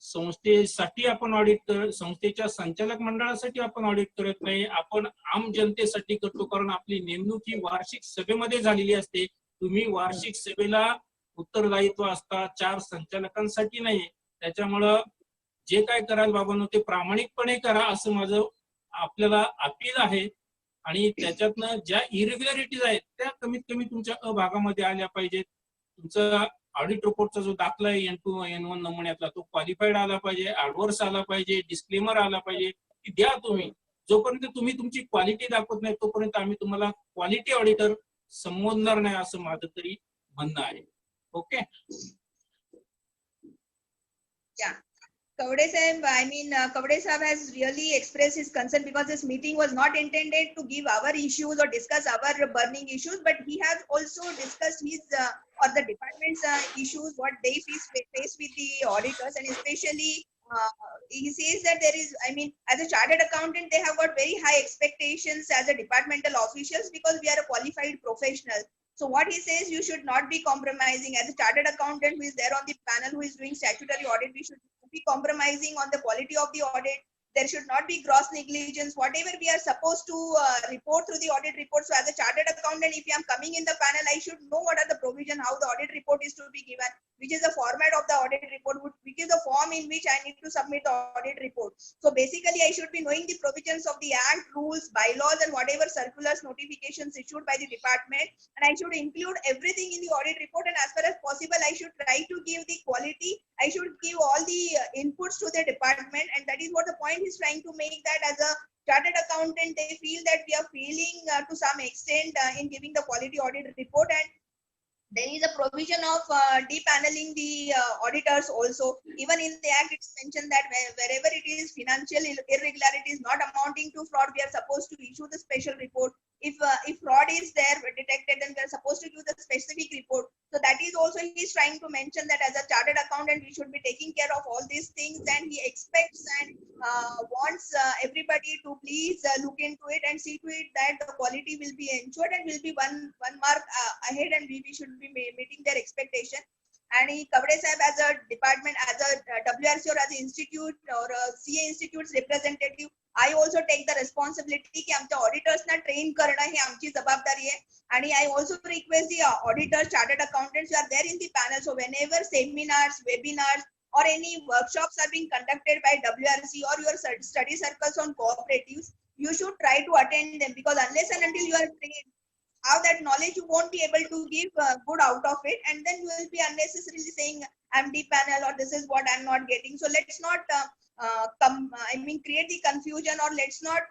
संस्थेसाठी आपण ऑडिट संस्थेच्या संचालक मंडळासाठी आपण ऑडिट करत नाही, आपण आम जनतेसाठी करतो. कारण आपली नेमणूक ही वार्षिक सभेमध्ये झालेली असते. तुम्ही वार्षिक सभेला उत्तरदायित्व असता 4 संचालकांसाठी नाही. त्याच्यामुळं जे काय कराल बाबांनो ते प्रामाणिकपणे करा असं माझं आपल्याला अपील आहे. आणि त्याच्यातनं ज्या इरेग्युलरिटीज आहेत त्या कमीत कमी तुमच्या भागामध्ये आल्या पाहिजेत. तुमचा ऑडिट रिपोर्टचा जो दाखला आहे N2 N1 नमुन्यातला तो क्वालिफाईड आला पाहिजे, ऍडव्हर्स आला पाहिजे, डिस्क्लेमर आला पाहिजे. ती द्या तुम्ही. जोपर्यंत तुम्ही तुमची क्वालिटी दाखवत नाही तोपर्यंत आम्ही तुम्हाला क्वालिटी ऑडिटर संबोधणार नाही असं माझं तरी म्हणणं आहे. Okay.
Kavade Sahib, I mean, Kavade Sahib has really expressed his concern because this meeting was not intended to give our issues or discuss our burning issues, but he has also discussed his or the department's issues, what they face with the auditors, and especially he says that there is, I mean, as a chartered accountant, they have got very high expectations as a departmental officials because we are a qualified professional. So what he says, you should not be compromising. As a chartered accountant who is there on the panel who is doing statutory audit, we should be compromising on the quality of the audit. There should not be gross negligence. Whatever we are supposed to report through the audit report. So as a chartered accountant, if I am coming in the panel, I should know what are the provision, how the audit report is to be given, which is the format of the audit report, which is the form in which I need to submit the audit report. So basically, I should be knowing the provisions of the act, rules, bylaws, and whatever circulars, notifications issued by the department. And I should include everything in the audit report. And as far as possible, I should try to give the quality. I should give all the inputs to the department. And that is what the point is trying to make, that as a chartered accountant, they feel that we are failing to some extent in giving the quality audit report. And there is a provision of depaneling the auditors also. Even in the act, it's mentioned that wherever it is financial irregularities not amounting to fraud, we are supposed to issue the special report. If fraud is there detected, then we are supposed to give the specific report. So that is also he is trying to mention that as a chartered accountant, we should be taking care of all these things, and he expects and wants everybody to please look into it and see to it that the quality will be ensured and will be one mark ahead, and we should be meeting their expectation. And Kavade Sahib, as a department, as a WRC or as an institute or a CA institute's representative, I also take the responsibility की आमच्या ऑडिटर्सना train करणं ही आमची जबाबदारी आहे. आणि I also request the auditors, chartered accountants who are there in the panel. So whenever seminars, webinars, or any workshops are being conducted by WRC or your study circles on cooperatives, you should try to attend them, because unless and until you are trained, have that knowledge, you won't be able to give good out of it, and then you will be unnecessarily saying I'm depanel or this is what I'm not getting. So let's not create the confusion, or let's not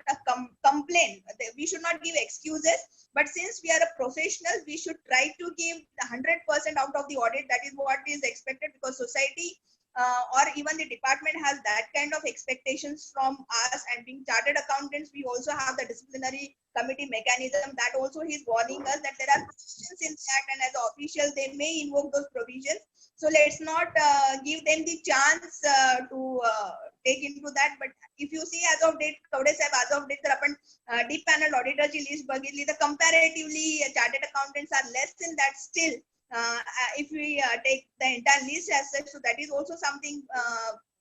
complain. We should not give excuses, but since we are a professional, we should try to give 100% out of the audit. That is what is expected, because society or even the department has that kind of expectations from us. And being chartered accountants, we also have the disciplinary committee mechanism. That also he is warning us that there are provisions in that, and as an official, they may invoke those provisions. So let's not give them the chance to take into that. But if you see as of date, Kavade Sahib, as of date, आपण deep panel auditorची list बघितली, the comparatively chartered accountants are less in that still. If we take the entire list as such, so that is also something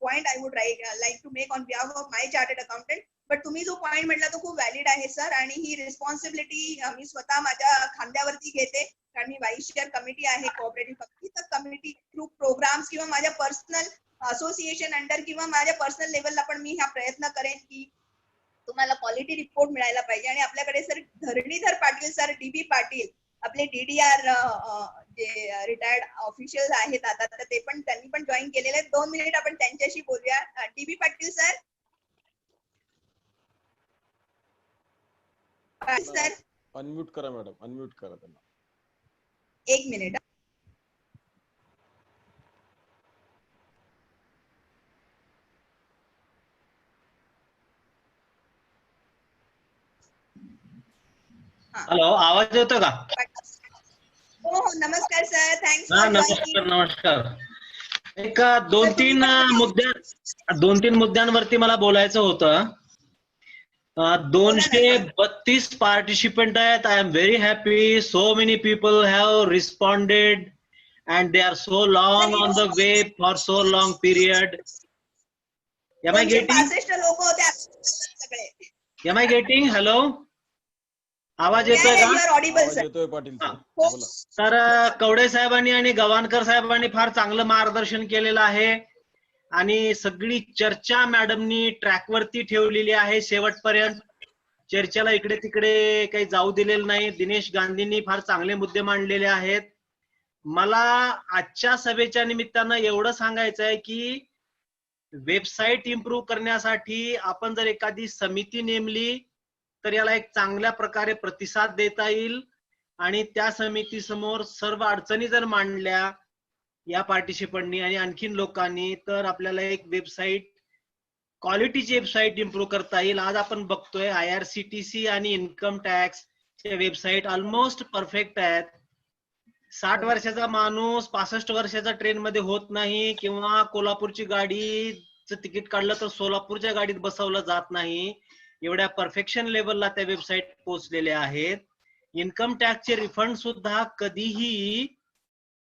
point I would like to make on behalf of my chartered accountant. But तुम्ही जो point म्हटला तो खूप valid आहे sir, आणि ही responsibility मी स्वतः माझ्या खांद्यावरती घेते, कारण मी व्हाईस चेअर कमिटी आहे कोऑपरेटिव्ह कमिटी. तर कमिटी थ्रू प्रोग्राम्स किंवा माझ्या पर्सनल असोसिएशन अंडर किंवा माझ्या पर्सनल लेवलला पण मी हा प्रयत्न करेन की तुम्हाला क्वालिटी रिपोर्ट मिळायला पाहिजे. आणि आपल्याकडे sir Dharanidhar Patil sir, DB Patil, आपले DDR जे रिटायर्ड ऑफिशियल आहेत आता, तर ते पण त्यांनी पण जॉईन केलेले आहेत. 2 मिनिट आपण त्यांच्याशी बोलूया. DB Patil sir. Sir
unmute करा मॅडम, अनम्यूट करा त्यांना.
1 मिनिट.
हॅलो, आवाज येतो का?
हो हो, नमस्कार सर, थँक्स.
नमस्कार. एक 2-3 मुद्द्यांवरती मला बोलायचं होतं. 232 पार्टिसिपेंट आहेत. I am very happy. So many people have responded and they are so long on the way for so long period. Am I getting?
265 लोक होते सगळे.
Am I getting? Hello? आवाज येतोय
You
का?
are audible,
आवाज
sir.
येतोय Patil sir,
हो.
बोला.
तर कवडे साहेबांनी आणि गव्हाणकर साहेबांनी फार चांगलं मार्गदर्शन केलेलं आहे आणि सगळी चर्चा मॅडमनी ट्रॅकवरती ठेवलेली आहे शेवटपर्यंत. चर्चेला इकडे तिकडे काही जाऊ दिलेलं नाही. दिनेश गांधींनी फार चांगले मुद्दे मांडलेले आहेत. मला आजच्या सभेच्या निमित्तानं एवढं सांगायचं आहे की वेबसाईट इम्प्रूव्ह करण्यासाठी आपण जर एखादी समिती नेमली तर याला एक चांगल्या प्रकारे प्रतिसाद देता येईल आणि त्या समितीसमोर सर्व अडचणी जर मांडल्या या पार्टिसिपंटनी आणि आणखीन लोकांनी तर आपल्याला एक वेबसाईट क्वालिटीची वेबसाईट इम्प्रूव्ह करता येईल. आज आपण बघतोय IRCTC आणि इन्कम टॅक्स चे वेबसाईट ऑलमोस्ट परफेक्ट आहेत. 60 वर्षाचा माणूस 65 वर्षाचा ट्रेन मध्ये होत नाही किंवा कोल्हापूरची गाडीचं तिकीट काढलं तर सोलापूरच्या गाडीत बसवलं जात नाही. एवढ्या परफेक्शन लेवलला त्या वेबसाईट पोहोचलेल्या आहेत. इन्कम टॅक्सचे रिफंड सुद्धा कधीही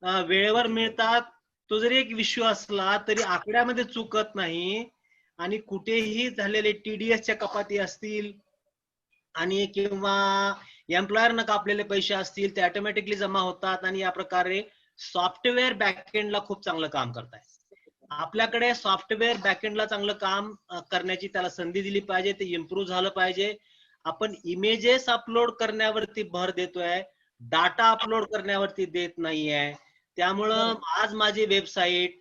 वेळेवर मिळतात. तो जरी एक इश्यू असला तरी आकड्यामध्ये चुकत नाही आणि कुठेही झालेले TDSच्या कपाती असतील आणि किंवा एम्प्लॉयरनं कापलेले पैसे असतील ते ऑटोमॅटिकली जमा होतात आणि या प्रकारे सॉफ्टवेअर बॅकएंडला खूप चांगलं काम करताय. आपल्याकडे सॉफ्टवेअर बॅकएंडला चांगलं काम करण्याची त्याला संधी दिली पाहिजे. ते इम्प्रूव्ह झालं पाहिजे. आपण इमेजेस अपलोड करण्यावरती भर देतोय, डाटा अपलोड करण्यावरती देत नाहीये. त्यामुळं आज माझी वेबसाईट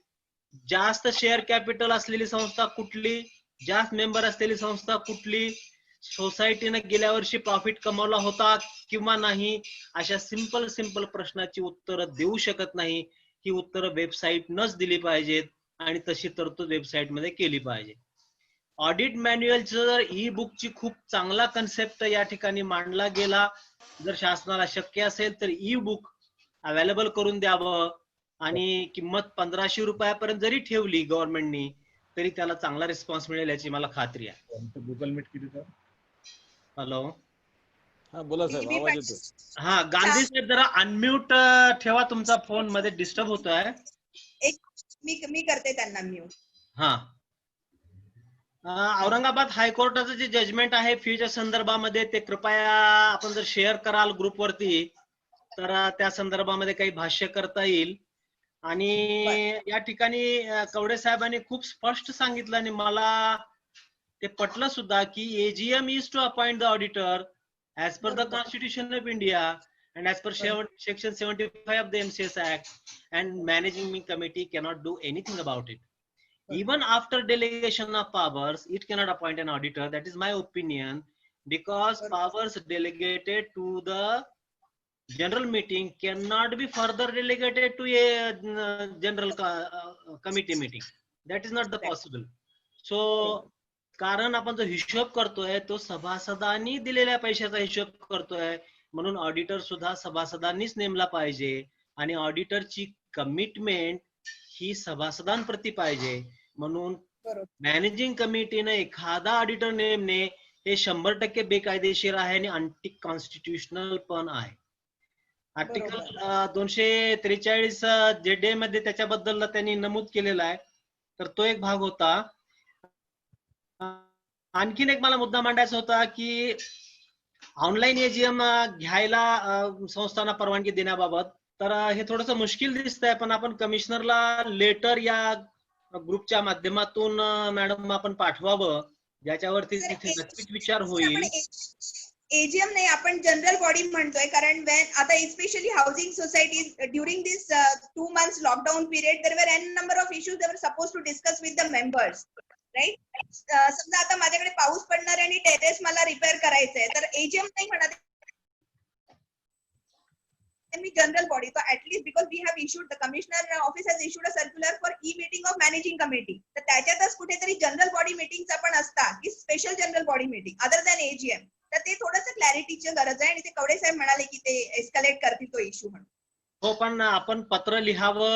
जास्त शेअर कॅपिटल असलेली संस्था कुठली, जास्त मेंबर असलेली संस्था कुठली, सोसायटीनं गेल्या वर्षी प्रॉफिट कमवला होता किंवा नाही, अशा सिंपल प्रश्नाची उत्तरं देऊ शकत नाही. ही उत्तरं वेबसाईटनंच दिली पाहिजेत आणि तशी तरतूद वेबसाईट मध्ये केली पाहिजे. ऑडिट मॅन्युअलचं जर ई बुकची खूप चांगला कन्सेप्ट या ठिकाणी मांडला गेला, जर शासनाला शक्य असेल तर ई बुक अवेलेबल करून द्यावं आणि किंमत 1500 रुपयापर्यंत जरी ठेवली गव्हर्नमेंटनी तरी त्याला चांगला रिस्पॉन्स मिळेल याची मला खात्री आहे.
गुगल मीट किती तर
हॅलो,
हा बोला साहेब, आवाज येतोय.
हा गांधी साहेब जरा अनम्यूट ठेवा, तुमचा फोन मध्ये डिस्टर्ब होतोय.
एक मी करते त्यांना म्यूट.
हा, औरंगाबाद हायकोर्टाचं जे जजमेंट आहे फीच्या संदर्भामध्ये ते कृपया आपण जर शेअर कराल ग्रुपवरती तर त्या संदर्भामध्ये काही भाष्य करता येईल. आणि या ठिकाणी कवडे साहेबांनी खूप स्पष्ट सांगितलं आणि मला ते पटलं सुद्धा की AGM is to appoint the auditor as per the Constitution of India and as per section 75 of the MCS Act, and managing committee cannot do anything about it. Even after delegation of powers, it cannot appoint an auditor. That is my opinion, because powers delegated to the general meeting cannot be further delegated to a general committee meeting. That is not the possible. So कारण आपण जो हिशोब करतोय तो सभासदांनी दिलेल्या पैशाचा हिशोब करतोय, म्हणून ऑडिटर सुद्धा सभासदांनीच नेमला पाहिजे आणि ऑडिटरची कमिटमेंट ही सभासदांप्रती पाहिजे. म्हणून मॅनेजिंग कमिटीने एखादा ऑडिटर नेमणे हे 100% बेकायदेशीर आहे आणि अँटी कॉन्स्टिट्युशनल पण आहे. आर्टिकल 243 ZA मध्ये त्याच्याबद्दल त्यांनी नमूद केलेला आहे. तर तो एक भाग होता. आणखीन एक मला मुद्दा मांडायचा होता की ऑनलाईन AGM घ्यायला संस्थांना परवानगी देण्याबाबत. तर हे थोडस मुश्किल दिसतंय, पण आपण कमिशनरला लेटर या ग्रुपच्या माध्यमातून मॅडम आपण पाठवावं, ज्याच्यावरती तिथे नक्कीच विचार होईल.
AGM नाही, आपण जनरल बॉडी म्हणतोय, कारण आता specially housing societies during this 2 months lockdown period there were n number of issues they were supposed to discuss with the members, right. समजा आता माझ्याकडे पाऊस पडणार आहे आणि टेरेस मला रिपेअर करायचंय, तर AGM नाही म्हणत मी जनरल बॉडी. तो at least because we have issued, the commissioner office has issued a circular for meeting of managing committee, तर त्याच्यातच कुठेतरी जनरल बॉडी मीटिंगचा पण असतात की special general body meeting other than AGM. तर ते थोडंसं क्लॅरिटीची गरज आहे आणि ते कवडे साहेब म्हणाले की ते एस्कलेट करतील तो इश्यू म्हणून.
हो, पण आपण पत्र लिहावं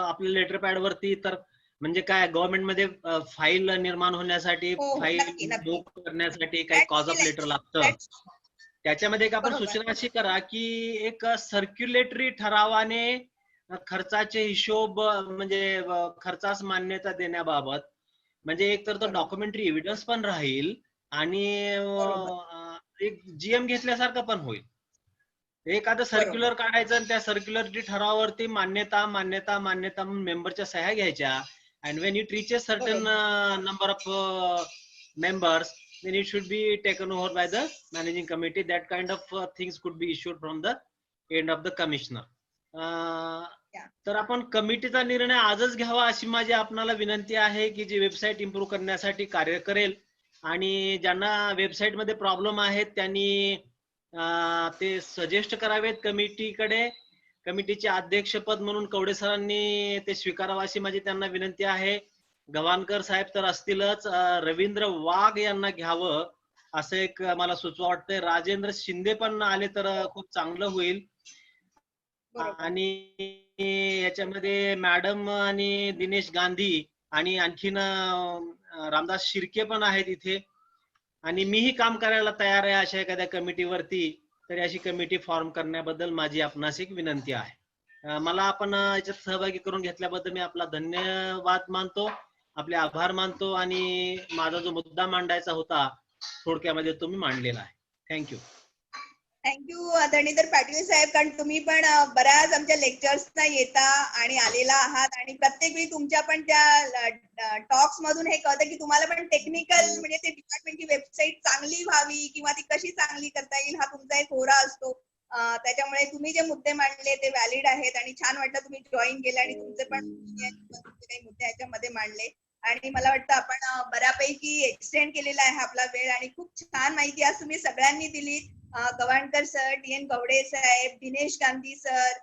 आपल्या लेटर पॅड वरती, तर म्हणजे काय गव्हर्नमेंटमध्ये फाईल निर्माण होण्यासाठी, फाईल बुक करण्यासाठी काही कॉज ऑफ लेटर लागतं. त्याच्यामध्ये एक आपण सूचना अशी करा की एक सर्क्युलेटरी ठरावाने खर्चाचे हिशोब म्हणजे खर्चास मान्यता देण्याबाबत, म्हणजे एक तर तो डॉक्युमेंटरी एव्हिडन्स पण राहील आणि एक जीएम घेतल्यासारखं पण होईल. एखादं सर्क्युलर काढायचं आणि त्या सर्क्युलरची ठरावावरती मान्यता मान्यता मान्यता म्हणून मेंबरच्या सह्या घ्यायच्या. And when it reaches certain number of members, then it should be taken over by the managing committee. That kind of things could be issued from the end of the commissioner. तर आपण कमिटीचा निर्णय आजच घ्यावा अशी माझी आपणाला विनंती आहे की जी वेबसाईट इम्प्रूव्ह करण्यासाठी कार्य करेल आणि ज्यांना वेबसाईट मध्ये प्रॉब्लेम आहेत त्यांनी ते सजेस्ट करावेत कमिटीकडे. कमिटीचे अध्यक्षपद म्हणून कवडे सरांनी ते स्वीकारावं अशी माझी त्यांना विनंती आहे. गव्हाणकर साहेब तर असतीलच, रवींद्र वाघ यांना घ्यावं असं एक मला सुचवा वाटतंय. राजेंद्र शिंदे पण आले तर खूप चांगलं होईल. आणि याच्यामध्ये मॅडम आणि दिनेश गांधी आणि आणखीन रामदास शिर्के पण आहेत इथे. आणि मीही काम करायला तयार आहे अशा एखाद्या कमिटीवरती. तर अशी कमिटी फॉर्म करण्याबद्दल माझी आपणास एक विनंती आहे. मला आपण याच्यात सहभागी करून घेतल्याबद्दल मी आपला धन्यवाद मानतो, आपले आभार मानतो आणि माझा जो मुद्दा मांडायचा होता थोडक्यामध्ये तुम्ही मांडलेला आहे. थँक्यू.
थँक्यू धरणीधर पाटील साहेब, कारण तुम्ही पण बऱ्याच आमच्या लेक्चर्सना येता आणि आलेला आहात आणि प्रत्येक वेळी तुमच्या पण त्या टॉक्स मधून हे कळतं की तुम्हाला पण टेक्निकल म्हणजे ते डिपार्टमेंटची वेबसाईट चांगली व्हावी किंवा ती कशी चांगली करता येईल हा तुमचा एक होरा असतो. त्याच्यामुळे तुम्ही जे मुद्दे मांडले ते व्हॅलिड आहेत आणि छान वाटलं तुम्ही जॉईन केले आणि तुमचे पण काही मुद्दे याच्यामध्ये मांडले. आणि मला वाटतं आपण बऱ्यापैकी एक्सटेंड केलेला आहे आपला वेळ आणि खूप छान माहिती आज तुम्ही सगळ्यांनी दिली. Gavhankar sir, TN. Kawade saheb, Dinesh Gandhi sir,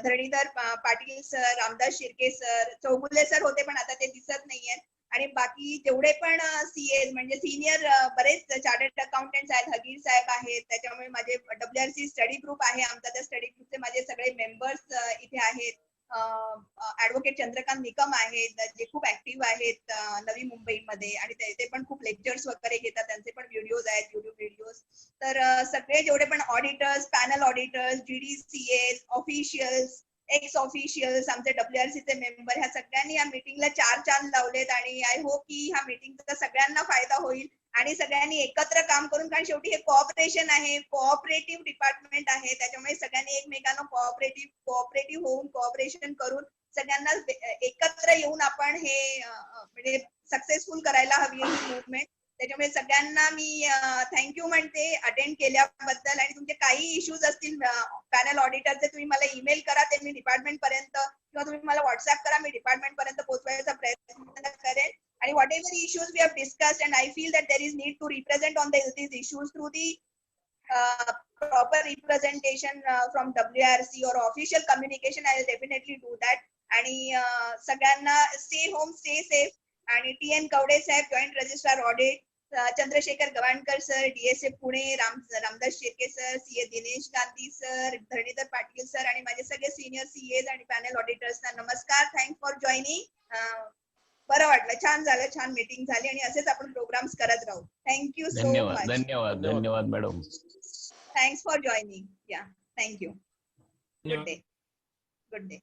Dharanidhar Patil sir, Ramdas Shirke sir, Chougule sir होते पण आता ते दिसत नाहीयेत. आणि बाकी जेवढे पण सीए म्हणजे सिनियर बरेच चार्टर्ड अकाउंटंट आहेत, हगीर साहेब आहेत. त्याच्यामुळे माझे WRC स्टडी ग्रुप आहे आमचा, त्या स्टडी ग्रुपचे माझे सगळे मेंबर्स इथे आहेत. ऍडव्होकेट चंद्रकांत निकम आहेत जे खूप ऍक्टिव्ह आहेत नवी मुंबईमध्ये आणि ते पण खूप लेक्चर्स वगैरे घेतात, त्यांचे पण व्हिडिओज आहेत, युट्यूब व्हिडिओज. तर सगळे जेवढे पण auditors, panel auditors, GDCAs, officials, x officials, आमचे WRCचे मेंबर, ह्या सगळ्यांनी या मीटिंगला 4 चांद लावलेत आणि आय होप की ह्या मीटिंगचा सगळ्यांना फायदा होईल आणि सगळ्यांनी एकत्र काम करून, कारण शेवटी हे कोऑपरेशन आहे, कोऑपरेटिव्ह डिपार्टमेंट आहे, त्याच्यामुळे सगळ्यांनी एकमेकांना कोऑपरेटिव्ह होऊन कोऑपरेशन करून सगळ्यांना एकत्र येऊन आपण हे म्हणजे सक्सेसफुल करायला हवी ही मुवमेंट. त्याच्यामुळे सगळ्यांना मी थँक्यू म्हणते अटेंड केल्याबद्दल. आणि तुमचे काही इश्यूज असतील पॅनल ऑडिटरचे तुम्ही मला ईमेल करा, ते मी डिपार्टमेंट पर्यंत किंवा तुम्ही मला व्हॉट्सअप करा, मी डिपार्टमेंट पर्यंत पोहोचवायचा प्रयत्न करेन. And whatever issues we have discussed, and I feel that there is need to represent on these issues through the proper representation from WRC or official communication. I will definitely do that. आणि सगळ्यांना stay home, stay safe. आणि TN Kawade saheb, joint registrar audit, Chandrashekhar Gavankar sir, DSA Pune, Ramdas Shirke sir, CA Dinesh Gandhi sir, Dharanidhar Patil sir आणि माझे सगळे senior CAs आणि panel ऑडिटर्सना नमस्कार. Thanks for joining. बरं वाटलं, छान झालं, छान मीटिंग झाली आणि असेच आपण प्रोग्राम्स करत राहू. Thank you so much.
धन्यवाद धन्यवाद मॅडम.
Thanks for joining. या, थँक्यू. Good day.